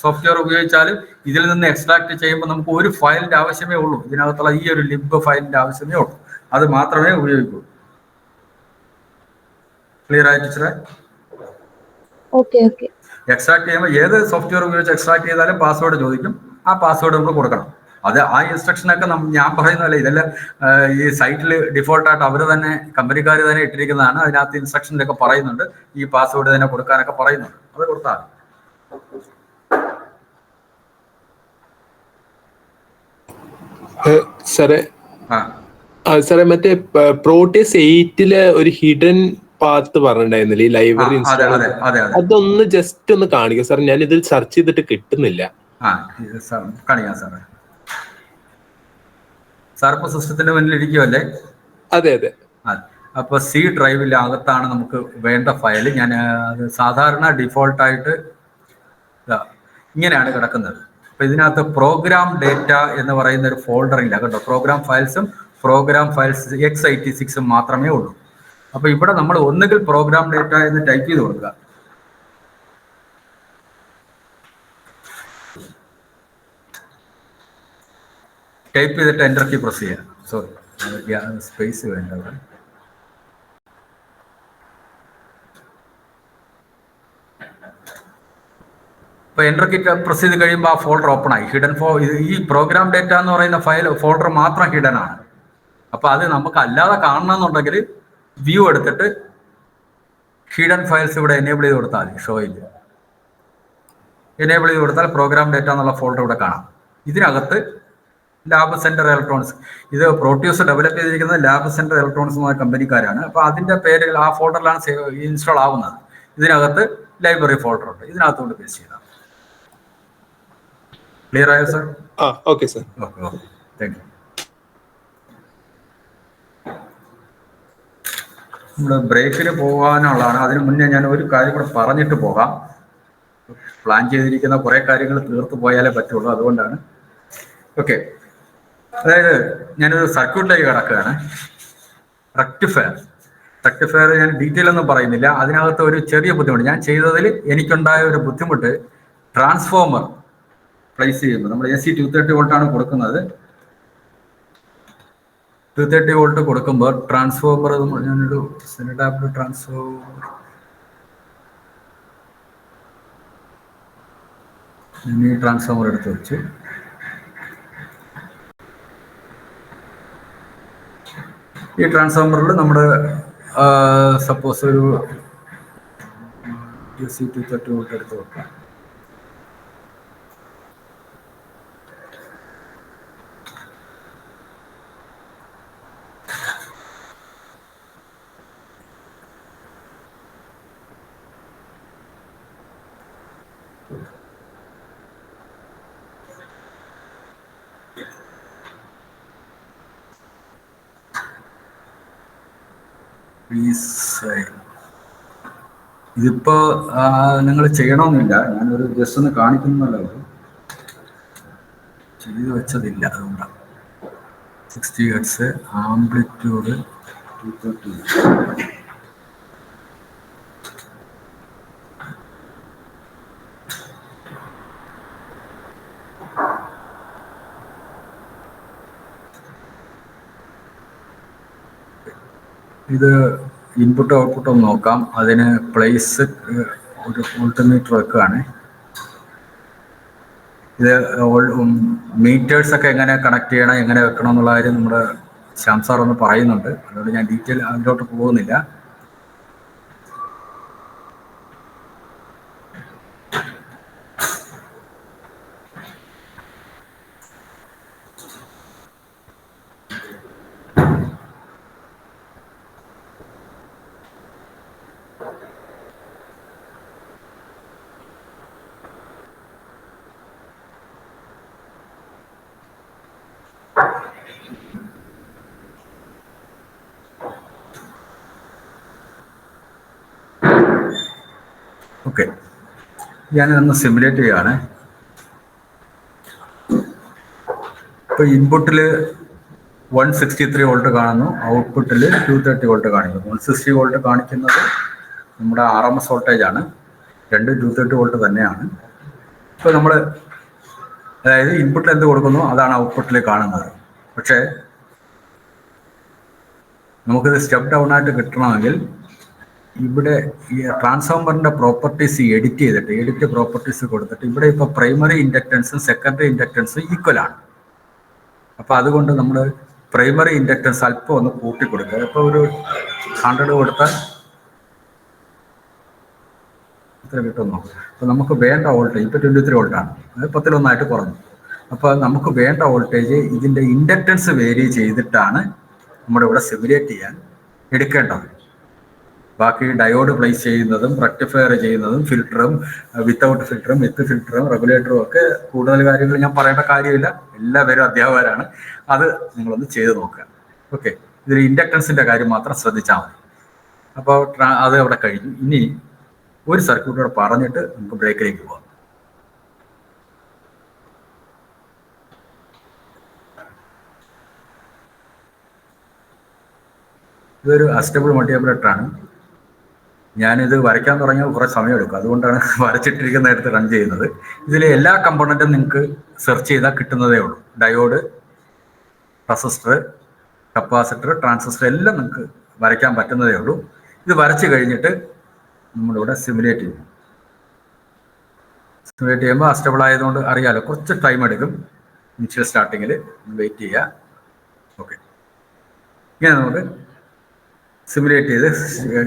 സോഫ്റ്റ്വെയർ ഉപയോഗിച്ചാലും ഇതിൽ നിന്ന് എക്സ്ട്രാക്ട് ചെയ്യുമ്പോൾ നമുക്ക് ഒരു ഫയലിന്റെ ആവശ്യമേ ഉള്ളൂ. ഇതിനകത്തുള്ള ഈ ഒരു ലിബ് ഫയലിന്റെ ആവശ്യമേ ഉള്ളൂ, അത് മാത്രമേ ഉപയോഗിക്കൂ. ക്ലിയർ ആയി ടീച്ചറെ? Okay okay. എക്സ്ട്രാക്ട് ചെയ്യുമ്പോൾ ഏത് സോഫ്റ്റ്വെയർ ഉപയോഗിച്ച് എക്സ്ട്രാക്ട് ചെയ്താലും പാസ്വേഡ് ചോദിക്കും. ആ പാസ്വേഡ് നമ്മൾ കൊടുക്കണം. അത് ആ ഇൻസ്ട്രക്ഷനൊക്കെ ഞാൻ പറയുന്നതല്ല, ഇതെല്ലാം ഈ സൈറ്റിൽ ഡിഫോൾട്ടായിട്ട് അവർ തന്നെ, കമ്പനിക്കാർ തന്നെ ഇട്ടിരിക്കുന്നതാണ്. അതിനകത്ത് ഇൻസ്ട്രക്ഷനിലൊക്കെ പറയുന്നുണ്ട് ഈ പാസ്വേഡ് തന്നെ കൊടുക്കാനൊക്കെ പറയുന്നുണ്ട്. അത് കൊടുത്താൽ സാറേ സാറേ മറ്റേ പ്രോട്ടീസ് 8 ഒരു ഹിഡൻ പാത്ത് പറഞ്ഞിട്ടുണ്ടായിരുന്നില്ല ഈ ലൈബ്രറി, അതൊന്ന് ജസ്റ്റ് ഒന്ന് കാണിക്കാം സാർ. ഞാൻ ഇതിൽ സെർച്ച് ചെയ്തിട്ട് കിട്ടുന്നില്ല. കാണിക്കാം സാറേ. സാർ ഇപ്പൊ സിസ്റ്റത്തിന്റെ മുന്നിൽ ഇരിക്കുമല്ലേ? അതെ അതെ. അപ്പൊ C ഡ്രൈവിനകത്താണ് നമുക്ക് വേണ്ട ഫയൽ. ഞാൻ അത് സാധാരണ ഡിഫോൾട്ടായിട്ട് ഇങ്ങനെയാണ് കിടക്കുന്നത്. അപ്പൊ ഇതിനകത്ത് പ്രോഗ്രാം ഡേറ്റ എന്ന് പറയുന്ന ഒരു ഫോൾഡർ ഇല്ല കേട്ടോ. പ്രോഗ്രാം ഫയൽസ് x86 മാത്രമേ ഉള്ളൂ. അപ്പൊ ഇവിടെ നമ്മൾ ഒന്നുകിൽ പ്രോഗ്രാം ഡേറ്റ എന്ന് ടൈപ്പ് ചെയ്ത് കൊടുക്കുക. ടൈപ്പ് ചെയ്തിട്ട് എൻ്റർ കീ പ്രസ് ചെയ്യുക. സോറി, സ്പേസ് വേണ്ട അവിടെ. ഇപ്പൊ എൻ്റർ കീ പ്രസ് ചെയ്ത് കഴിയുമ്പോൾ ആ ഫോൾഡർ ഓപ്പൺ ആയി. ഈ പ്രോഗ്രാം ഡേറ്റ എന്ന് പറയുന്ന ഫോൾഡർ മാത്രം ഹിഡൻ ആണ്. അപ്പൊ അത് നമുക്ക് അല്ലാതെ കാണണമെന്നുണ്ടെങ്കിൽ വ്യൂ എടുത്തിട്ട് ഹിഡൻ ഫയൽസ് ഇവിടെ എനേബിൾ ചെയ്ത് കൊടുത്താൽ മതി. ഷോയിൽ എനേബിൾ ചെയ്ത് കൊടുത്താൽ പ്രോഗ്രാം ഡേറ്റ എന്നുള്ള ഫോൾഡർ ഇവിടെ കാണാം. ഇതിനകത്ത് ലാബ് സെന്റർ ഇലക്ട്രോണിക്സ്, ഇത് പ്രോട്യൂസ് ഡെവലപ്പ് ചെയ്തിരിക്കുന്നത് ലാബ് സെന്റർ ഇലക്ട്രോണിക്സ് എന്ന കമ്പനിക്കാരാണ്. അപ്പൊ അതിന്റെ പേരിൽ ആ ഫോൾഡറിലാണ് ഇൻസ്റ്റാൾ ആവുന്നത്. ഇതിനകത്ത് ലൈബ്രറി ഫോൾഡർ ഉണ്ട്, ഇതിനകത്ത് കൊണ്ട് പേസ്റ്റ് ചെയ്താൽ. ക്ലിയർ ആയോ sir? Okay sir. Okay, thank U. നമ്മൾ ബ്രേക്കിന് പോകാനുള്ളതാണ്. അതിന് മുന്നേ ഞാൻ ഒരു കാര്യം കൂടെ പറഞ്ഞിട്ട് പോകാം. പ്ലാൻ ചെയ്തിരിക്കുന്ന കുറെ കാര്യങ്ങൾ തീർത്ത് പോയാലേ പറ്റുള്ളൂ, അതുകൊണ്ടാണ്. ഓക്കെ, അതായത് ഞാനൊരു സർക്യൂട്ടിലേക്ക് കിടക്കുകയാണ്. റെക്ടിഫയർ ഞാൻ ഡീറ്റെയിൽ ഒന്നും പറയുന്നില്ല. അതിനകത്ത് ഒരു ചെറിയ ബുദ്ധിമുട്ട് ഞാൻ ചെയ്തതിൽ എനിക്കുണ്ടായ ഒരു ബുദ്ധിമുട്ട്, ട്രാൻസ്ഫോമർ പ്ലേസ് ചെയ്യുമ്പോൾ നമ്മൾ AC 230 വോൾട്ടാണ് കൊടുക്കുന്നത്. 230 വോൾട്ട് കൊടുക്കുമ്പോൾ ട്രാൻസ്ഫോമർ, ഞാനൊരു സെനഡാപ്റ്റർ ട്രാൻസ്ഫോമർ ഈ ട്രാൻസ്ഫോമർ എടുത്ത് വെച്ച് ഈ ട്രാൻസ്ഫോമറിൽ നമ്മുടെ സപ്പോസ് ഒരു AC 230 വോൾട്ട് എടുത്ത് വെക്കാം. ഇതിപ്പോ നിങ്ങൾ ചെയ്യണമെന്നില്ല, ഞാനൊരു ജസ്റ്റ് ഒന്ന് കാണിക്കുന്നല്ലോ, ചെയ്തു വെച്ചതില്ല, അതുകൊണ്ടാണ്. 60 ഹെർട്സ് ആംപ്ലിറ്റ്യൂഡ് 230. ഇത് ഇൻപുട്ട് ഔട്ട്പുട്ട് ഒന്ന് നോക്കാം. അതിന് പ്ലേസ് ഒരു വോൾട്ട്മീറ്റർ വെക്കുകയാണ്. ഇത് മീറ്റേഴ്സ് ഒക്കെ എങ്ങനെ കണക്ട് ചെയ്യണം, എങ്ങനെ വെക്കണം എന്നുള്ള കാര്യം നമ്മുടെ ശ്യാം സാർ ഒന്ന് പറയുന്നുണ്ട്. അതുകൊണ്ട് ഞാൻ ഡീറ്റെയിൽ അതിലോട്ട് പോകുന്നില്ല. ഓക്കെ, ഞാനിതൊന്ന് സിമുലേറ്റ് ചെയ്യുകയാണ്. ഇപ്പോൾ ഇൻപുട്ടിൽ 163 വോൾട്ട് കാണുന്നു, ഔട്ട്പുട്ടിൽ 230 വോൾട്ട് കാണിക്കുന്നു. 160 വോൾട്ട് കാണിക്കുന്നത് നമ്മുടെ RMS വോൾട്ടേജാണ്, 230 വോൾട്ട് തന്നെയാണ്. ഇപ്പോൾ നമ്മൾ അതായത് ഇൻപുട്ടിൽ എന്ത് കൊടുക്കുന്നു അതാണ് ഔട്ട്പുട്ടിൽ കാണുന്നത്. പക്ഷേ നമുക്കിത് സ്റ്റെപ്പ് ഡൗൺ ആയിട്ട് കിട്ടണമെങ്കിൽ ഇവിടെ ഈ ട്രാൻസ്ഫോമറിൻ്റെ പ്രോപ്പർട്ടീസ് എഡിറ്റ് പ്രോപ്പർട്ടീസ് കൊടുത്തിട്ട് ഇവിടെ ഇപ്പോൾ പ്രൈമറി ഇൻഡക്റ്റൻസും സെക്കൻഡറി ഇൻഡക്റ്റൻസും ഈക്വലാണ്. അപ്പോൾ അതുകൊണ്ട് നമ്മൾ പ്രൈമറി ഇൻഡക്റ്റൻസ് അല്പം ഒന്ന് കൂട്ടി കൊടുക്കുക. ഇപ്പോൾ ഒരു 100 കൊടുത്താൽ ഇത്ര കിട്ടുന്നു. അപ്പോൾ നമുക്ക് വേണ്ട വോൾട്ടേജ് ഇപ്പോൾ 23 വോൾട്ടാണ്, അത് 10-1 കുറഞ്ഞു. അപ്പോൾ നമുക്ക് വേണ്ട വോൾട്ടേജ് ഇതിൻ്റെ ഇൻഡക്റ്റൻസ് വേരി ചെയ്തിട്ടാണ് നമ്മുടെ ഇവിടെ സിമുലേറ്റ് ചെയ്യാൻ എടുക്കേണ്ടത്. ബാക്കി ഡയോഡ് പ്ലേസ് ചെയ്യുന്നതും റെക്ടിഫയർ ചെയ്യുന്നതും ഫിൽറ്ററും വിത്തൗട്ട് ഫിൽറ്ററും വിത്ത് ഫിൽറ്ററും റെഗുലേറ്ററും ഒക്കെ കൂടുതൽ കാര്യങ്ങൾ ഞാൻ പറയേണ്ട കാര്യമില്ല, എല്ലാവരും അധ്യാപകരാണ്. അത് നിങ്ങളൊന്ന് ചെയ്ത് നോക്കുക. ഓക്കെ, ഇതിൽ ഇൻഡക്റ്റൻസിൻ്റെ കാര്യം മാത്രം ശ്രദ്ധിച്ചാൽ മതി. അപ്പോൾ അത് അവിടെ കഴിഞ്ഞു. ഇനി ഒരു സർക്യൂട്ട് കൂടെ പറഞ്ഞിട്ട് നമുക്ക് ബ്രേക്കിലേക്ക് പോകാം. ഇതൊരു അസ്റ്റബിൾ മൾട്ടിവൈബ്രേറ്ററാണ്. ഞാനിത് വരയ്ക്കാൻ തുടങ്ങിയാൽ കുറേ സമയമെടുക്കും, അതുകൊണ്ടാണ് വരച്ചിട്ടിരിക്കുന്ന നേരത്ത് റൺ ചെയ്യുന്നത്. ഇതിലെ എല്ലാ കമ്പോണൻറ്റും നിങ്ങൾക്ക് സെർച്ച് ചെയ്താൽ കിട്ടുന്നതേ ഉള്ളൂ. ഡയോഡ്, റെസിസ്റ്റർ, കപ്പാസിറ്റർ, ട്രാൻസിസ്റ്റർ എല്ലാം നിങ്ങൾക്ക് വരയ്ക്കാൻ പറ്റുന്നതേ ഉള്ളൂ. ഇത് വരച്ച് കഴിഞ്ഞിട്ട് നമ്മളിവിടെ സിമുലേറ്റ് ചെയ്യും. സിമുലേറ്റ് ചെയ്യുമ്പോൾ അസ്റ്റബിൾ ആയതുകൊണ്ട് അറിയാമല്ലോ, കുറച്ച് ടൈം എടുക്കും. ഇനിഷ്യൽ സ്റ്റാർട്ടിങ്ങിൽ വെയിറ്റ് ചെയ്യുക. ഓക്കെ, ഇങ്ങനെ നമുക്ക് സിമുലേറ്റ് ചെയ്ത്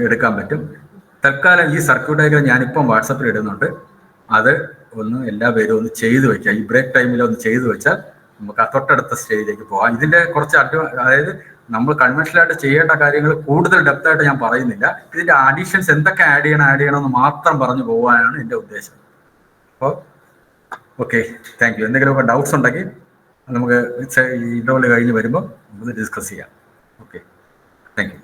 എടുക്കാൻ പറ്റും. തൽക്കാലം ഈ സർക്യൂട്ട് ഡയഗ്രം ഞാനിപ്പം വാട്സപ്പിൽ ഇടുന്നുണ്ട്, അത് ഒന്ന് എല്ലാവരും ഒന്ന് ചെയ്തു വെക്കുക. ഈ ബ്രേക്ക് ടൈമിൽ ഒന്ന് ചെയ്തു വെച്ചാൽ നമുക്ക് ആ തൊട്ടടുത്ത സ്റ്റേജിലേക്ക് പോകാം. ഇതിൻ്റെ കുറച്ച് അതായത് നമ്മൾ കൺവെൻഷനായിട്ട് ചെയ്യേണ്ട കാര്യങ്ങൾ കൂടുതൽ ഡെപ്തായിട്ട് ഞാൻ പറയുന്നില്ല. ഇതിൻ്റെ അഡീഷൻസ് എന്തൊക്കെ ആഡ് ചെയ്യണമെന്ന് മാത്രം പറഞ്ഞു പോകാനാണ് എൻ്റെ ഉദ്ദേശം. അപ്പോൾ ഓക്കെ, താങ്ക് യു. എന്തെങ്കിലുമൊക്കെ ഡൗട്ട്സ് ഉണ്ടെങ്കിൽ നമുക്ക് ഇൻ്റർവെൽ കഴിഞ്ഞ് വരുമ്പോൾ നമുക്ക് ഡിസ്കസ് ചെയ്യാം. Okay, thank U.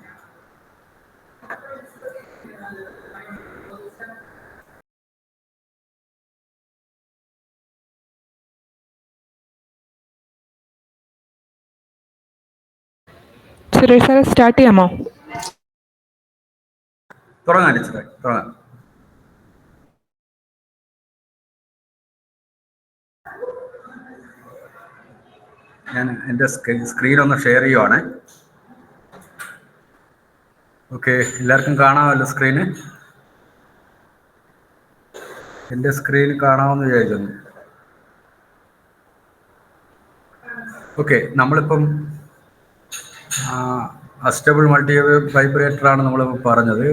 സുരേഷ് സാറെ സ്റ്റാർട്ട് ചെയ്യാമോ? തുടങ്ങാം ടീച്ചറെ, തുടങ്ങാം. ഞാൻ എൻ്റെ സ്ക്രീൻ ഒന്ന് ഷെയർ ചെയ്യുവാണ്. ഓക്കെ, എല്ലാവർക്കും കാണാമല്ലോ സ്ക്രീന്? എൻ്റെ സ്ക്രീൻ കാണാമെന്ന് വിചാരിക്കുന്നു. ഓക്കെ, നമ്മളിപ്പം അസ്റ്റബിൾ മൾട്ടി വൈബ്രേറ്ററാണ് നമ്മൾ പറഞ്ഞത്.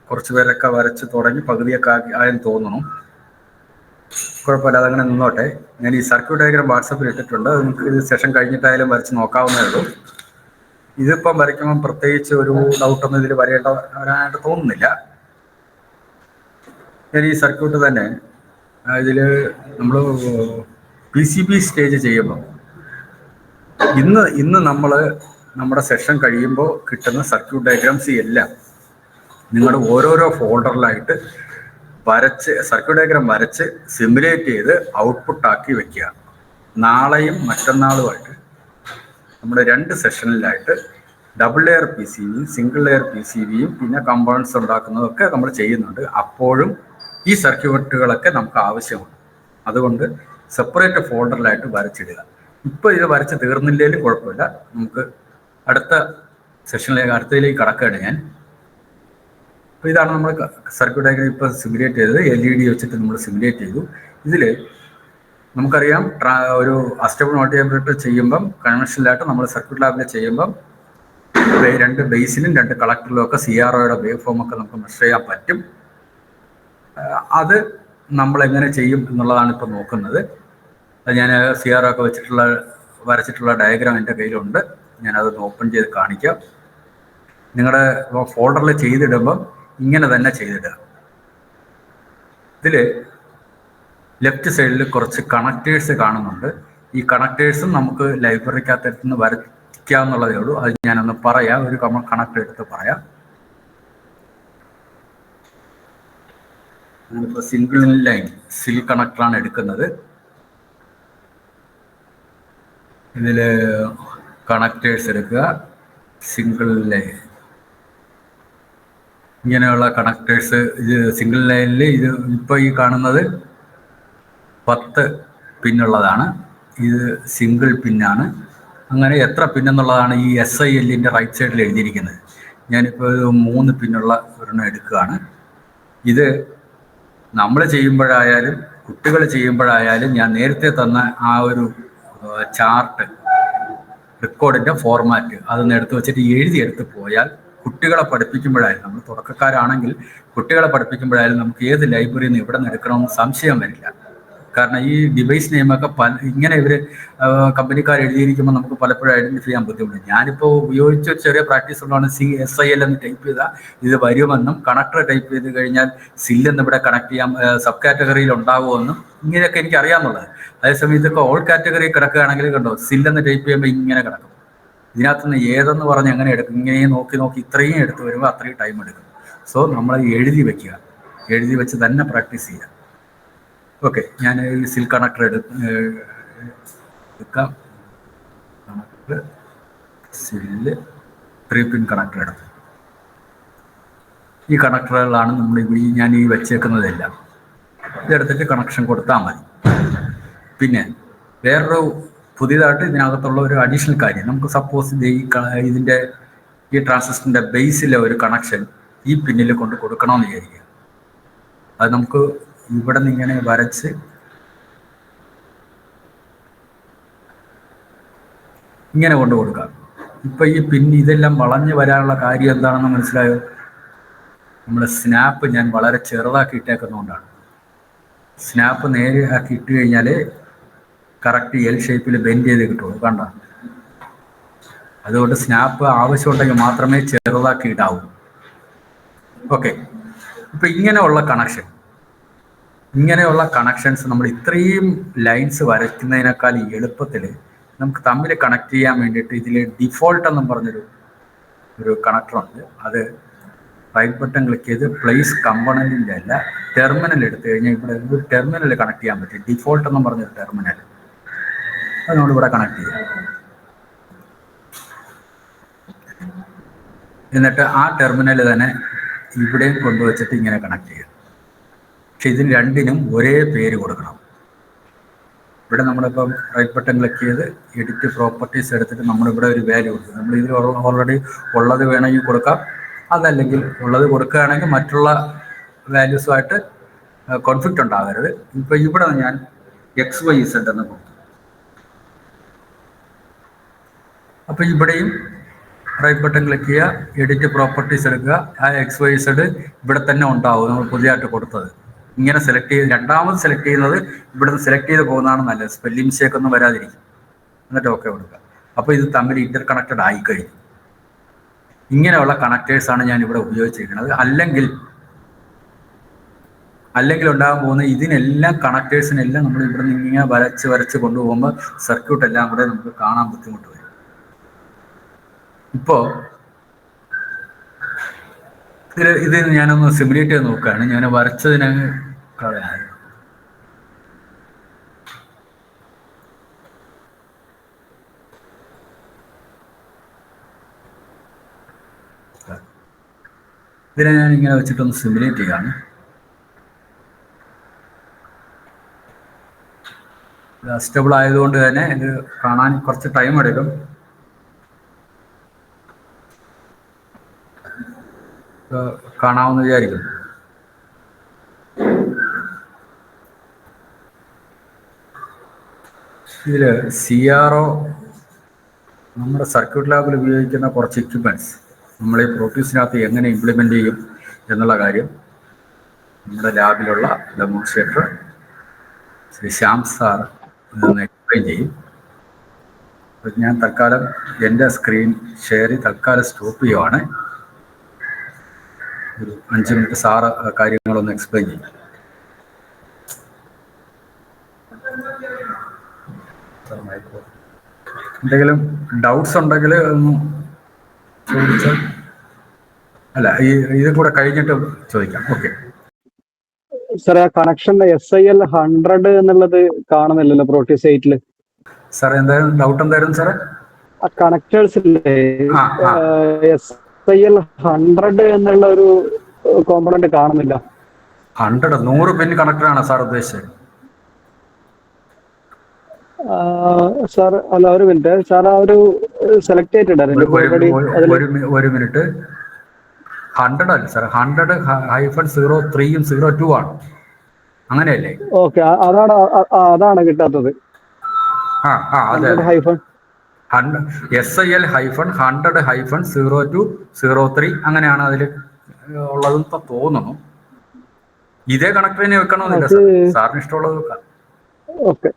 കുറച്ച് പേരൊക്കെ വരച്ച് തുടങ്ങി, പകുതിയൊക്കെ ആയെന്ന് തോന്നുന്നു. കുഴപ്പമില്ല, അതങ്ങനെ നിന്നോട്ടെ. ഞാൻ ഈ സർക്യൂട്ട് ഡയഗ്രം വാട്സപ്പിൽ ഇട്ടിട്ടുണ്ട്, അത് നിങ്ങൾക്ക് ഇത് സെഷൻ കഴിഞ്ഞിട്ടായാലും വരച്ച് നോക്കാവുന്നതേ ഉള്ളൂ. ഇതിപ്പം വരയ്ക്കുമ്പം പ്രത്യേകിച്ച് ഒരു ഡൗട്ടൊന്നും ഇതിൽ വരാനായിട്ട് തോന്നുന്നില്ല. ഞാൻ ഈ സർക്യൂട്ട് തന്നെ ഇതിൽ നമ്മൾ PCB സ്റ്റേജ് ചെയ്യുമ്പോൾ ഇന്ന് നമ്മൾ നമ്മുടെ സെഷൻ കഴിയുമ്പോൾ കിട്ടുന്ന സർക്യൂട്ട് ഡയഗ്രാംസ് എല്ലാം നിങ്ങൾ ഓരോരോ ഫോൾഡറിലായിട്ട് വരച്ച് സർക്യൂട്ട് ഡയഗ്രാം വരച്ച് സിമുലേറ്റ് ചെയ്ത് ഔട്ട്പുട്ടാക്കി വെക്കുക. നാളെയും മറ്റന്നാളുമായിട്ട് നമ്മുടെ 2 സെഷനിലായിട്ട് ഡബിൾ ലെയർ PCBയും സിംഗിൾ ലെയർ PCBയും പിന്നെ കമ്പോണൻസ് ഉണ്ടാക്കുന്നതൊക്കെ നമ്മൾ ചെയ്യുന്നുണ്ട്. അപ്പോഴും ഈ സർക്യൂട്ടുകളൊക്കെ നമുക്ക് ആവശ്യമുണ്ട്. അതുകൊണ്ട് സെപ്പറേറ്റ് ഫോൾഡറിലായിട്ട് വരച്ചിടുക. ഇപ്പോൾ ഇത് വരച്ച് തീർന്നില്ലെങ്കിലും കുഴപ്പമില്ല, നമുക്ക് അടുത്ത അടുത്തതിലേക്ക് കടക്കുകയാണ് ഞാൻ. അപ്പോൾ ഇതാണ് നമ്മൾ സർക്യൂട്ട് ഡയഗ്രം ഇപ്പോൾ സിമുലേറ്റ് ചെയ്തത്. LED വെച്ചിട്ട് നമ്മൾ സിമുലേറ്റ് ചെയ്തു. ഇതിൽ നമുക്കറിയാം ഒരു അസ്റ്റബിൾ മൾട്ടിവൈബ്രേറ്റർ ചെയ്യുമ്പം കൺവെൻഷനലായിട്ട് നമ്മൾ സർക്യൂട്ട് ലാബിൽ ചെയ്യുമ്പം 2 ബേസിലും 2 കളക്ടറിലും ഒക്കെ CROയുടെ വേവ് ഫോമൊക്കെ നമുക്ക് മെഷർ ചെയ്യാൻ പറ്റും. അത് നമ്മൾ എങ്ങനെ ചെയ്യും എന്നുള്ളതാണ് ഇപ്പോൾ നോക്കുന്നത്. ഞാൻ CRO ഒക്കെ വരച്ചിട്ടുള്ള ഡയഗ്രാം എൻ്റെ കയ്യിലുണ്ട്, ഞാനതൊന്ന് ഓപ്പൺ ചെയ്ത് കാണിക്കാം. നിങ്ങളുടെ ഫോൾഡറിൽ ചെയ്തിടുമ്പം ഇങ്ങനെ തന്നെ ചെയ്തിടുക. ഇതിൽ ലെഫ്റ്റ് സൈഡിൽ കുറച്ച് കണക്റ്റേഴ്സ് കാണുന്നുണ്ട്. ഈ കണക്റ്റേഴ്സും നമുക്ക് ലൈബ്രറിക്കകത്ത് നിന്ന് വരയ്ക്കാവുന്നുള്ളതേ ഉള്ളൂ. അത് ഞാനൊന്ന് പറയാം, ഒരു കണക്ടർ എടുത്ത് പറയാം. ഞാനിപ്പോൾ സിംഗിൾ ലൈൻ സിൽ കണക്ടറാണ് എടുക്കുന്നത്. ഇതിൽ കണക്റ്റേഴ്സ് എടുക്കുക, സിംഗിൾ ലൈൻ, ഇങ്ങനെയുള്ള കണക്റ്റേഴ്സ്. ഇത് സിംഗിൾ ലൈനിൽ ഇത് ഇപ്പോൾ ഈ കാണുന്നത് 10 പിന്നുള്ളതാണ്, ഇത് സിംഗിൾ പിന്നാണ്. അങ്ങനെ എത്ര പിന്നെന്നുള്ളതാണ് ഈ SILൻ്റെ റൈറ്റ് സൈഡിൽ എഴുതിയിരിക്കുന്നത്. ഞാനിപ്പോൾ 3 പിന്നുള്ള ഒരെണ്ണം എടുക്കുകയാണ്. ഇത് നമ്മൾ ചെയ്യുമ്പോഴായാലും കുട്ടികൾ ചെയ്യുമ്പോഴായാലും ഞാൻ നേരത്തെ തന്ന ആ ഒരു ചാർട്ട്, റെക്കോർഡിൻ്റെ ഫോർമാറ്റ് അതൊന്ന് എടുത്ത് വെച്ചിട്ട് എഴുതിയെടുത്ത് പോയാൽ കുട്ടികളെ പഠിപ്പിക്കുമ്പോഴായാലും, നമ്മൾ തുടക്കക്കാരാണെങ്കിൽ കുട്ടികളെ പഠിപ്പിക്കുമ്പോഴായാലും നമുക്ക് ഏത് ലൈബ്രറിയിൽ നിന്ന് എവിടെ നിന്ന് എടുക്കണമെന്ന് സംശയം വരില്ല. കാരണം ഈ ഡിവൈസ് നെയിമൊക്കെ ഇങ്ങനെ ഇവർ കമ്പനിക്കാർ എഴുതിയിരിക്കുമ്പോൾ നമുക്ക് പലപ്പോഴും ഐഡൻറ്റിഫൈ ചെയ്യാൻ ബുദ്ധിമുട്ടുണ്ട്. ഞാനിപ്പോൾ ഉപയോഗിച്ച ചെറിയ പ്രാക്ടീസ് ഉള്ളതാണ് SIL എന്ന് ടൈപ്പ് ചെയ്താൽ ഇത് വരുമെന്നും, കണക്ടർ ടൈപ്പ് ചെയ്ത് കഴിഞ്ഞാൽ SIL എന്ന് ഇവിടെ കണക്ട് ചെയ്യാൻ സബ് കാറ്റഗറിയിൽ ഉണ്ടാകുമെന്നും ഇങ്ങനെയൊക്കെ എനിക്ക് അറിയാമെന്നുള്ളത്. അതേസമയം ഇതൊക്കെ ഓൾ കാറ്റഗറി കിടക്കുകയാണെങ്കിൽ കണ്ടോ, SIL എന്ന് ടൈപ്പ് ചെയ്യുമ്പോൾ ഇങ്ങനെ കിടക്കും. ഇതിനകത്തുനിന്ന് ഏതെന്ന് പറഞ്ഞ് എങ്ങനെ എടുക്കും, ഇങ്ങനെ നോക്കി ഇത്രയും എടുത്ത് വരുമ്പോൾ അത്രയും ടൈം എടുക്കും. സോ നമ്മൾ എഴുതി വെക്കുക, എഴുതി വെച്ച് തന്നെ പ്രാക്ടീസ് ചെയ്യുക. ഓക്കെ, ഞാൻ ഈ സിൽ കണക്ടർ എടുക്കാം. കണക്ടർ സില്ല് 3 പിൻ കണക്ടർ എടുത്തു. ഈ കണക്ടറുകളാണ് ഞാൻ ഈ വെച്ചേക്കുന്നതെല്ലാം. ഇതെടുത്തിട്ട് കണക്ഷൻ കൊടുത്താൽ മതി. പിന്നെ വേറൊരു പുതിയതായിട്ട് ഇതിനകത്തുള്ള ഒരു അഡീഷണൽ കാര്യം, നമുക്ക് സപ്പോസ് ഇതിൻ്റെ ഈ ട്രാൻസിസ്റ്ററിൻ്റെ ബേസിലെ ഒരു കണക്ഷൻ ഈ പിന്നിൽ കൊണ്ട് കൊടുക്കണമെന്ന് വിചാരിക്കുക. അത് നമുക്ക് ഇവിടെ നിന്ന് ഇങ്ങനെ വരച്ച് ഇങ്ങനെ കൊണ്ട് കൊടുക്കാം. ഇപ്പം ഈ ഇതെല്ലാം വളഞ്ഞ് വരാനുള്ള കാര്യം എന്താണെന്ന് മനസ്സിലായോ? നമ്മൾ സ്നാപ്പ് ഞാൻ വളരെ ചെറുതാക്കി ഇട്ടേക്കുന്നതുകൊണ്ടാണ്. സ്നാപ്പ് നേരെ ആക്കി ഇട്ട് കഴിഞ്ഞാൽ കറക്റ്റ് L ഷേപ്പിൽ ബെൻഡ് ചെയ്ത് കിട്ടുള്ളൂ, കണ്ട. അതുകൊണ്ട് സ്നാപ്പ് ആവശ്യമുണ്ടെങ്കിൽ മാത്രമേ ചെറുതാക്കി ഇടാവൂ. ഓക്കെ, ഇപ്പം ഇങ്ങനെയുള്ള കണക്ഷൻസ് നമ്മൾ ഇത്രയും ലൈൻസ് വരയ്ക്കുന്നതിനേക്കാൾ എളുപ്പത്തിൽ നമുക്ക് തമ്മിൽ കണക്ട് ചെയ്യാൻ വേണ്ടിയിട്ട് ഇതിൽ ഡിഫോൾട്ട് എന്നും പറഞ്ഞൊരു കണക്ടറുണ്ട്. അത് റൈറ്റ് ബട്ടൺ ക്ലിക്ക് ചെയ്ത് പ്ലേസ് കമ്പോണൻറ്റിൻ്റെ അല്ല, ടെർമിനൽ എടുത്തു കഴിഞ്ഞാൽ ഇവിടെ ഒരു ടെർമിനൽ കണക്ട് ചെയ്യാൻ പറ്റും. ഡിഫോൾട്ട് എന്നും പറഞ്ഞൊരു ടെർമിനൽ, അത് നമ്മളിവിടെ കണക്ട് ചെയ്യാം. എന്നിട്ട് ആ ടെർമിനൽ തന്നെ ഇവിടെയും കൊണ്ടുവച്ചിട്ട് ഇങ്ങനെ കണക്ട് ചെയ്യാം. പക്ഷെ ഇതിന് രണ്ടിനും ഒരേ പേര് കൊടുക്കണം. ഇവിടെ നമ്മളിപ്പം റൈറ്റ് ബട്ടൺ ക്ലിക്ക് ചെയ്ത് എഡിറ്റ് പ്രോപ്പർട്ടീസ് എടുത്തിട്ട് നമ്മളിവിടെ ഒരു വാല്യൂ കൊടുക്കും. നമ്മൾ ഇതിൽ ഓൾറെഡി ഉള്ളത് വേണമെങ്കിൽ കൊടുക്കാം, അതല്ലെങ്കിൽ ഉള്ളത് കൊടുക്കുകയാണെങ്കിൽ മറ്റുള്ള വാല്യൂസുമായിട്ട് കോൺഫ്ലിക്റ്റ് ഉണ്ടാകരുത്. ഇപ്പം ഇവിടെ ഞാൻ XYZ എന്ന് കൊടുത്തു. അപ്പോൾ ഇവിടെയും റൈറ്റ് ബട്ടൺ ക്ലിക്ക് ചെയ്യുക, എഡിറ്റ് പ്രോപ്പർട്ടീസ് എടുക്കുക. ആ XYZ ഇവിടെ തന്നെ ഉണ്ടാവും, നമ്മൾ പുതിയതായിട്ട് കൊടുത്തത്. ഇങ്ങനെ സെലക്ട് ചെയ്ത് രണ്ടാമത് സെലക്ട് ചെയ്യുന്നത് ഇവിടെ നിന്ന് സെലക്ട് ചെയ്ത് പോകുന്നതാണ് നല്ലത്, സ്പെല്ലിംഗ് മിസ്റ്റേക്ക് ഒന്നും വരാതിരിക്കും. എന്നിട്ട് ഓക്കെ കൊടുക്കുക. അപ്പോൾ ഇത് തമ്മിൽ ഇന്റർ കണക്റ്റഡ് ആയിക്കഴിഞ്ഞു. ഇങ്ങനെയുള്ള കണക്റ്റേഴ്സാണ് ഞാൻ ഇവിടെ ഉപയോഗിച്ചിരിക്കുന്നത്. അല്ലെങ്കിൽ ഉണ്ടാകാൻ പോകുന്ന ഇതിനെല്ലാം കണക്റ്റേഴ്സിനെല്ലാം നമ്മൾ ഇവിടെ നിന്ന് ഇങ്ങനെ വരച്ച് കൊണ്ടുപോകുമ്പോൾ സർക്യൂട്ട് എല്ലാം കൂടെ നമുക്ക് കാണാൻ ബുദ്ധിമുട്ട് വരും. ഇപ്പോൾ ഇത് ഞാനൊന്ന് സിമുലേറ്റ് ചെയ്ത് നോക്കുകയാണ്. ഞാൻ വരച്ചതിന് കളയായി. ഇതിനെ ഞാൻ ഇങ്ങനെ വെച്ചിട്ടൊന്ന് സിമുലേറ്റ് ചെയ്യാണ്. സ്റ്റബിൾ ആയതുകൊണ്ട് തന്നെ ഇത് കാണാൻ കുറച്ച് ടൈം എടുക്കും. കാണാമെന്ന് വിചാരിക്കുന്നു. ഇതിൽ CRO നമ്മുടെ സർക്യൂട്ട് ലാബിൽ ഉപയോഗിക്കുന്ന കുറച്ച് എക്യുപ്മെൻറ്റ്സ് നമ്മൾ ഈ പ്രോട്ടീസിനകത്ത് എങ്ങനെ ഇംപ്ലിമെൻ്റ് ചെയ്യും എന്നുള്ള കാര്യം നമ്മുടെ ലാബിലുള്ള ഡെമോൺസ്ട്രേറ്റർ ശ്രീ ശ്യാം സാർ ഇതൊന്ന് എക്സ്പ്ലെയിൻ ചെയ്യും. ഞാൻ തൽക്കാലം എൻ്റെ സ്ക്രീൻ ഷെയർ തൽക്കാലം സ്റ്റോപ്പ് ചെയ്യുവാണ്. ഒരു 5 മിനിറ്റ് സാറ് കാര്യങ്ങളൊന്ന് എക്സ്പ്ലെയിൻ ചെയ്യും. എന്തെങ്കിലും ഡൗട്ട്സ് ഉണ്ടെങ്കിൽ ഒന്ന് ചോദിച്ചാൽ, അല്ല ഇത് കൂടെ കഴിഞ്ഞിട്ട് ചോദിക്കാം. ഓക്കെ. സാറേ ആ കണക്ഷന്റെ SIL 100 എന്നുള്ളത് കാണുന്നില്ലല്ലോ പ്രോട്ടീസ് 8-ല്. സാറേ എന്തായാലും ഡൗട്ട് എന്തായിരുന്നു സാറേ? ആ കണക്ടേഴ്സില്ലേ SIL 100 എന്നുള്ള ഒരു കോമ്പണന്റ് കാണുന്നില്ല. 100 പിൻ കണക്ടറാണ് സാർ ഉദ്ദേശിച്ചത്? സാർ അല്ല, ഒരു മിനിറ്റ് സാർ, ആ ഒരു സെലക്ട് ചെയ്തിട്ടുണ്ടായിരുന്നു ഒരു മിനിറ്റ്. 100 അല്ല സാർ, 100-03-യും 02 ആണ്, അങ്ങനെയല്ലേ? ഓക്കെ, അതാണ് കിട്ടാത്തത്. SIL-100-02-03 അങ്ങനെയാണ് അതിൽ ഉള്ളതെന്ന് തോന്നുന്നു. ഇതേ കണക്ടർ തന്നെ വെക്കണമെന്നില്ല സാർ, സാറിന് ഇഷ്ടമുള്ളത് വെക്കാം. Okay.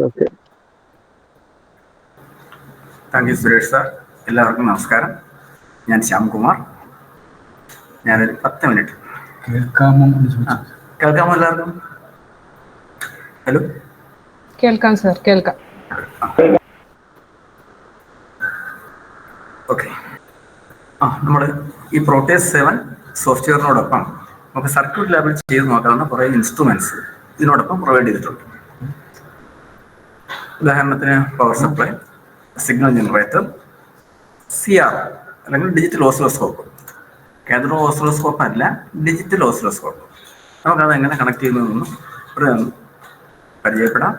Okay. Thank U Suresh sir. എല്ലാവർക്കും നമസ്കാരം. ഞാൻ ശ്യാംകുമാർ. ഞാനൊരു 10 മിനിറ്റ് കേൾക്കാമോ എല്ലാവർക്കും? ഹലോ, കേൾക്കാം സാർ, കേൾക്കാം. ഓക്കെ. നമ്മൾ ഈ പ്രോട്ടേസ് 7 സോഫ്റ്റ്വെയറിനോടൊപ്പം നമുക്ക് സർക്യൂട്ട് ലാബിൽ ചെയ്ത് നോക്കാവുന്ന കുറേ ഇൻസ്ട്രുമെന്റ്സ് ഇതിനോടൊപ്പം പ്രൊവൈഡ് ചെയ്തിട്ടുണ്ട്. ഉദാഹരണത്തിന് power supply, signal generator, CR അല്ലെങ്കിൽ ഡിജിറ്റൽ ഓസിലോസ്കോപ്പ്. കേന്ദ്ര ഓസിലോസ്കോപ്പ് അല്ല, ഡിജിറ്റൽ ഓസിലോസ്കോപ്പ്. നമുക്കത് എങ്ങനെ കണക്ട് ചെയ്യുന്നതെന്ന് പരിചയപ്പെടാം.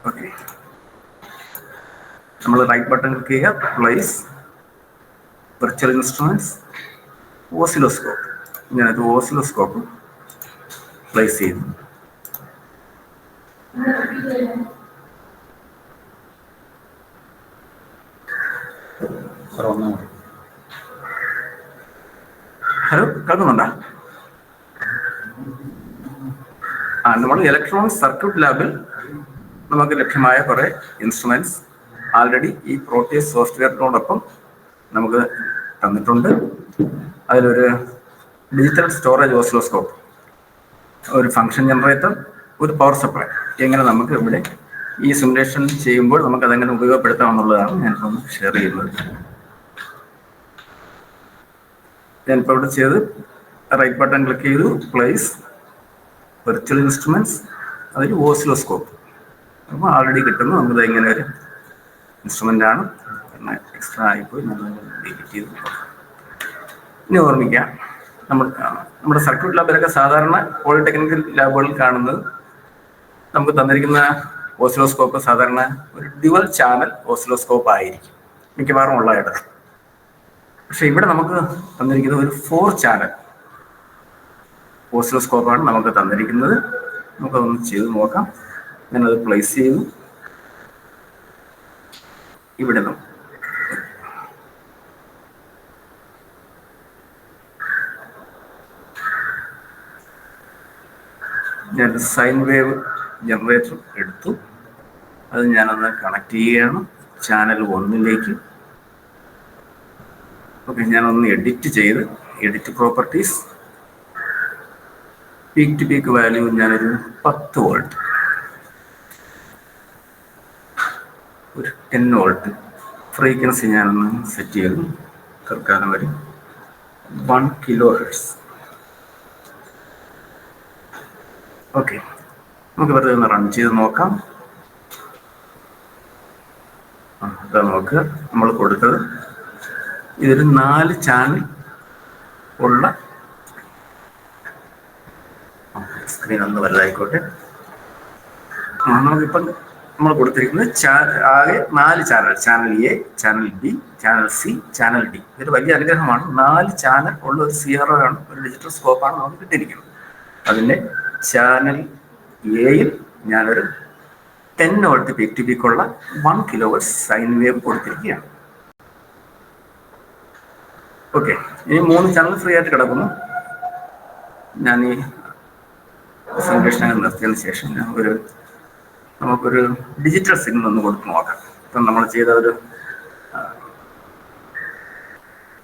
ഓക്കെ, നമ്മൾ റൈറ്റ് ബട്ടൺ ക്ലിക്ക് ചെയ്യുക, പ്ലേസ് വെർച്വൽ ഇൻസ്ട്രുമെന്റ്സ്, ഓസിലോസ്കോപ്പ്. ഞാനത് ഓസിലോസ്കോപ്പ് പ്ലേസ് ചെയ്യുന്നു. ഹലോ, കേൾക്കുന്നുണ്ടോ? നമ്മൾ ഇലക്ട്രോണിക് സർക്യൂട്ട് ലാബിൽ നമുക്ക് ലഭ്യമായ കുറേ ഇൻസ്ട്രുമെന്റ്സ് ആൾറെഡി ഈ പ്രോട്ടീസ് സോഫ്റ്റ്വെയറിനോടൊപ്പം നമുക്ക് തന്നിട്ടുണ്ട്. അതിലൊരു ഡിജിറ്റൽ സ്റ്റോറേജ് ഓസിലോസ്കോപ്പ്, ഒരു ഫംഗ്ഷൻ ജനറേറ്റർ, ഒരു പവർ സപ്ലൈ. എങ്ങനെ നമുക്ക് ഇവിടെ ഈ സിമുലേഷൻ ചെയ്യുമ്പോൾ നമുക്കതെങ്ങനെ ഉപയോഗപ്പെടുത്താമെന്നുള്ളതാണ് ഞാനിപ്പോൾ ഷെയർ ചെയ്യുന്നത്. ഞാനിപ്പോൾ ഇവിടെ ചെയ്ത് റൈറ്റ് ബട്ടൺ ക്ലിക്ക് ചെയ്തു, പ്ലേസ് വെർച്വൽ ഇൻസ്ട്രുമെന്റ്സ്, അതിൽ ഓസിലോസ്കോപ്പ്. അപ്പോൾ ആൾറെഡി കിട്ടുന്നത് നമുക്കത് ഇങ്ങനെ ഒരു ഇൻസ്ട്രുമെൻ്റ് ആണ്. എക്സ്ട്രാ ആയിപ്പോയി, നമ്മൾ ഡിലീറ്റ് ചെയ്തു. ഇനി ഓർമ്മിക്കാം, നമ്മുടെ സർക്യൂട്ട് ലാബിലൊക്കെ സാധാരണ പോളിടെക്നിക്കൽ ലാബുകളിൽ കാണുന്നത് നമുക്ക് തന്നിരിക്കുന്ന ഓസിലോസ്കോപ്പ് സാധാരണ ഒരു ഡ്യുവൽ ചാനൽ ഓസിലോസ്കോപ്പ് ആയിരിക്കും മിക്കവാറും ഉള്ളതായിട്ട്. പക്ഷെ ഇവിടെ നമുക്ക് തന്നിരിക്കുന്നത് ഒരു 4 ചാനൽ ഓസിലോസ്കോപ്പാണ് നമുക്ക് തന്നിരിക്കുന്നത്. നമുക്കതൊന്ന് ചെയ്ത് നോക്കാം. ഞാനത് പ്ലേസ് ചെയ്യുന്നു. ഇവിടെ ഞാൻ സൈൻ വേവ് ജനറേറ്റർ എടുത്തു. അത് ഞാനൊന്ന് കണക്ട് ചെയ്യുകയാണ് ചാനൽ 1-ലേക്ക്. ഓക്കെ, ഞാനൊന്ന് എഡിറ്റ് ചെയ്ത്, edit properties, peak to peak value ഞാനൊരു 10 വോൾട്ട്, ഒരു 10 വോൾട്ട് ഫ്രീക്വൻസി ഞാനൊന്ന് സെറ്റ് ചെയ്തു. തൽക്കാലം വരെ 1 kHz. ഓക്കെ, നമുക്ക് വെറുതെ ഒന്ന് റൺ ചെയ്ത് നോക്കാം. അതാ നമുക്ക് നമ്മൾ കൊടുത്തത് ഇതൊരു 4 ചാനൽ ഉള്ള സ്ക്രീൻ ഒന്ന് വലുതായിക്കോട്ടെ. നമുക്കിപ്പം നമ്മൾ കൊടുത്തിരിക്കുന്നത് ആകെ 4 channel, channel A, channel B, channel C, channel D. ഇതൊരു വലിയ അനുഗ്രഹമാണ്. 4 ചാനൽ ഉള്ള ഒരു CRO ആണ്, ഒരു ഡിജിറ്റൽ സ്കോപ്പാണ് നമുക്ക് കിട്ടിയിരിക്കുന്നത്. അതിൻ്റെ ചാനൽ എയിൽ ഞാനൊരു 10 വോൾട്ട് പീക്ക് ടു പീക്കുള്ള 1 kHz സൈൻ വേവ് കൊടുത്തിരിക്കുകയാണ്. ഓക്കെ, ഈ 3 ചാനൽ ഫ്രീ ആയിട്ട് കിടക്കുന്നു. ഞാൻ ഈ സംരക്ഷണം നിർത്തിയതിന് ശേഷം നമുക്കൊരു ഡിജിറ്റൽ സിഗ്നൽ ഒന്ന് കൊടുത്ത് നോക്കാം. ഇപ്പം നമ്മൾ ചെയ്ത ഒരു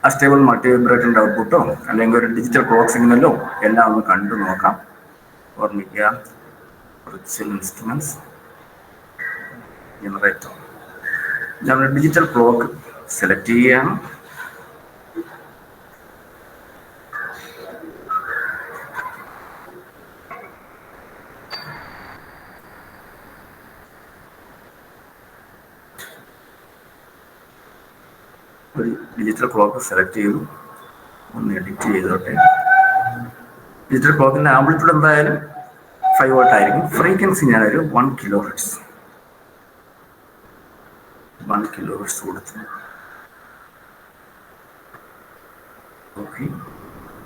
അസ്റ്റേബിൾ മൾട്ടി വൈബ്രേറ്ററിൻ്റെ ഔട്ട്പുട്ടോ അല്ലെങ്കിൽ ഒരു ഡിജിറ്റൽ ക്ലോക്ക് സിഗ്നലോ എല്ലാം ഒന്ന് കണ്ടു നോക്കാം. ഓർമ്മിക്കുക, വെർച്വൽ ഇൻസ്ട്രുമെന്റ്സ്, ജനറേറ്റർ. നമ്മൾ ഡിജിറ്റൽ ക്ലോക്ക് സെലക്ട് ചെയ്യുകയാണ്. ഒരു ഡിജിറ്റൽ ക്ലോക്ക് സെലക്ട് ചെയ്തു. ഒന്ന് എഡിറ്റ് ചെയ്തോട്ടെ. ഡിജിറ്റൽ ക്ലോക്കിൻ്റെ ആംപ്ലിറ്റ്യൂഡ് എന്തായാലും 5 വോൾട്ട് ആയിരിക്കും. ഫ്രീക്വൻസി ഞാനൊരു 1 kHz കൊടുത്തു. ഓക്കെ,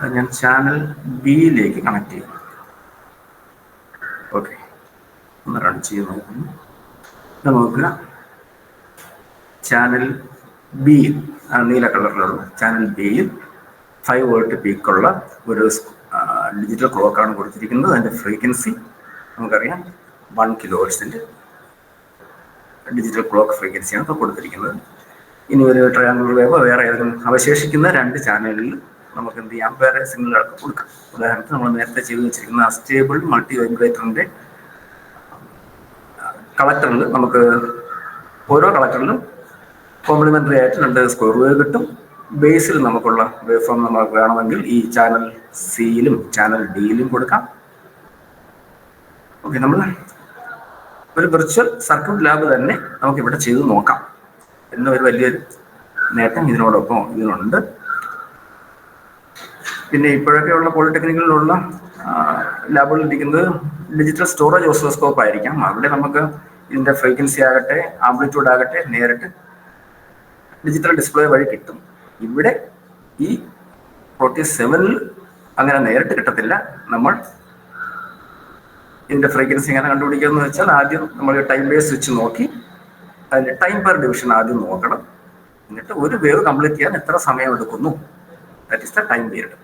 അത് ഞാൻ ചാനൽ ബിയിലേക്ക് കണക്ട് ചെയ്യും. ഓക്കെ, ഒന്ന് റൺ ചെയ്ത് നോക്കുന്നു. നോക്കുക, ചാനൽ ബിയിൽ, നീല കളറിലുള്ള ചാനൽ ബിയിൽ 5 വോൾട്ട് പീക്കുള്ള ഒരു ഡിജിറ്റൽ ക്ലോക്കാണ് കൊടുത്തിരിക്കുന്നത്. അതിൻ്റെ ഫ്രീക്വൻസി നമുക്കറിയാം 1 kHz ഡിജിറ്റൽ ക്ലോക്ക് ഫ്രീക്വൻസിയാണ് ഇപ്പോൾ കൊടുത്തിരിക്കുന്നത്. ഇനി ഒരു ട്രയാങ്കിൾ വേവോ വേറെ ഏതെങ്കിലും അവശേഷിക്കുന്ന 2 ചാനലിൽ നമുക്ക് എന്ത് ചെയ്യാം, വേറെ സിഗ്നലുകൾക്ക് കൊടുക്കാം. ഉദാഹരണത്തിന് നമ്മൾ നേരത്തെ ചെയ്തു വെച്ചിരിക്കുന്ന അസ്റ്റേബിൾ മൾട്ടി വൈബ്രേറ്ററിൻ്റെ കളക്ടറിൽ നമുക്ക് ഓരോ കളക്ടറിലും കോംപ്ലിമെൻ്ററി ആയിട്ട് 2 സ്ക്വയർ വേവ് കിട്ടും. ബേസിൽ നമുക്കുള്ള വേവ് ഫോം നമുക്ക് വേണമെങ്കിൽ ഈ ചാനൽ സിയിലും ചാനൽ ഡിയിലും കൊടുക്കാം. ഓക്കെ, നമ്മൾ ഒരു വിർച്വൽ സർക്യൂട്ട് ലാബ് തന്നെ നമുക്കിവിടെ ചെയ്ത് നോക്കാം എന്ന ഒരു വലിയൊരു നേട്ടം ഇതിനോടൊപ്പം ഇതിനുണ്ട്. പിന്നെ ഇപ്പോഴൊക്കെയുള്ള പോളിടെക്നിക്കിലുള്ള ലാബുകളിൽ ഇരിക്കുന്നത് ഡിജിറ്റൽ സ്റ്റോറേജ് ഓസിലോസ്കോപ്പ് ആയിരിക്കാം. അവിടെ നമുക്ക് ഇതിൻ്റെ ഫ്രീക്വൻസി ആകട്ടെ ആംപ്ലിറ്റ്യൂഡ് ആകട്ടെ നേരിട്ട് ഡിജിറ്റൽ ഡിസ്പ്ലേ വഴി കിട്ടും. ഇവിടെ ഈ Proteus 7 അങ്ങനെ നേരിട്ട് കിട്ടത്തില്ല. നമ്മൾ ഇതിൻ്റെ ഫ്രീക്വൻസി എങ്ങനെ കണ്ടുപിടിക്കുക വെച്ചാൽ ആദ്യം നമ്മൾ ടൈം ബേസ് സ്വിച്ച് നോക്കി അതിൻ്റെ ടൈം പെർ ഡിവിഷൻ ആദ്യം നോക്കണം. എന്നിട്ട് ഒരു വേവ് കംപ്ലീറ്റ് ചെയ്യാൻ എത്ര സമയം എടുക്കുന്നു, that is the time period,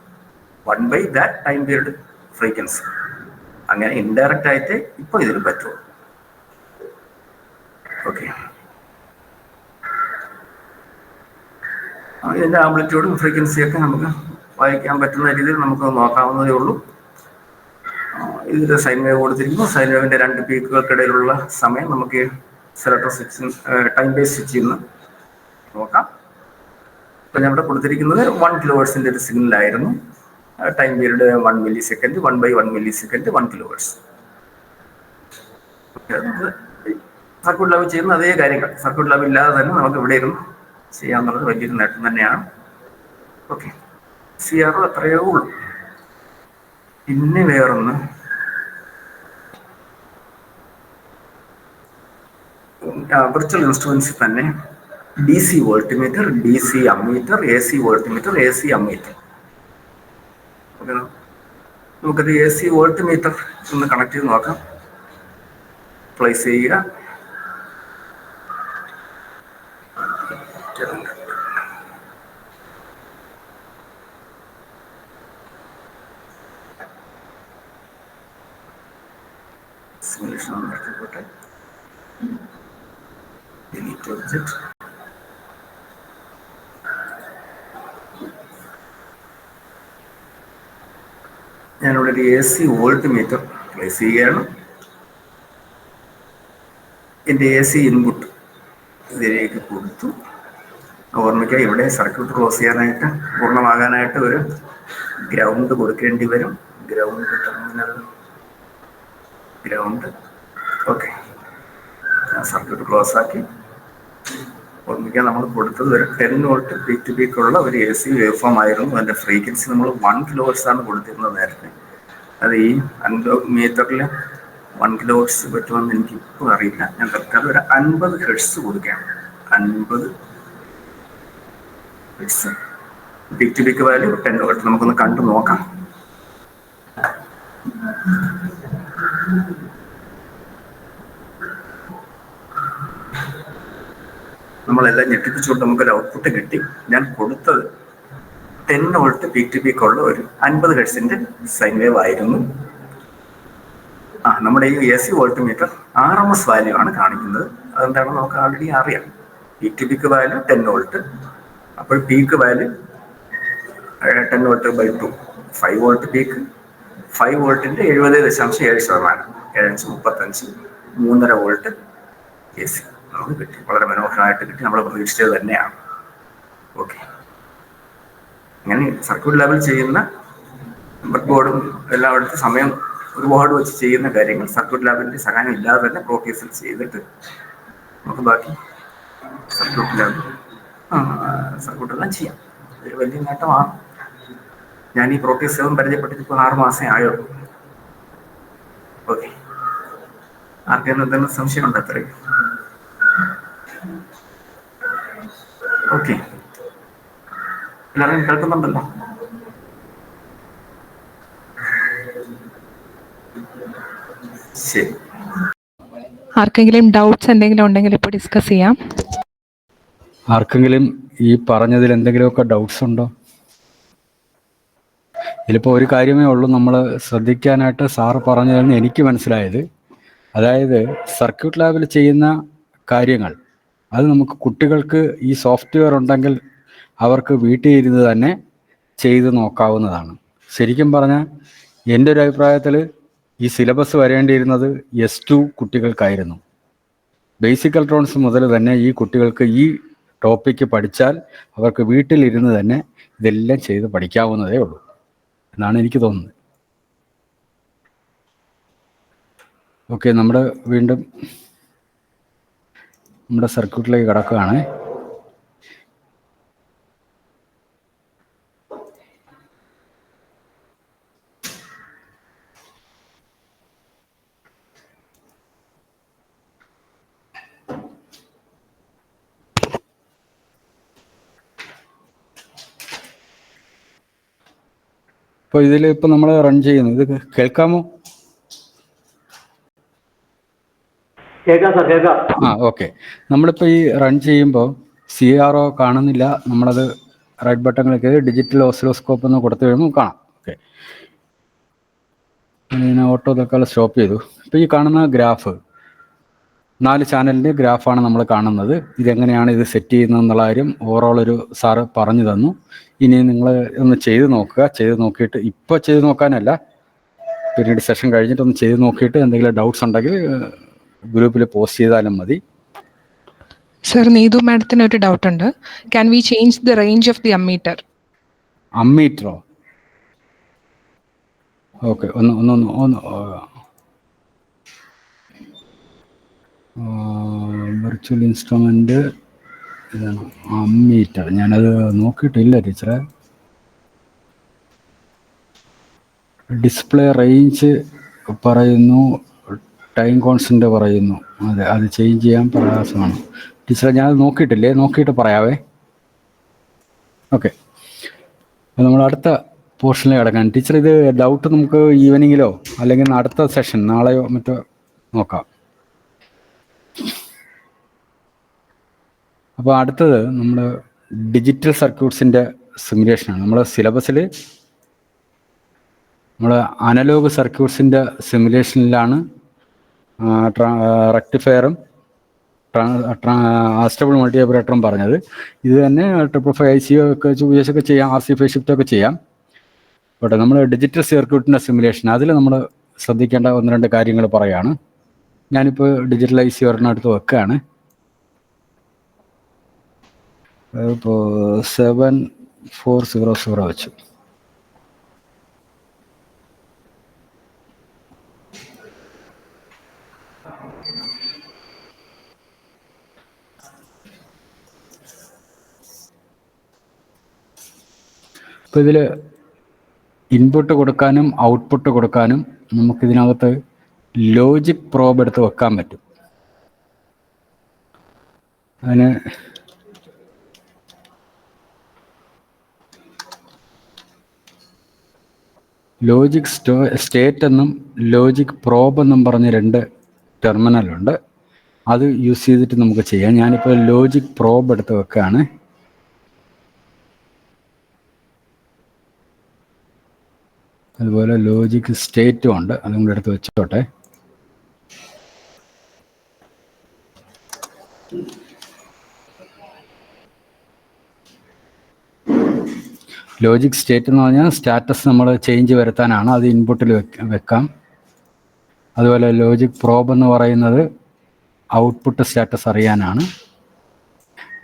1/that time period frequency. അങ്ങനെ ഇൻഡയറക്റ്റ് ആയിട്ട് ഇപ്പോൾ ഇതിന് പറ്റുമോ. ഓക്കെ, ഇതിൻ്റെ ആംപ്ലിറ്റ്യൂഡും ഫ്രീക്വൻസിയൊക്കെ നമുക്ക് വായിക്കാൻ പറ്റുന്ന രീതിയിൽ നമുക്ക് നോക്കാവുന്നതേ ഉള്ളൂ. ഇതിൽ സൈൻ വേവ് കൊടുത്തിരിക്കുന്നു. സൈൻ വേവിൻ്റെ 2 പീക്കുകൾക്കിടയിലുള്ള സമയം നമുക്ക് സെലക്ടർ സ്വിച്ച് ടൈം ബേസ് സ്വിച്ചിൽ നിന്ന് നോക്കാം. ഇപ്പം ഞാൻ ഇവിടെ കൊടുത്തിരിക്കുന്നത് 1 kHz ഒരു സിഗ്നലായിരുന്നു. Time period 1 millisecond, 1/1 millisecond, 1 kHz. Circuit lab ചെയ്യുന്ന അതേ കാര്യങ്ങൾ സർക്യൂട്ട് ലാബ് ഇല്ലാതെ തന്നെ നമുക്ക് ഇവിടെ ഇരുന്ന് ചെയ്യാന്നുള്ളത് വലിയൊരു നേട്ടം തന്നെയാണ്. ഓക്കെ, CR അത്രയേ ഉള്ളൂ. പിന്നെ വേറൊന്ന്, വിർച്വൽ ഇൻസ്ട്രുമെന്റ്സിൽ തന്നെ DC voltmeter, DC ammeter, AC voltmeter, AC ammeter. Okay, നമുക്കത് AC വോൾട്ടിമീറ്റർ ഒന്ന് കണക്ട് ചെയ്ത് നോക്കാം. പ്ലേസ് ചെയ്യുക. സിമുലേഷൻ നടത്തിക്കോട്ടെ. Delete object. ഞാനിവിടെ ഒരു AC വോൾട്ട്മീറ്റർ പ്ലേസ് ചെയ്യുകയാണ്. എൻ്റെ AC ഇൻപുട്ട് ഇതിലേക്ക് കൊടുത്തു. ഓർമ്മിക്കുക, ഇവിടെ സർക്യൂട്ട് ക്ലോസ് ചെയ്യാനായിട്ട് പൂർണ്ണമാകാനായിട്ട് ഒരു ഗ്രൗണ്ട് കൊടുക്കേണ്ടി വരും. Ground terminal ground. Okay, circuit close ആക്കി. ഓർമ്മിക്കുക, നമ്മൾ കൊടുത്തത് ഒരു 10 വോൾട്ട് പീക്ക് ടു പീക്ക് ഉള്ള ഒരു AC വേവ് ഫോം ആയിരുന്നു. അതിൻ്റെ ഫ്രീക്വൻസി നമ്മൾ 1 kHz ആണ് കൊടുത്തിരുന്നത് നേരത്തെ. അത് ഈ അനലോഗ് മീറ്ററിൽ 1 kHz പറ്റുമെന്ന് എനിക്കിപ്പോൾ അറിയില്ല. ഞാൻ തൽക്കാലം ഒരു 50 Hz കൊടുക്കുകയാണ്. 50 Hz peak to peak value 10 volt. നമുക്കൊന്ന് കണ്ടു നോക്കാം. നമ്മളെല്ലാം ഞെട്ടിപ്പിച്ചുകൊണ്ട് നമുക്കൊരു ഔട്ട്പുട്ട് കിട്ടി. ഞാൻ കൊടുത്തത് 10 വോൾട്ട് പീക്ക് ടു പീക്ക് ഉള്ള ഒരു 50 Hz സൈൻ വേവ് ആയിരുന്നു. നമ്മുടെ ഈ AC വോൾട്ട്മീറ്റർ RMS വാല്യൂ ആണ് കാണിക്കുന്നത്. അതെന്താണെന്ന് നമുക്ക് ആൾറെഡി അറിയാം. Peak to peak value 10 volt. അപ്പോൾ peak value 10 volt by 2, 5 volt peak. 5 വോൾട്ടിൻ്റെ 70.7%, 7.35, 3.5 വോൾട്ട് AC നമുക്ക് കിട്ടി. വളരെ മനോഹരമായിട്ട് കിട്ടി. നമ്മൾ പ്രതീക്ഷിച്ചത് തന്നെയാണ്. ഓക്കെ, അങ്ങനെ സർക്യൂട്ട് ലെവൽ ചെയ്യുന്ന ബോർഡും എല്ലായിടത്തും സമയം ഒരുപാട് വെച്ച് ചെയ്യുന്ന കാര്യങ്ങൾ സർക്യൂട്ട് ലാബിൻ്റെ സഹായം ഇല്ലാതെ തന്നെ പ്രോട്ടീസിൽ ചെയ്തിട്ട് നമുക്ക് ബാക്കി സർക്യൂട്ട് ലാബ് സർക്യൂട്ടെല്ലാം ചെയ്യാം. അതൊരു വലിയ നേട്ടമാണ്. ഞാൻ ഈ പ്രോട്ടീസ് 7 പരിചയപ്പെട്ടിട്ട് ഇപ്പോൾ 6 മാസമേ ആയുള്ളൂ. ഓക്കെ, ആർക്കെങ്കിലും എന്തെങ്കിലും സംശയമുണ്ടോ? അത്രയും ഓക്കെ, എല്ലാവരും കേൾക്കുന്നുണ്ടല്ലോ? ശരി. ആർക്കെങ്കിലും ഡൗട്ട്സ് എന്തെങ്കിലും ഉണ്ടെങ്കിൽ ഇപ്പോൾ ഡിസ്കസ് ചെയ്യാം. ആർക്കെങ്കിലും ഈ പറഞ്ഞതിൽ എന്തെങ്കിലുമൊക്കെ ഡൗട്ട്സ് ഉണ്ടോ? ഇതിലിപ്പോൾ ഒരു കാര്യമേ ഉള്ളൂ നമ്മൾ ശ്രദ്ധിക്കാനായിട്ട് സാറ് പറഞ്ഞതെന്ന് എനിക്ക് മനസ്സിലായത്. അതായത് സർക്യൂട്ട് ലാബിൽ ചെയ്യുന്ന കാര്യങ്ങൾ അത് നമുക്ക് കുട്ടികൾക്ക് ഈ സോഫ്റ്റ്വെയർ ഉണ്ടെങ്കിൽ അവർക്ക് വീട്ടിൽ ഇരുന്ന് തന്നെ ചെയ്ത് നോക്കാവുന്നതാണ്. ശരിക്കും പറഞ്ഞാൽ എൻ്റെ ഒരു അഭിപ്രായത്തിൽ ഈ സിലബസ് വരേണ്ടിയിരുന്നത് S2 കുട്ടികൾക്കായിരുന്നു. ബേസിക് ഇലക്ട്രോണിക്സ് മുതൽ തന്നെ ഈ കുട്ടികൾക്ക് ഈ ടോപ്പിക്ക് പഠിച്ചാൽ അവർക്ക് വീട്ടിലിരുന്ന് തന്നെ ഇതെല്ലാം ചെയ്ത് പഠിക്കാവുന്നതേ ഉള്ളൂ എന്നാണ് എനിക്ക് തോന്നുന്നത്. ഓക്കെ, വീണ്ടും നമ്മുടെ സർക്യൂട്ടിലേക്ക് കടക്കുകയാണ്. ഇപ്പോൾ ഇതിലിപ്പോൾ നമ്മൾ റൺ ചെയ്യുന്നു, ഇത് കേൾക്കാമോ? കേൾക്കാം സാർ, കേൾക്കാം. ഓക്കെ. നമ്മളിപ്പോൾ ഈ റൺ ചെയ്യുമ്പോൾ CRO കാണുന്നില്ല. നമ്മളത് റൈറ്റ് ബട്ടൺ ക്ലിക്ക് ചെയ്ത് ഡിജിറ്റൽ ഓസിലോസ്കോപ്പ് എന്ന് കൊടുത്തു കഴിയുമ്പോൾ കാണാം. ഓക്കെ, ഞാൻ ഓട്ടോ തൽക്കാലം സ്റ്റോപ്പ് ചെയ്തു. ഇപ്പോൾ ഈ കാണുന്ന ഗ്രാഫ് 4 ചാനലിൻ്റെ ഗ്രാഫാണ് നമ്മൾ കാണുന്നത്. ഇതെങ്ങനെയാണ് ഇത് സെറ്റ് ചെയ്യുന്നതെന്നുള്ള കാര്യം ഓവറോൾ ഒരു സാറ് പറഞ്ഞു തന്നു. ഇനി നിങ്ങൾ ഒന്ന് ചെയ്ത് നോക്കുക. ചെയ്ത് നോക്കിയിട്ട് ഇപ്പോൾ ചെയ്ത് നോക്കാനല്ല, പിന്നീട് സെഷൻ കഴിഞ്ഞിട്ടൊന്ന് ചെയ്ത് നോക്കിയിട്ട് എന്തെങ്കിലും ഡൗട്ട്സ് ഉണ്ടെങ്കിൽ ഗ്രൂപ്പിൽ പോസ്റ്റ് ചെയ്താലും മതി. സർ, നീതു മാഡത്തിന് ഒരു ഡൗട്ട് ഉണ്ട്. Can we change the range of the ammeter? അമ്മീറ്ററോ? ഓക്കെ, ഒന്ന് വെർച്വൽ ഇൻസ്ട്രുമെൻ്റ് ഇതാണ് അമ്മീറ്റർ. ഞാനത് നോക്കിയിട്ടില്ല ടീച്ചറെ. ഡിസ്പ്ലേ റേഞ്ച് പറയുന്നു, ടൈം കോൺസ്റ്റൻ്റ് പറയുന്നു. അതെ, അത് ചേഞ്ച് ചെയ്യാൻ പ്രയാസമാണ് ടീച്ചറെ. ഞാനത് നോക്കിയിട്ടില്ലേ, നോക്കിയിട്ട് പറയാവേ. ഓക്കെ, നമ്മൾ അടുത്ത പോർഷനിലേക്ക് കിടക്കാൻ. ടീച്ചർ, ഇത് ഡൗട്ട് നമുക്ക് ഈവനിങ്ങിലോ അല്ലെങ്കിൽ അടുത്ത സെഷൻ നാളെയോ മറ്റോ നോക്കാം. അപ്പോൾ അടുത്തത് നമ്മൾ ഡിജിറ്റൽ സർക്യൂട്ട്സിൻ്റെ സിമുലേഷനാണ്. നമ്മൾ സിലബസിൽ നമ്മൾ അനലോഗ് സർക്യൂട്ട്സിൻ്റെ സിമുലേഷനിലാണ് റെക്ടിഫയറും സ്റ്റേബിൾ മൾട്ടി ഓപ്പറേറ്ററും പറഞ്ഞത്. ഇത് തന്നെ 555 IC ഒക്കെ ഉപയോഗിച്ചൊക്കെ ചെയ്യാം, RC ഫേസ് ഷിഫ്റ്റ് ഒക്കെ ചെയ്യാം. പോട്ടെ, നമ്മൾ ഡിജിറ്റൽ സർക്യൂട്ടിൻ്റെ സിമുലേഷൻ അതിൽ നമ്മൾ ശ്രദ്ധിക്കേണ്ട 1-2 കാര്യങ്ങൾ പറയുകയാണ്. ഞാനിപ്പോൾ ഡിജിറ്റൽ IC ഒരെണ്ണം എടുത്ത് വെക്കുകയാണ്. ഇപ്പോൾ 7400 വെച്ചു. ഇപ്പോൾ ഇതിൽ ഇൻപുട്ട് കൊടുക്കാനും ഔട്ട്പുട്ട് കൊടുക്കാനും നമുക്കിതിനകത്ത് ലോജിക് പ്രോബ് എടുത്ത് വെക്കാൻ പറ്റും. അതിന് ലോജിക് സ്റ്റേറ്റ് എന്നും ലോജിക് പ്രോബ് എന്നും പറഞ്ഞ് 2 ടെർമിനലുണ്ട്. അത് യൂസ് ചെയ്തിട്ട് നമുക്ക് ചെയ്യാം. ഞാനിപ്പോൾ ലോജിക് പ്രോബ് എടുത്ത് വെക്കുകയാണ്. അതുപോലെ ലോജിക് സ്റ്റേറ്റും ഉണ്ട്, അതും കൂടെ എടുത്ത് വെച്ചോട്ടെ. ലോജിക് സ്റ്റേറ്റ് എന്ന് പറഞ്ഞാൽ സ്റ്റാറ്റസ് നമ്മൾ ചേഞ്ച് വരുത്താനാണ്, അത് ഇൻപുട്ടിൽ വെക്കാം. അതുപോലെ ലോജിക് പ്രോബ് എന്ന് പറയുന്നത് ഔട്ട്പുട്ട് സ്റ്റാറ്റസ് അറിയാനാണ്.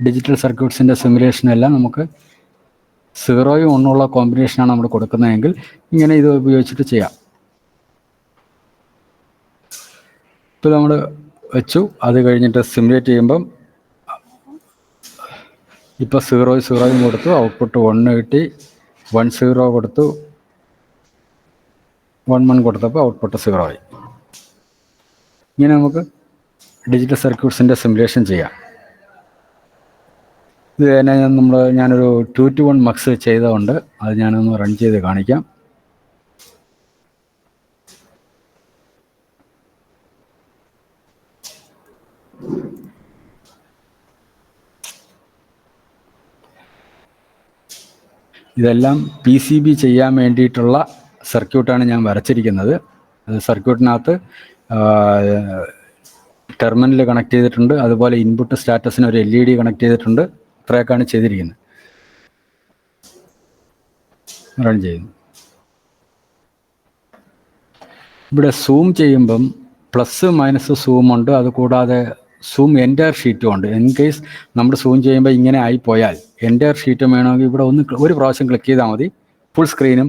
ഡിജിറ്റൽ സർക്യൂട്ട്സിൻ്റെ സിമുലേഷനെല്ലാം നമുക്ക് 0യും 1ഉള്ള കോമ്പിനേഷനാണ് നമ്മൾ കൊടുക്കുന്നതെങ്കിൽ ഇങ്ങനെ ഇത് ഉപയോഗിച്ചിട്ട് ചെയ്യാം. ഇപ്പോൾ നമ്മൾ വെച്ചു, അത് കഴിഞ്ഞിട്ട് സിമുലേറ്റ് ചെയ്യുമ്പം ഇപ്പോൾ 0 കൊടുത്തു, ഔട്ട്പുട്ട് 1 കിട്ടി. 1 0 കൊടുത്തു, 1 1 കൊടുത്തപ്പോൾ ഔട്ട്പുട്ട് 0 ആയി. ഇങ്ങനെ നമുക്ക് ഡിജിറ്റൽ സർക്യൂട്ട്സിൻ്റെ സിമുലേഷൻ ചെയ്യാം. ഇത് തന്നെ ഞാനൊരു 2 to 1 മക്സ് ചെയ്തതുകൊണ്ട് അത് ഞാനൊന്ന് റൺ ചെയ്ത് കാണിക്കാം. ഇതെല്ലാം PCB ചെയ്യാൻ വേണ്ടിയിട്ടുള്ള സർക്യൂട്ടാണ് ഞാൻ വരച്ചിരിക്കുന്നത്. സർക്യൂട്ടിനകത്ത് ടെർമിനൽ കണക്ട് ചെയ്തിട്ടുണ്ട്, അതുപോലെ ഇൻപുട്ട് സ്റ്റാറ്റസിന് ഒരു LED കണക്ട് ചെയ്തിട്ടുണ്ട്. ഇത്രയൊക്കെയാണ് ചെയ്തിരിക്കുന്നത്. റൺ ചെയ്യുന്നു. ഇവിടെ സൂം ചെയ്യുമ്പം പ്ലസ് മൈനസ് സൂം ഉണ്ട്, അതുകൂടാതെ സൂം എൻ്റയർ ഷീറ്റും ഉണ്ട്. ഇൻ കേസ് നമ്മൾ സൂം ചെയ്യുമ്പോൾ ഇങ്ങനെ ആയിപ്പോയാൽ എൻ്റയർ ഷീറ്റും വേണമെങ്കിൽ ഇവിടെ ഒരു പ്രാവശ്യം ക്ലിക്ക് ചെയ്താൽ മതി, ഫുൾ സ്ക്രീനും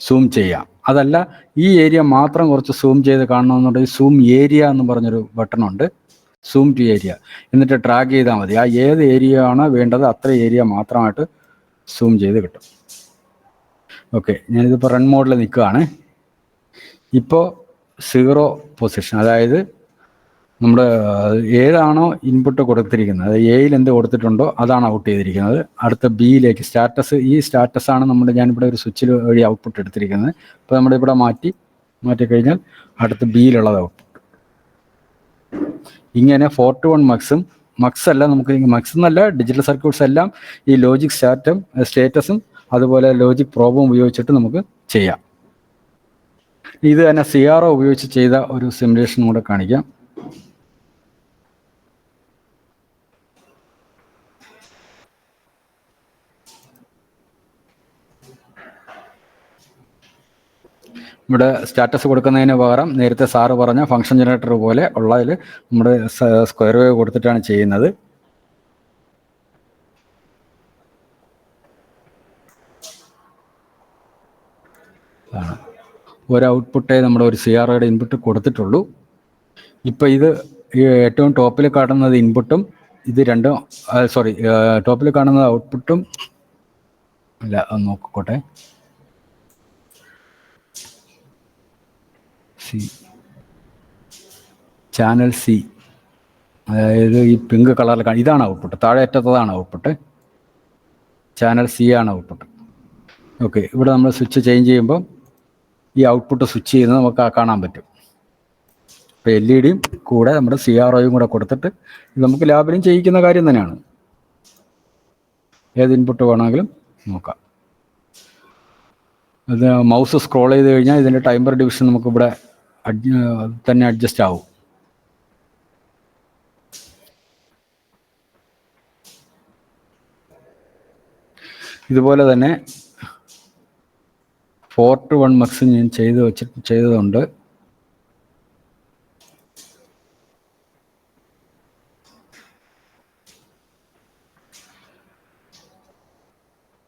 സൂം ചെയ്യാം. അതല്ല ഈ ഏരിയ മാത്രം കുറച്ച് സൂം ചെയ്ത് കാണണമെന്നുണ്ടെങ്കിൽ സൂം ഏരിയ എന്ന് പറഞ്ഞൊരു ബട്ടണുണ്ട്, സൂം ടു ഏരിയ, എന്നിട്ട് ഡ്രാഗ് ചെയ്താൽ മതി. ആ ഏത് ഏരിയ ആണ് വേണ്ടത് അത്ര ഏരിയ മാത്രമായിട്ട് സൂം ചെയ്ത് കിട്ടും. ഓക്കെ, ഞാനിതിപ്പോൾ റൺ മോഡിൽ നിൽക്കുകയാണ്. ഇപ്പോൾ 0 പൊസിഷൻ, അതായത് നമ്മൾ ഏതാണോ ഇൻപുട്ട് കൊടുത്തിരിക്കുന്നത്, അത് എയിൽ എന്ത് കൊടുത്തിട്ടുണ്ടോ അതാണ് ഔട്ട് ചെയ്തിരിക്കുന്നത്. അടുത്ത ബിയിലേക്ക് സ്റ്റാറ്റസ്, ഈ സ്റ്റാറ്റസാണ് ഞാനിവിടെ ഒരു സ്വിച്ചിൽ വഴി ഔട്ട്പുട്ട് എടുത്തിരിക്കുന്നത്. അപ്പോൾ നമ്മളിവിടെ മാറ്റിക്കഴിഞ്ഞാൽ അടുത്ത ബിയിലുള്ളത് ഔട്ട്പുട്ട്. ഇങ്ങനെ 4 to 1 മക്സ് അല്ല, നമുക്ക് മക്സ് എന്നല്ല, ഡിജിറ്റൽ സർക്യൂട്ട്സ് എല്ലാം ഈ ലോജിക് സ്റ്റേറ്റസും അതുപോലെ ലോജിക് പ്രോബും ഉപയോഗിച്ചിട്ട് നമുക്ക് ചെയ്യാം. ഇത് തന്നെ CRO ഉപയോഗിച്ച് ചെയ്ത ഒരു സിമുലേഷൻ കൂടെ കാണിക്കാം. ഇവിടെ സ്റ്റാറ്റസ് കൊടുക്കുന്നതിന് പകരം നേരത്തെ സാറ് പറഞ്ഞ ഫംഗ്ഷൻ ജനറേറ്റർ പോലെ ഉള്ളതിൽ നമ്മൾ സ്ക്വയർ വേവ് കൊടുത്തിട്ടാണ് ചെയ്യുന്നത്. ഒരു ഔട്ട്പുട്ടേ നമ്മുടെ ഒരു CROയുടെ ഇൻപുട്ട് കൊടുത്തിട്ടുള്ളൂ. ഇപ്പോൾ ഇത് ഏറ്റവും ടോപ്പിൽ കാണുന്നത് ഇൻപുട്ടും ഇത് രണ്ടും, ടോപ്പിൽ കാണുന്നത് ഔട്ട്പുട്ടും അല്ല, ഒന്ന് നോക്കട്ടെ. ചാനൽ C, അതായത് ഈ പിങ്ക് കളറിൽ ഇതാണ് ഔട്ട്പുട്ട്, താഴെ അറ്റത്തതാണ് ഔട്ട്പുട്ട്, ചാനൽ C ആണ് ഔട്ട്പുട്ട്. ഓക്കെ, ഇവിടെ നമ്മൾ സ്വിച്ച് ചേഞ്ച് ചെയ്യുമ്പോൾ ഈ ഔട്ട്പുട്ട് സ്വിച്ച് ചെയ്യുന്നത് നമുക്ക് കാണാൻ പറ്റും. ഇപ്പോൾ LED കൂടെ നമ്മുടെ CROയും കൂടെ കൊടുത്തിട്ട് ഇത് നമുക്ക് ലാബിലും ചെയ്യിക്കുന്ന കാര്യം തന്നെയാണ്. ഏത് ഇൻപുട്ട് വേണമെങ്കിലും നോക്കാം. അത് മൗസ് സ്ക്രോൾ ചെയ്ത് കഴിഞ്ഞാൽ ഇതിൻ്റെ ടൈമർ ഡിവിഷൻ നമുക്കിവിടെ തന്നെ അഡ്ജസ്റ്റ് ആവും. ഇതുപോലെ തന്നെ 4 to 1 മക്സ് ഞാൻ ചെയ്തതുണ്ട്.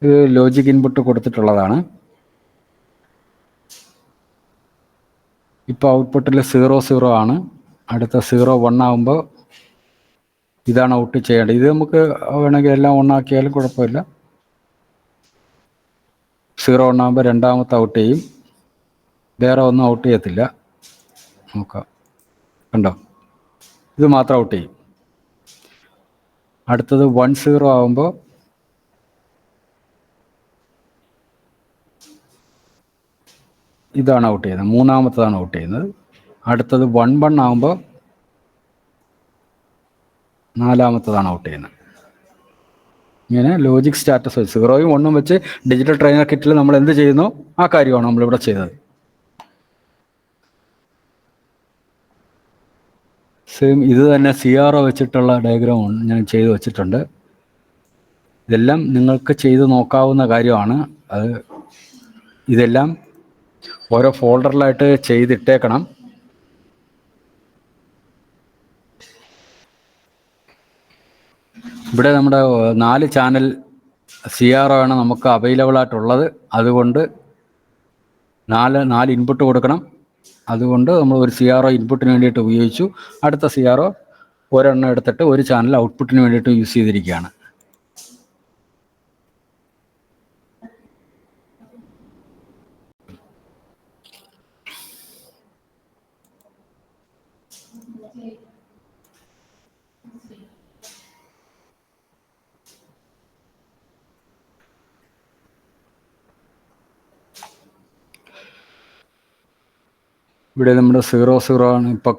ഇത് ലോജിക് ഇൻപുട്ട് കൊടുത്തിട്ടുള്ളതാണ്. ഇപ്പോൾ ഔട്ട്പുട്ടിൽ 0 0 ആണ്. അടുത്ത 0 1 ആകുമ്പോൾ ഇതാണ് ഔട്ട് ചെയ്യേണ്ടത്. ഇത് നമുക്ക് വേണമെങ്കിൽ എല്ലാം 1 ആക്കിയാലും കുഴപ്പമില്ല. 0 1 ആകുമ്പോൾ രണ്ടാമത്തെ ഔട്ട് ചെയ്യും, വേറെ ഒന്നും ഔട്ട് ചെയ്യത്തില്ല. നോക്കാം, കണ്ടോ, ഇത് മാത്രം ഔട്ട് ചെയ്യും. അടുത്തത് 1 0 ആകുമ്പോൾ ഇതാണ് ഔട്ട് ചെയ്യുന്നത്, മൂന്നാമത്തതാണ് ഔട്ട് ചെയ്യുന്നത്. അടുത്തത് 1 1 ആകുമ്പോൾ നാലാമത്തതാണ് ഔട്ട് ചെയ്യുന്നത്. ഇങ്ങനെ ലോജിക് സ്റ്റാറ്റസ് 0 1 വെച്ച് ഡിജിറ്റൽ ട്രെയിനർ കിറ്റിൽ നമ്മൾ എന്ത് ചെയ്യുന്നു ആ കാര്യമാണ് നമ്മളിവിടെ ചെയ്തത്. സെയിം ഇത് തന്നെ CRO വെച്ചിട്ടുള്ള ഡയഗ്രാം ഞാൻ ചെയ്ത് വെച്ചിട്ടുണ്ട്. ഇതെല്ലാം നിങ്ങൾക്ക് ചെയ്ത് നോക്കാവുന്ന കാര്യമാണ്. ഇതെല്ലാം ഓരോ ഫോൾഡറിലായിട്ട് ചെയ്തിട്ടേക്കണം. ഇവിടെ നമ്മുടെ 4 ചാനൽ CRO ആണ് നമുക്ക് അവൈലബിൾ ആയിട്ടുള്ളത്. അതുകൊണ്ട് 4 ഇൻപുട്ട് കൊടുക്കണം. അതുകൊണ്ട് നമ്മൾ ഒരു CRO ഇൻപുട്ടിന് വേണ്ടിയിട്ട് ഉപയോഗിച്ചു. അടുത്ത CRO ഒരെണ്ണം എടുത്തിട്ട് ഒരു ചാനൽ ഔട്ട്പുട്ടിന് വേണ്ടിയിട്ട് യൂസ് ചെയ്തിരിക്കുകയാണ്. ഇവിടെ നമ്മുടെ 0 ആണ് ഇപ്പോൾ,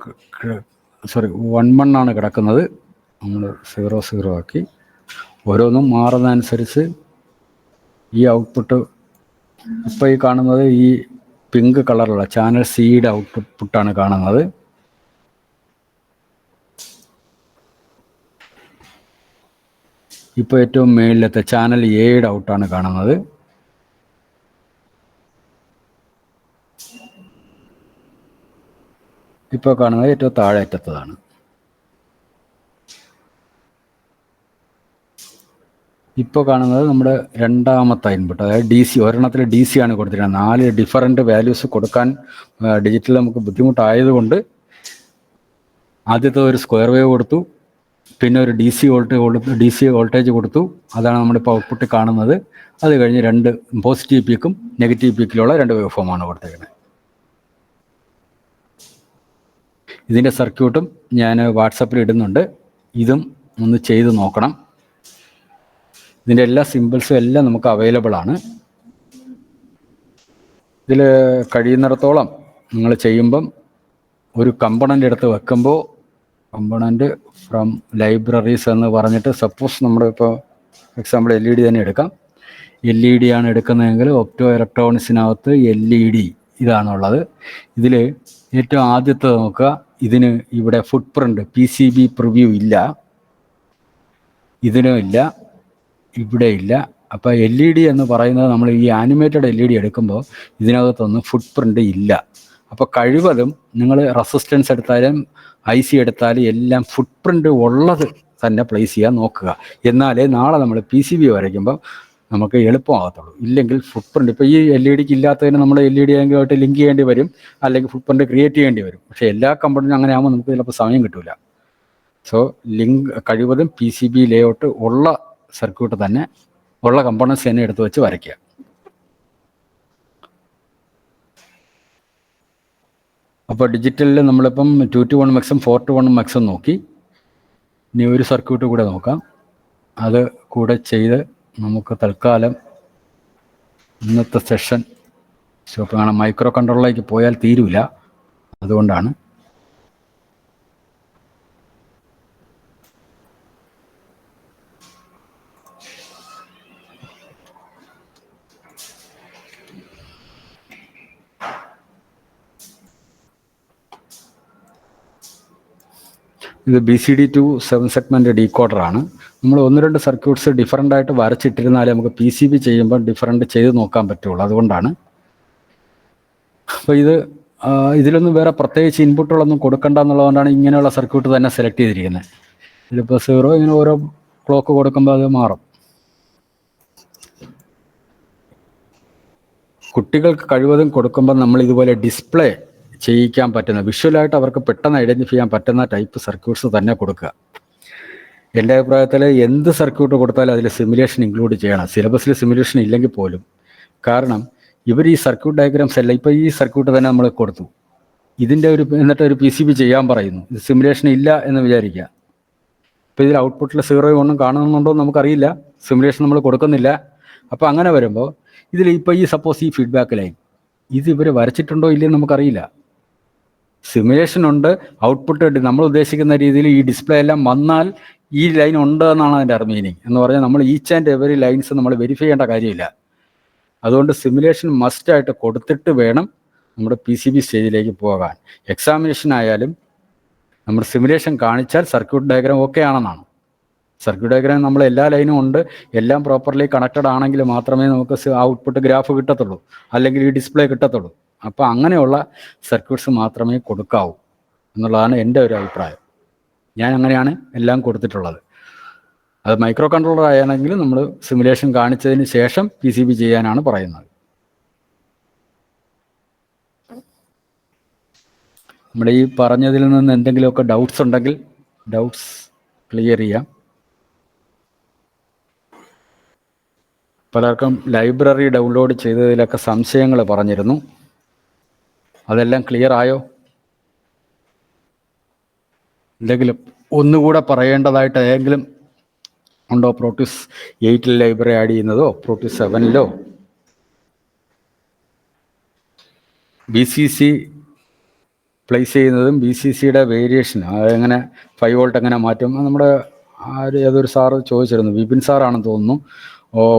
സോറി 1 ആണ് കിടക്കുന്നത്. നമ്മൾ 0 ആക്കി. ഓരോന്നും മാറുന്നതനുസരിച്ച് ഈ ഔട്ട്പുട്ട് ഇപ്പോൾ ഈ കാണുന്നത് ഈ പിങ്ക് കളറുള്ള ചാനൽ സിയുടെ ഔട്ട്പുട്ടാണ് കാണുന്നത്. ഇപ്പോൾ ഏറ്റവും മേളിലത്തെ ചാനൽ എയുടെ ഔട്ടാണ് കാണുന്നത്. ഇപ്പോൾ കാണുന്നത് ഏറ്റവും താഴെ അറ്റത്തതാണ്. ഇപ്പോൾ കാണുന്നത് നമ്മുടെ രണ്ടാമത്തെ ഇൻപുട്ട്, അതായത് DC. ഒരെണ്ണത്തിൽ DC ആണ് കൊടുത്തിരിക്കുന്നത്. 4 ഡിഫറൻറ്റ് വാല്യൂസ് കൊടുക്കാൻ ഡിജിറ്റൽ നമുക്ക് ബുദ്ധിമുട്ടായതുകൊണ്ട് ആദ്യത്തെ ഒരു സ്ക്വയർ വേവ് കൊടുത്തു, പിന്നെ ഒരു DC വോൾട്ടേജ് കൊടുത്തു. അതാണ് നമ്മളിപ്പോൾ ഔട്ട്പുട്ട് കാണുന്നത്. അത് കഴിഞ്ഞ് 2 പോസിറ്റീവ് പീക്കും നെഗറ്റീവ് പീക്കിലുള്ള 2 വേവ് ഫോമാണ് കൊടുത്തേക്കുന്നത്. ഇതിൻ്റെ സർക്യൂട്ടും ഞാൻ വാട്സപ്പിൽ ഇടുന്നുണ്ട്. ഇതും ഒന്ന് ചെയ്ത് നോക്കണം. ഇതിൻ്റെ എല്ലാ സിമ്പിൾസും എല്ലാം നമുക്ക് അവൈലബിൾ ആണ്. ഇതിൽ കഴിയുന്നിടത്തോളം നിങ്ങൾ ചെയ്യുമ്പം ഒരു കമ്പണൻ്റ് എടുത്ത് വെക്കുമ്പോൾ കമ്പണൻ്റ് ഫ്രം ലൈബ്രറീസ് എന്ന് പറഞ്ഞിട്ട്, സപ്പോസ് നമ്മളിപ്പോൾ എക്സാമ്പിൾ LED തന്നെ എടുക്കാം. LED ആണ് എടുക്കുന്നതെങ്കിൽ ഒപ്റ്റോ ഇലക്ട്രോണിക്സിനകത്ത് LED ഇതാണുള്ളത്. ഇതിൽ ഏറ്റവും ആദ്യത്തെ നോക്കുക, ഇതിന് ഇവിടെ ഫുട് പ്രിൻ്റ് PCB പ്രിവ്യൂ ഇല്ല, ഇതിനും ഇല്ല, ഇവിടെ ഇല്ല. അപ്പോൾ LED എന്ന് പറയുന്നത് നമ്മൾ ഈ ആനിമേറ്റഡ് LED എടുക്കുമ്പോൾ ഇതിനകത്തൊന്നും ഫുട് പ്രിൻ്റ് ഇല്ല. അപ്പോൾ കഴിവതും നിങ്ങൾ റെസിസ്റ്റൻസ് എടുത്താലും IC എടുത്താലും എല്ലാം ഫുട് പ്രിൻ്റ് ഉള്ളത് തന്നെ പ്ലേസ് ചെയ്യാൻ നോക്കുക. എന്നാലേ നാളെ നമ്മൾ PCB വരയ്ക്കുമ്പോൾ നമുക്ക് എളുപ്പമാകത്തുള്ളൂ. ഇല്ലെങ്കിൽ ഫുട് പ്രിൻ്റ്, ഇപ്പോൾ ഈ LED ഇല്ലാത്തതിന് നമ്മൾ LED ആയിട്ട് ലിങ്ക് ചെയ്യേണ്ടി വരും, അല്ലെങ്കിൽ ഫുട് പ്രിൻ്റ് ക്രിയേറ്റ് ചെയ്യേണ്ടി വരും. പക്ഷേ എല്ലാ കമ്പണിനും അങ്ങനെ ആകുമ്പോൾ നമുക്ക് ചിലപ്പോൾ സമയം കിട്ടില്ല. സോ കഴിവതും PCB ലേഔട്ട് ഉള്ള സർക്യൂട്ട് തന്നെ, ഉള്ള കമ്പോണൻസ് തന്നെ എടുത്ത് വെച്ച് വരയ്ക്കുക. അപ്പോൾ ഡിജിറ്റലിൽ നമ്മളിപ്പം 2-to-1 മക്സും 4-to-1 മക്സും നോക്കി. ഇനി ഒരു സർക്യൂട്ട് കൂടെ നോക്കാം. അത് കൂടെ ചെയ്ത് നമുക്ക് തൽക്കാലം ഇന്നത്തെ സെഷൻ സ്റ്റോപ്പ് ചെയ്യണം. മൈക്രോ കൺട്രോളിലേക്ക് പോയാൽ തീരില്ല, അതുകൊണ്ടാണ്. ഇത് BCD to 7 സെഗ്മെൻറ്റ് ഡീകോഡറാണ്. നമ്മൾ 1-2 സർക്യൂട്ട്സ് ഡിഫറൻ്റ് ആയിട്ട് വരച്ചിട്ടിരുന്നാലേ നമുക്ക് PCB ചെയ്യുമ്പോൾ ഡിഫറൻറ്റ് ചെയ്ത് നോക്കാൻ പറ്റുള്ളൂ. അതുകൊണ്ടാണ്. അപ്പോൾ ഇതിലൊന്നും വേറെ പ്രത്യേകിച്ച് ഇൻപുട്ടുകളൊന്നും കൊടുക്കണ്ട എന്നുള്ളതുകൊണ്ടാണ് ഇങ്ങനെയുള്ള സർക്യൂട്ട് തന്നെ സെലക്ട് ചെയ്തിരിക്കുന്നത്. ഇതിലിപ്പോൾ 0 ഇങ്ങനെ ഓരോ ക്ലോക്ക് കൊടുക്കുമ്പോൾ അത് മാറും. കുട്ടികൾക്ക് കഴിവതും കൊടുക്കുമ്പോൾ നമ്മൾ ഇതുപോലെ ഡിസ്പ്ലേ ചെയ്യിക്കാൻ പറ്റുന്ന, വിഷ്വലായിട്ട് അവർക്ക് പെട്ടെന്ന് ഐഡൻറ്റിഫൈ ചെയ്യാൻ പറ്റുന്ന ടൈപ്പ് സർക്യൂട്ട്സ് തന്നെ കൊടുക്കുക. എൻ്റെ അഭിപ്രായത്തിൽ എന്ത് സർക്യൂട്ട് കൊടുത്താലും അതിൽ സിമുലേഷൻ ഇൻക്ലൂഡ് ചെയ്യണം. സിലബസിൽ സിമുലേഷൻ ഇല്ലെങ്കിൽ പോലും. കാരണം ഇവർ ഈ സർക്യൂട്ട് ഡയഗ്രാംസ് എല്ലാം, ഇപ്പോൾ ഈ സർക്യൂട്ട് തന്നെ നമ്മൾ കൊടുത്തു, ഇതിൻ്റെ എന്നിട്ട് ഒരു PCB ചെയ്യാൻ പറയുന്നു. ഇത് സിമുലേഷൻ ഇല്ല എന്ന് വിചാരിക്കുക. ഇപ്പോൾ ഇതിൽ ഔട്ട്പുട്ടിൽ 0 ഒന്നും കാണുന്നുണ്ടോ എന്ന് നമുക്കറിയില്ല, സിമുലേഷൻ നമ്മൾ കൊടുക്കുന്നില്ല. അപ്പോൾ അങ്ങനെ വരുമ്പോൾ ഇതിൽ ഇപ്പോൾ സപ്പോസ് ഈ ഫീഡ്ബാക്ക് ലൈൻ ഇത് ഇവർ വരച്ചിട്ടുണ്ടോ ഇല്ലയെന്ന് നമുക്കറിയില്ല. സിമുലേഷൻ ഉണ്ട്, ഔട്ട്പുട്ട് നമ്മൾ ഉദ്ദേശിക്കുന്ന രീതിയിൽ ഈ ഡിസ്പ്ലേ എല്ലാം വന്നാൽ ഈ ലൈൻ ഉണ്ട് എന്നാണ് അതിൻ്റെ മീനിങ്. എന്ന് പറഞ്ഞാൽ നമ്മൾ ഈച്ച് ആൻഡ് എവറി ലൈൻസ് നമ്മൾ വെരിഫൈ ചെയ്യേണ്ട കാര്യമില്ല. അതുകൊണ്ട് സിമുലേഷൻ മസ്റ്റായിട്ട് കൊടുത്തിട്ട് വേണം നമ്മുടെ PCB സ്റ്റേജിലേക്ക് പോകാൻ. എക്സാമിനേഷൻ ആയാലും നമ്മൾ സിമുലേഷൻ കാണിച്ചാൽ സർക്യൂട്ട് ഡയഗ്രാം ഓക്കെ ആണെന്നാണ്. സർക്യൂട്ട് ഡയഗ്രാം നമ്മൾ എല്ലാ ലൈനും ഉണ്ട്, എല്ലാം പ്രോപ്പർലി കണക്റ്റഡ് ആണെങ്കിൽ മാത്രമേ നമുക്ക് ഔട്ട്പുട്ട് ഗ്രാഫ് കിട്ടത്തുള്ളൂ, അല്ലെങ്കിൽ ഈ ഡിസ്പ്ലേ കിട്ടത്തുള്ളൂ. അപ്പോൾ അങ്ങനെയുള്ള സർക്യൂട്ട്സ് മാത്രമേ കൊടുക്കാവൂ എന്നുള്ളതാണ് എൻ്റെ ഒരു അഭിപ്രായം. ഞാൻ അങ്ങനെയാണ് എല്ലാം കൊടുത്തിട്ടുള്ളത്. അത് മൈക്രോ കൺട്രോളർ ആയാണെങ്കിൽ നമ്മൾ സിമുലേഷൻ കാണിച്ചതിന് ശേഷം PCB ചെയ്യാനാണ് പറയുന്നത്. നമ്മുടെ ഈ പറഞ്ഞതിൽ നിന്ന് എന്തെങ്കിലുമൊക്കെ ഡൗട്ട്സ് ഉണ്ടെങ്കിൽ ഡൗട്ട്സ് ക്ലിയർ ചെയ്യാം. പലർക്കും ലൈബ്രറി ഡൗൺലോഡ് ചെയ്തതിലൊക്കെ സംശയങ്ങൾ പറഞ്ഞിരുന്നു. അതെല്ലാം ക്ലിയർ ആയോ? എന്തെങ്കിലും ഒന്നുകൂടെ പറയേണ്ടതായിട്ട് ഏതെങ്കിലും ഉണ്ടോ? പ്രോട്ടീസ് 8 ലൈബ്രറി ആഡ് ചെയ്യുന്നതോ പ്രോട്ടീസ് 7 BCC പ്ലേസ് ചെയ്യുന്നതും BCCയുടെ വേരിയേഷൻ അതെങ്ങനെ 5 വോൾട്ട് എങ്ങനെ മാറ്റും? നമ്മുടെ ഏതൊരു സാറ് ചോദിച്ചിരുന്നു, വിപിൻ സാറാണെന്ന് തോന്നുന്നു.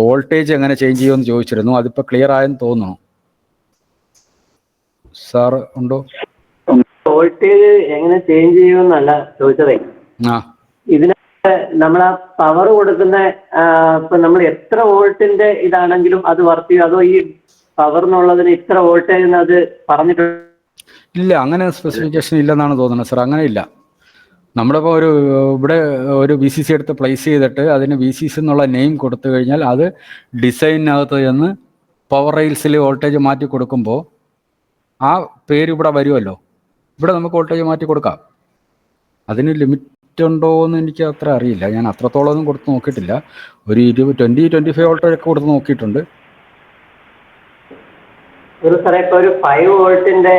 വോൾട്ടേജ് എങ്ങനെ ചേഞ്ച് ചെയ്യുമെന്ന് ചോദിച്ചിരുന്നു. അതിപ്പോൾ ക്ലിയർ ആയെന്ന് തോന്നുന്നു. സാറ് ഉണ്ടോ? വോൾട്ടേജ് എങ്ങനെ ചേഞ്ച് ചെയ്യുമെന്നല്ല ചോദിച്ചതേ. ഇതിനകത്ത് നമ്മൾ ആ പവർ കൊടുക്കുന്ന ഇപ്പൊ നമ്മൾ എത്ര വോൾട്ടിന്റെ ഇതാണെങ്കിലും അത് വർക്ക് ചെയ്യും, അതോ ഈ പവർ എന്നുള്ളതിന് ഇത്ര വോൾട്ടേജ് അത് പറഞ്ഞിട്ടുണ്ട്? ഇല്ല, അങ്ങനെ സ്പെസിഫിക്കേഷൻ ഇല്ലെന്നാണ് തോന്നുന്നത് സാർ. അങ്ങനെ ഇല്ല. നമ്മളിപ്പോൾ ഇവിടെ ഒരു BCC എടുത്ത് പ്ലേസ് ചെയ്തിട്ട് അതിന് BCC എന്നുള്ള നെയിം കൊടുത്തു കഴിഞ്ഞാൽ അത് ഡിസൈനകത്ത് ചെന്ന് പവർ റെയിൽസിൽ വോൾട്ടേജ് മാറ്റി കൊടുക്കുമ്പോൾ ആ പേര് ഇവിടെ വരുമല്ലോ. ഇവിടെ നമുക്ക് വോൾട്ടേജ് മാറ്റി കൊടുക്കാം. അതിന് ലിമിറ്റ് ഉണ്ടോ എന്ന് എനിക്ക് അത്ര അറിയില്ല. ഞാൻ അത്രത്തോളം ഒന്നും കൊടുത്ത് നോക്കിയിട്ടില്ല. ഒരു 20-25 വോൾട്ടേജ് ഒക്കെ കൊടുത്ത് നോക്കിയിട്ടുണ്ട്. സാറേ, ഇപ്പൊ ഒരു 5 വോൾട്ടിന്റെ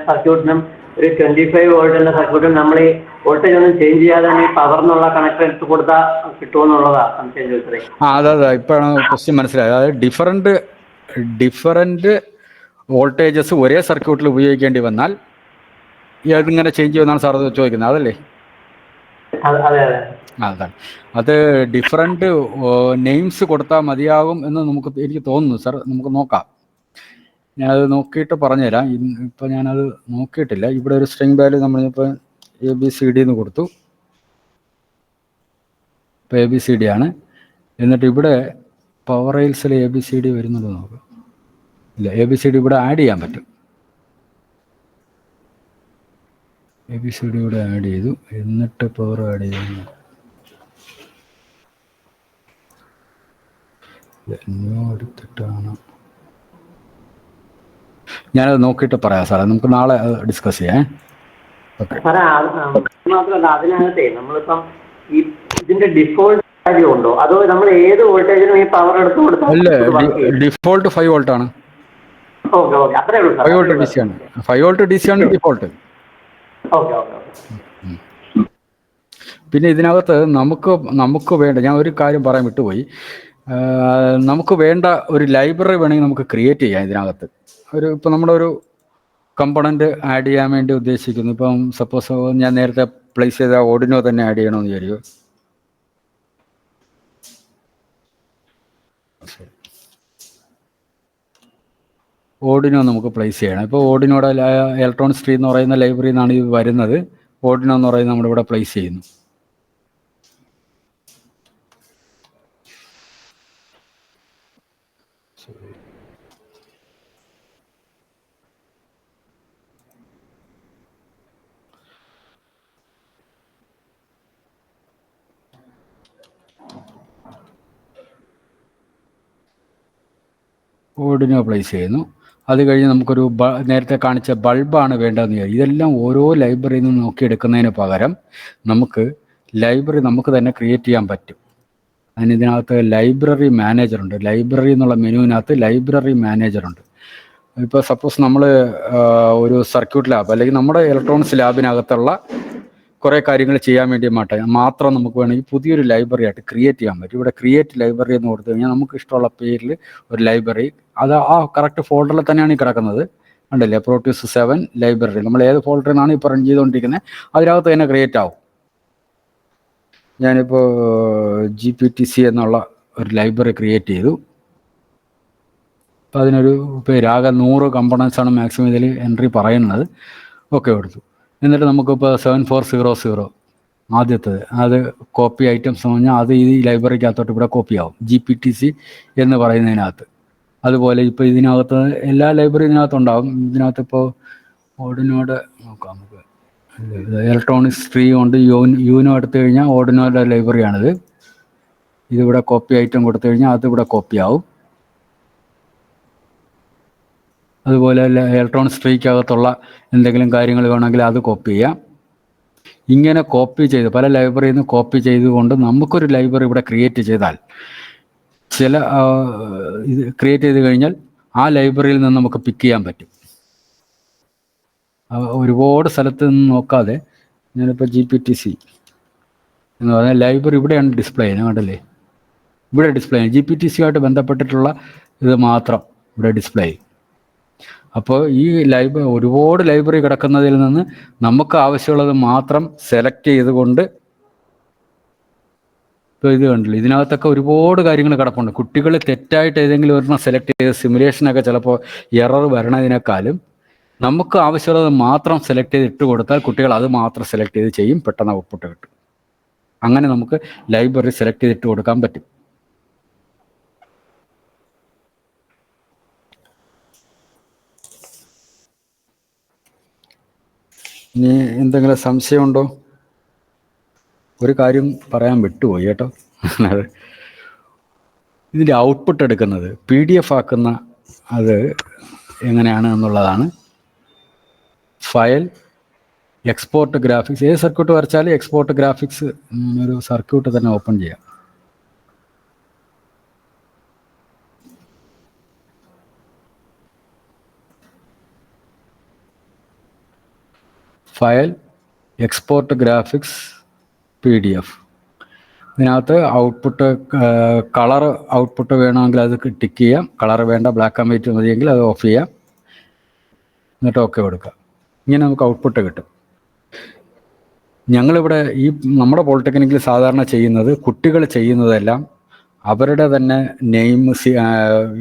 സർക്യൂട്ടിനും ഒരു 25 വോൾട്ടിന്റെ സർക്യൂട്ടിനും നമ്മൾ ഈ വോൾട്ടേജ് ഒന്നും ചേഞ്ച് ചെയ്യാതെ ഈ പവർ എന്നുള്ള കണക്ടർ എടുത്ത് കൊടുത്താൽ കിട്ടുമെന്നുള്ളതാണ് സംശയം ചോദിച്ചത്. അതെ, ഇപ്പോഴാണ് ക്വസ്റ്റ്യൻ മനസ്സിലായത്. അതായത് ഡിഫറൻറ്റ് വോൾട്ടേജസ് ഒരേ സർക്യൂട്ടിൽ ഉപയോഗിക്കേണ്ടി വന്നാൽ ഏതിങ്ങനെ ചേഞ്ച് ചെയ്യുമെന്നാണ് സാർ ചോദിക്കുന്നത്, അതല്ലേ? അതാണ്. അത് ഡിഫറൻറ്റ് നെയിംസ് കൊടുത്താൽ മതിയാകും എന്ന് എനിക്ക് തോന്നുന്നു സാർ. നമുക്ക് നോക്കാം. ഞാനത് നോക്കിയിട്ട് പറഞ്ഞുതരാം. ഇപ്പം ഞാനത് നോക്കിയിട്ടില്ല. ഇവിടെ ഒരു സ്ട്രിംഗ് വാല്യൂ നമ്മളിപ്പോൾ ABCD എന്ന് കൊടുത്തു. ഇപ്പോൾ ABCD ആണ്. എന്നിട്ട് ഇവിടെ പവർ റെയിൽസിൽ ABCD വരുന്നുണ്ടോ നോക്കാം. ഇല്ല, ABCD ഇവിടെ ആഡ് ചെയ്യാൻ പറ്റും. ABCD ഇവിടെ ആഡ് ചെയ്തു. എന്നിട്ട് പവർ ആഡ് ചെയ്യുന്നു. എടുത്തിട്ടാണ് ഞാനത് നോക്കിയിട്ട് പറയാം സാറേ. നമുക്ക് നാളെ ഡിസ്കസ് ചെയ്യാം. മാത്രമല്ല, അതിനകത്തെ നമ്മളിപ്പം ഈ ഇതിന്റെ ഡിഫോൾട്ട് വാല്യൂ ഉണ്ടോ, അതോ നമ്മൾ ഏത് വോൾട്ടേജിനും ഈ പവർ എടുത്ത് കൊടുത്താൽ? അല്ല, ഡിഫോൾട്ട് 5 വോൾട്ട് ആണ്. 5 വോൾട്ട് DC ആണ്. 5 വോൾട്ട് DC ആണ് ഡിഫോൾട്ട്. പിന്നെ ഇതിനകത്ത് നമുക്ക് വേണ്ട, ഞാൻ ഒരു കാര്യം പറയാൻ വിട്ടുപോയി. നമുക്ക് വേണ്ട ഒരു ലൈബ്രറി വേണമെങ്കിൽ നമുക്ക് ക്രിയേറ്റ് ചെയ്യാം ഇതിനകത്ത്. ഇപ്പം നമ്മുടെ ഒരു കമ്പോണൻറ്റ് ആഡ് ചെയ്യാൻ വേണ്ടി ഉദ്ദേശിക്കുന്നു. ഇപ്പം സപ്പോസ് ഞാൻ നേരത്തെ പ്ലേസ് ചെയ്ത ഓർഡിനോ തന്നെ ആഡ് ചെയ്യണമെന്ന് വിചാരിക്കും. ഓർഡിനോ നമുക്ക് പ്ലേസ് ചെയ്യണം. ഇപ്പോൾ ഓർഡിനോയുടെ ഇലക്ട്രോണിക്സ് ട്രീ എന്ന് പറയുന്ന ലൈബ്രറിയിൽ നിന്നാണ് ഇത് വരുന്നത്. ഓർഡിനോ എന്ന് പറയുന്നത് നമ്മളിവിടെ പ്ലേസ് ചെയ്യുന്നു. ഓർഡിനോ പ്ലേസ് ചെയ്യുന്നു. അത് കഴിഞ്ഞ് നമുക്കൊരു നേരത്തെ കാണിച്ച ബൾബാണ് വേണ്ടതെന്ന് വിചാരിക്കും. ഇതെല്ലാം ഓരോ ലൈബ്രറിയിൽ നിന്ന് നോക്കിയെടുക്കുന്നതിന് പകരം നമുക്ക് ലൈബ്രറി നമുക്ക് തന്നെ ക്രിയേറ്റ് ചെയ്യാൻ പറ്റും. അതിന് ഇതിനകത്ത് ലൈബ്രറി മാനേജറുണ്ട്. ലൈബ്രറി എന്നുള്ള മെനുവിനകത്ത് ലൈബ്രറി മാനേജറുണ്ട്. ഇപ്പോൾ സപ്പോസ് നമ്മൾ ഒരു സർക്യൂട്ട് ലാബ് അല്ലെങ്കിൽ നമ്മുടെ ഇലക്ട്രോണിക്സ് ലാബിനകത്തുള്ള കുറേ കാര്യങ്ങൾ ചെയ്യാൻ വേണ്ടി മാത്രം നമുക്ക് വേണമെങ്കിൽ പുതിയൊരു ലൈബ്രറി ആയിട്ട് ക്രിയേറ്റ് ചെയ്യാൻ പറ്റും. ഇവിടെ ക്രിയേറ്റ് ലൈബ്രറി എന്ന് കൊടുത്തു കഴിഞ്ഞാൽ നമുക്ക് ഇഷ്ടമുള്ള പേരിൽ ഒരു ലൈബ്രറി, അത് ആ കറക്റ്റ് ഫോൾഡറിൽ തന്നെയാണ് ഈ കിടക്കുന്നത്. ഉണ്ടല്ലേ, പ്രോട്ടീസ് 7 ലൈബ്രറി. നമ്മൾ ഏത് ഫോൾഡറിൽ നിന്നാണ് ഇപ്പോൾ റൺ ചെയ്തുകൊണ്ടിരിക്കുന്നത് അതിനകത്ത് തന്നെ ക്രിയേറ്റ് ആവും. ഞാനിപ്പോൾ GPTC എന്നുള്ള ഒരു ലൈബ്രറി ക്രിയേറ്റ് ചെയ്തു. അപ്പോൾ അതിനൊരു പേര്, ആകെ 100 കമ്പോണൻസാണ് മാക്സിമം ഇതിൽ എൻട്രി പറയുന്നത്. ഓക്കെ കൊടുത്തു. എന്നിട്ട് നമുക്കിപ്പോൾ 7400 ആദ്യത്തേത് അത് കോപ്പി ഐറ്റംസ് എന്ന് പറഞ്ഞാൽ അത് ഈ ലൈബ്രറിക്കകത്തോട്ട് ഇവിടെ കോപ്പി ആവും GPTC എന്ന് പറയുന്നതിനകത്ത്. അതുപോലെ ഇപ്പോൾ ഇതിനകത്ത് എല്ലാ ലൈബ്രറി ഇതിനകത്തുണ്ടാവും. ഇതിനകത്ത് ഇപ്പോൾ ഓർഡിനോയുടെ നോക്കാം നമുക്ക്. ഇലക്ട്രോണിക്സ് ട്രീ കൊണ്ട് യൂനോ എടുത്തു കഴിഞ്ഞാൽ ഓർഡിനോയുടെ ലൈബ്രറിയാണിത്. ഇതിവിടെ കോപ്പി ഐറ്റം കൊടുത്തു കഴിഞ്ഞാൽ അതിവിടെ കോപ്പി ആവും. അതുപോലെ ഇലക്ട്രോണിക്സ് ട്രീക്കകത്തുള്ള എന്തെങ്കിലും കാര്യങ്ങൾ വേണമെങ്കിൽ അത് കോപ്പി ചെയ്യാം. ഇങ്ങനെ കോപ്പി ചെയ്ത് പല ലൈബ്രറിയിൽ നിന്ന് കോപ്പി ചെയ്തുകൊണ്ട് നമുക്കൊരു ലൈബ്രറി ഇവിടെ ക്രിയേറ്റ് ചെയ്താൽ ഇത് ക്രിയേറ്റ് ചെയ്ത് കഴിഞ്ഞാൽ ആ ലൈബ്രറിയിൽ നിന്ന് നമുക്ക് പിക്ക് ചെയ്യാൻ പറ്റും. ഒരുപാട് സ്ഥലത്ത് നിന്ന് നോക്കാതെ ഞാനിപ്പോൾ GPTC എന്ന് പറഞ്ഞാൽ ലൈബ്രറി ഇവിടെയാണ് ഡിസ്പ്ലേ ചെയ്യുന്നത്, കണ്ടല്ലേ? ഇവിടെ ഡിസ്പ്ലേ ചെയ്യും. GPTC ആയിട്ട് ബന്ധപ്പെട്ടിട്ടുള്ള ഇത് മാത്രം ഇവിടെ ഡിസ്പ്ലേ ചെയ്യും. അപ്പോൾ ഈ ഒരുപാട് ലൈബ്രറി കിടക്കുന്നതിൽ നിന്ന് നമുക്ക് ആവശ്യമുള്ളത് മാത്രം സെലക്ട് ചെയ്തുകൊണ്ട്, ഇപ്പോൾ ഇത് കണ്ടില്ല, ഇതിനകത്തൊക്കെ ഒരുപാട് കാര്യങ്ങൾ കിടപ്പുണ്ട്. കുട്ടികൾ തെറ്റായിട്ട് ഏതെങ്കിലും ഒരെണ്ണം സെലക്ട് ചെയ്ത് സിമുലേഷനൊക്കെ ചിലപ്പോൾ എറർ വരണതിനേക്കാളും നമുക്ക് ആവശ്യമുള്ളത് മാത്രം സെലക്ട് ചെയ്ത് ഇട്ട് കൊടുത്താൽ കുട്ടികൾ അത് മാത്രം സെലക്ട് ചെയ്ത് ചെയ്യും, പെട്ടെന്ന് ഔട്ട്പുട്ട് കിട്ടും. അങ്ങനെ നമുക്ക് ലൈബ്രറി സെലക്ട് ചെയ്ത് ഇട്ട് കൊടുക്കാൻ പറ്റും. ഇനി എന്തെങ്കിലും സംശയമുണ്ടോ? ഒരു കാര്യം പറയാൻ വിട്ടുപോയി കേട്ടോ. അത് ഇതിൻ്റെ ഔട്ട്പുട്ട് എടുക്കുന്നത് PDF ആക്കുന്ന അത് എങ്ങനെയാണ് എന്നുള്ളതാണ്. ഫയൽ, എക്സ്പോർട്ട് ഗ്രാഫിക്സ്, ഏത് സർക്യൂട്ട് വരച്ചാലും എക്സ്പോർട്ട് ഗ്രാഫിക്സ് ഒരു സർക്യൂട്ട് തന്നെ ഓപ്പൺ ചെയ്യാം. File, export graphics, PDF. ഇതിനകത്ത് ഔട്ട്പുട്ട് കളർ ഔട്ട്പുട്ട് വേണമെങ്കിൽ അത് ടിക്ക് ചെയ്യാം. കളർ വേണ്ട, ബ്ലാക്ക് ആൻഡ് വൈറ്റ് മതിയെങ്കിൽ അത് ഓഫ് ചെയ്യാം. എന്നിട്ട് ഓക്കെ കൊടുക്കാം. ഇങ്ങനെ നമുക്ക് ഔട്ട്പുട്ട് കിട്ടും. ഞങ്ങളിവിടെ നമ്മുടെ പോളിടെക്നിക്കിൽ സാധാരണ ചെയ്യുന്നത്, കുട്ടികൾ ചെയ്യുന്നതെല്ലാം അവരുടെ തന്നെ നെയിം,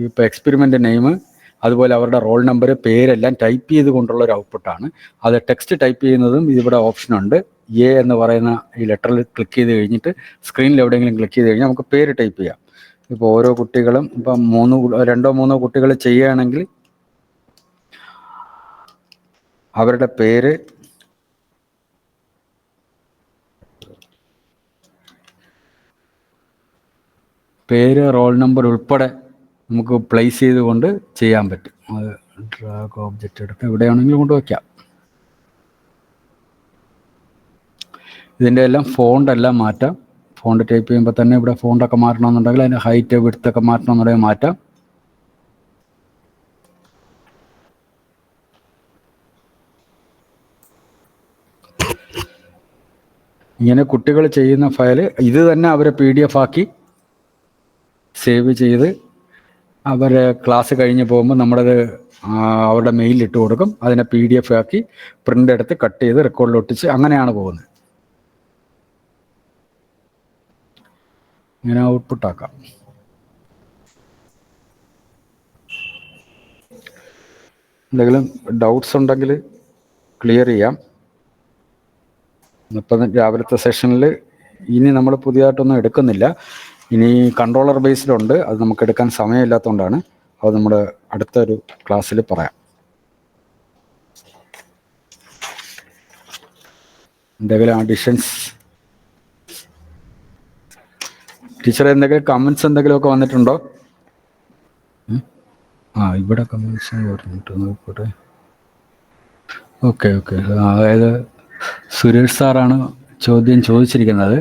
ഇപ്പോൾ എക്സ്പെരിമെൻ്റ് നെയിം, അതുപോലെ അവരുടെ റോൾ നമ്പർ, പേരെല്ലാം ടൈപ്പ് ചെയ്ത് കൊണ്ടുള്ള ഒരു ഔട്ട്പുട്ടാണ്. അത് ടെക്സ്റ്റ് ടൈപ്പ് ചെയ്യുന്നതും ഇവിടെ ഓപ്ഷനുണ്ട്. A എന്ന് പറയുന്ന ഈ ലെറ്ററിൽ ക്ലിക്ക് ചെയ്ത് കഴിഞ്ഞിട്ട് സ്ക്രീനിൽ എവിടെയെങ്കിലും ക്ലിക്ക് ചെയ്ത് കഴിഞ്ഞാൽ നമുക്ക് പേര് ടൈപ്പ് ചെയ്യാം. ഇപ്പോൾ ഓരോ കുട്ടികളും ഇപ്പം 2-3 കുട്ടികൾ ചെയ്യുകയാണെങ്കിൽ അവരുടെ പേര്, റോൾ നമ്പർ ഉൾപ്പെടെ നമുക്ക് പ്ലേസ് ചെയ്തുകൊണ്ട് ചെയ്യാൻ പറ്റും. അത് ഡ്രാഗ് ഓബ്ജക്റ്റ് എടുത്ത് എവിടെയാണെങ്കിലും കൊണ്ട് വയ്ക്കാം. ഇതിൻ്റെ എല്ലാം ഫോണ്ടെല്ലാം മാറ്റാം. ഫോണ്ട് ടൈപ്പ് ചെയ്യുമ്പോൾ തന്നെ ഇവിടെ ഫോണ്ടൊക്കെ മാറ്റണമെന്നുണ്ടെങ്കിൽ അതിൻ്റെ ഹൈറ്റ്, വിഡ്ത്തൊക്കെ മാറ്റണമെന്നുണ്ടെങ്കിൽ മാറ്റാം. ഇങ്ങനെ കുട്ടികൾ ചെയ്യുന്ന ഫയൽ ഇത് തന്നെ അവരെ PDF ആക്കി സേവ് ചെയ്ത് അവരെ ക്ലാസ് കഴിഞ്ഞ് പോകുമ്പോൾ നമ്മളത് അവരുടെ മെയിലിട്ട് കൊടുക്കും. അതിനെ PDF ആക്കി പ്രിൻ്റ് എടുത്ത് കട്ട് ചെയ്ത് റെക്കോർഡിൽ ഒട്ടിച്ച് അങ്ങനെയാണ് പോകുന്നത്. ഇങ്ങനെ ഔട്ട്പുട്ട് ആക്കാം. എന്തെങ്കിലും ഡൗട്ട്സ് ഉണ്ടെങ്കിൽ ക്ലിയർ ചെയ്യാം. ഇപ്പം രാവിലത്തെ സെഷനിൽ ഇനി നമ്മൾ പുതിയതായിട്ടൊന്നും എടുക്കുന്നില്ല. ഇനി കൺട്രോളർ ബേസിലുണ്ട്, അത് നമുക്ക് എടുക്കാൻ സമയമില്ലാത്തതുകൊണ്ടാണ്. അത് നമ്മൾ അടുത്തൊരു ക്ലാസ്സിൽ പറയാം. എന്തെങ്കിലും അഡീഷൻസ്? ടീച്ചർ എന്തെങ്കിലും കമൻസ് എന്തെങ്കിലുമൊക്കെ വന്നിട്ടുണ്ടോ? ഇവിടെ കമൻസ് പറഞ്ഞിട്ട് നോക്കട്ടെ. ഓക്കെ. അതായത് സുരേഷ് സാറാണ് ചോദ്യം ചോദിച്ചിരിക്കുന്നത്.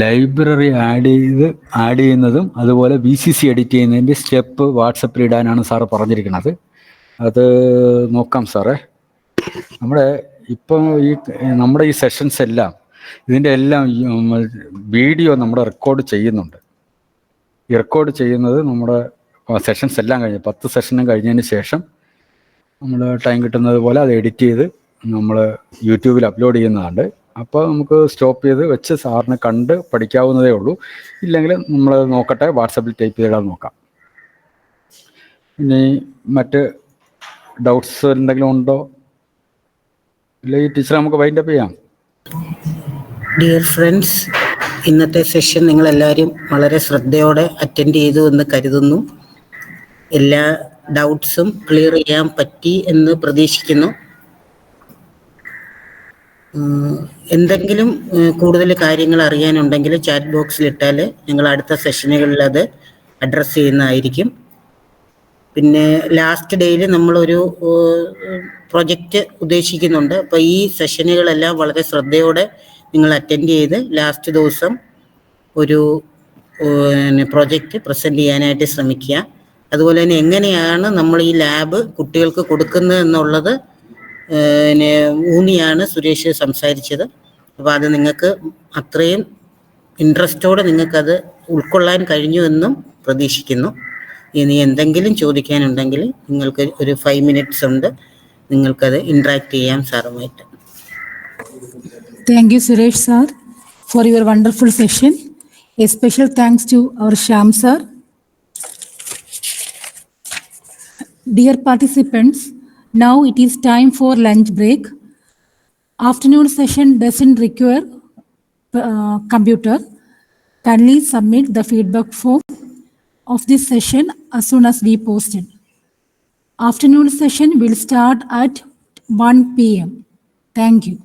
ലൈബ്രറി ആഡ് ചെയ്യുന്നതും അതുപോലെ VCC എഡിറ്റ് ചെയ്യുന്നതിൻ്റെ സ്റ്റെപ്പ് വാട്സപ്പിൽ ഇടാനാണ് സാറ് പറഞ്ഞിരിക്കുന്നത്. അത് നോക്കാം സാറേ. നമ്മുടെ ഈ സെഷൻസ് എല്ലാം, ഇതിൻ്റെ എല്ലാം വീഡിയോ നമ്മുടെ റെക്കോർഡ് ചെയ്യുന്നുണ്ട്. ഈ റെക്കോർഡ് ചെയ്യുന്നത് നമ്മുടെ സെഷൻസ് എല്ലാം കഴിഞ്ഞ് 10 സെഷനും കഴിഞ്ഞതിന് ശേഷം നമ്മൾ ടൈം കിട്ടുന്നത് പോലെ അത് എഡിറ്റ് ചെയ്ത് നമ്മൾ യൂട്യൂബിൽ അപ്ലോഡ് ചെയ്യുന്നതാണ്. അപ്പോൾ നമുക്ക് സ്റ്റോപ്പ് ചെയ്ത് വെച്ച് സാറിന് കണ്ട് പഠിക്കാവുന്നതേ ഉള്ളൂ. ഇല്ലെങ്കിൽ നമ്മൾ നോക്കട്ടെ, വാട്സപ്പിൽ ടൈപ്പ് ചെയ്തിടാൻ നോക്കാം. ഇനി മറ്റ് ഡൗട്ട്സ് എന്തെങ്കിലും ഉണ്ടോ? ഇല്ല ഈ ടീച്ചർ നമുക്ക് വൈൻഡപ്പ് ചെയ്യാം. ഡിയർ ഫ്രണ്ട്സ്, ഇന്നത്തെ സെഷൻ നിങ്ങളെല്ലാവരും വളരെ ശ്രദ്ധയോടെ അറ്റൻഡ് ചെയ്തു എന്ന് കരുതുന്നു. എല്ലാ ഡൗട്ട്സും ക്ലിയർ ചെയ്യാൻ പറ്റി എന്ന് പ്രതീക്ഷിക്കുന്നു. എന്തെങ്കിലും കൂടുതൽ കാര്യങ്ങൾ അറിയാനുണ്ടെങ്കിൽ ചാറ്റ് ബോക്സിലിട്ടാൽ ഞങ്ങൾ അടുത്ത സെഷനുകളിൽ അത് അഡ്രസ്സ് ചെയ്യുന്നതായിരിക്കും. പിന്നെ ലാസ്റ്റ് ഡേയിൽ നമ്മളൊരു പ്രൊജക്റ്റ് ഉദ്ദേശിക്കുന്നുണ്ട്. അപ്പോൾ ഈ സെഷനുകളെല്ലാം വളരെ ശ്രദ്ധയോടെ നിങ്ങൾ അറ്റൻഡ് ചെയ്ത് ലാസ്റ്റ് ദിവസം ഒരു പ്രൊജക്റ്റ് പ്രസൻറ്റ് ചെയ്യാനായിട്ട് ശ്രമിക്കുക. അതുപോലെ തന്നെ എങ്ങനെയാണ് നമ്മൾ ഈ ലാബ് കുട്ടികൾക്ക് കൊടുക്കുന്നത് എന്നുള്ളത് ഊന്നിയാണ് സുരേഷ് സംസാരിച്ചത്. അപ്പോൾ അത് നിങ്ങൾക്ക് അത്രയും ഇൻട്രസ്റ്റോടെ നിങ്ങൾക്കത് ഉൾക്കൊള്ളാൻ കഴിഞ്ഞു എന്നും പ്രതീക്ഷിക്കുന്നു. ഇനി എന്തെങ്കിലും ചോദിക്കാനുണ്ടെങ്കിൽ നിങ്ങൾക്ക് ഒരു 5 minutes ഉണ്ട്, നിങ്ങൾക്കത് ഇൻട്രാക്ട് ചെയ്യാം സാറുമായിട്ട്. Thank you, Suresh sir, for your wonderful session. A special thanks to our Shyam sir. Dear participants, now it is time for lunch break. Afternoon session doesn't require computer. Kindly submit the feedback form of this session as soon as we post it. Afternoon session will start at 1 p.m. Thank you.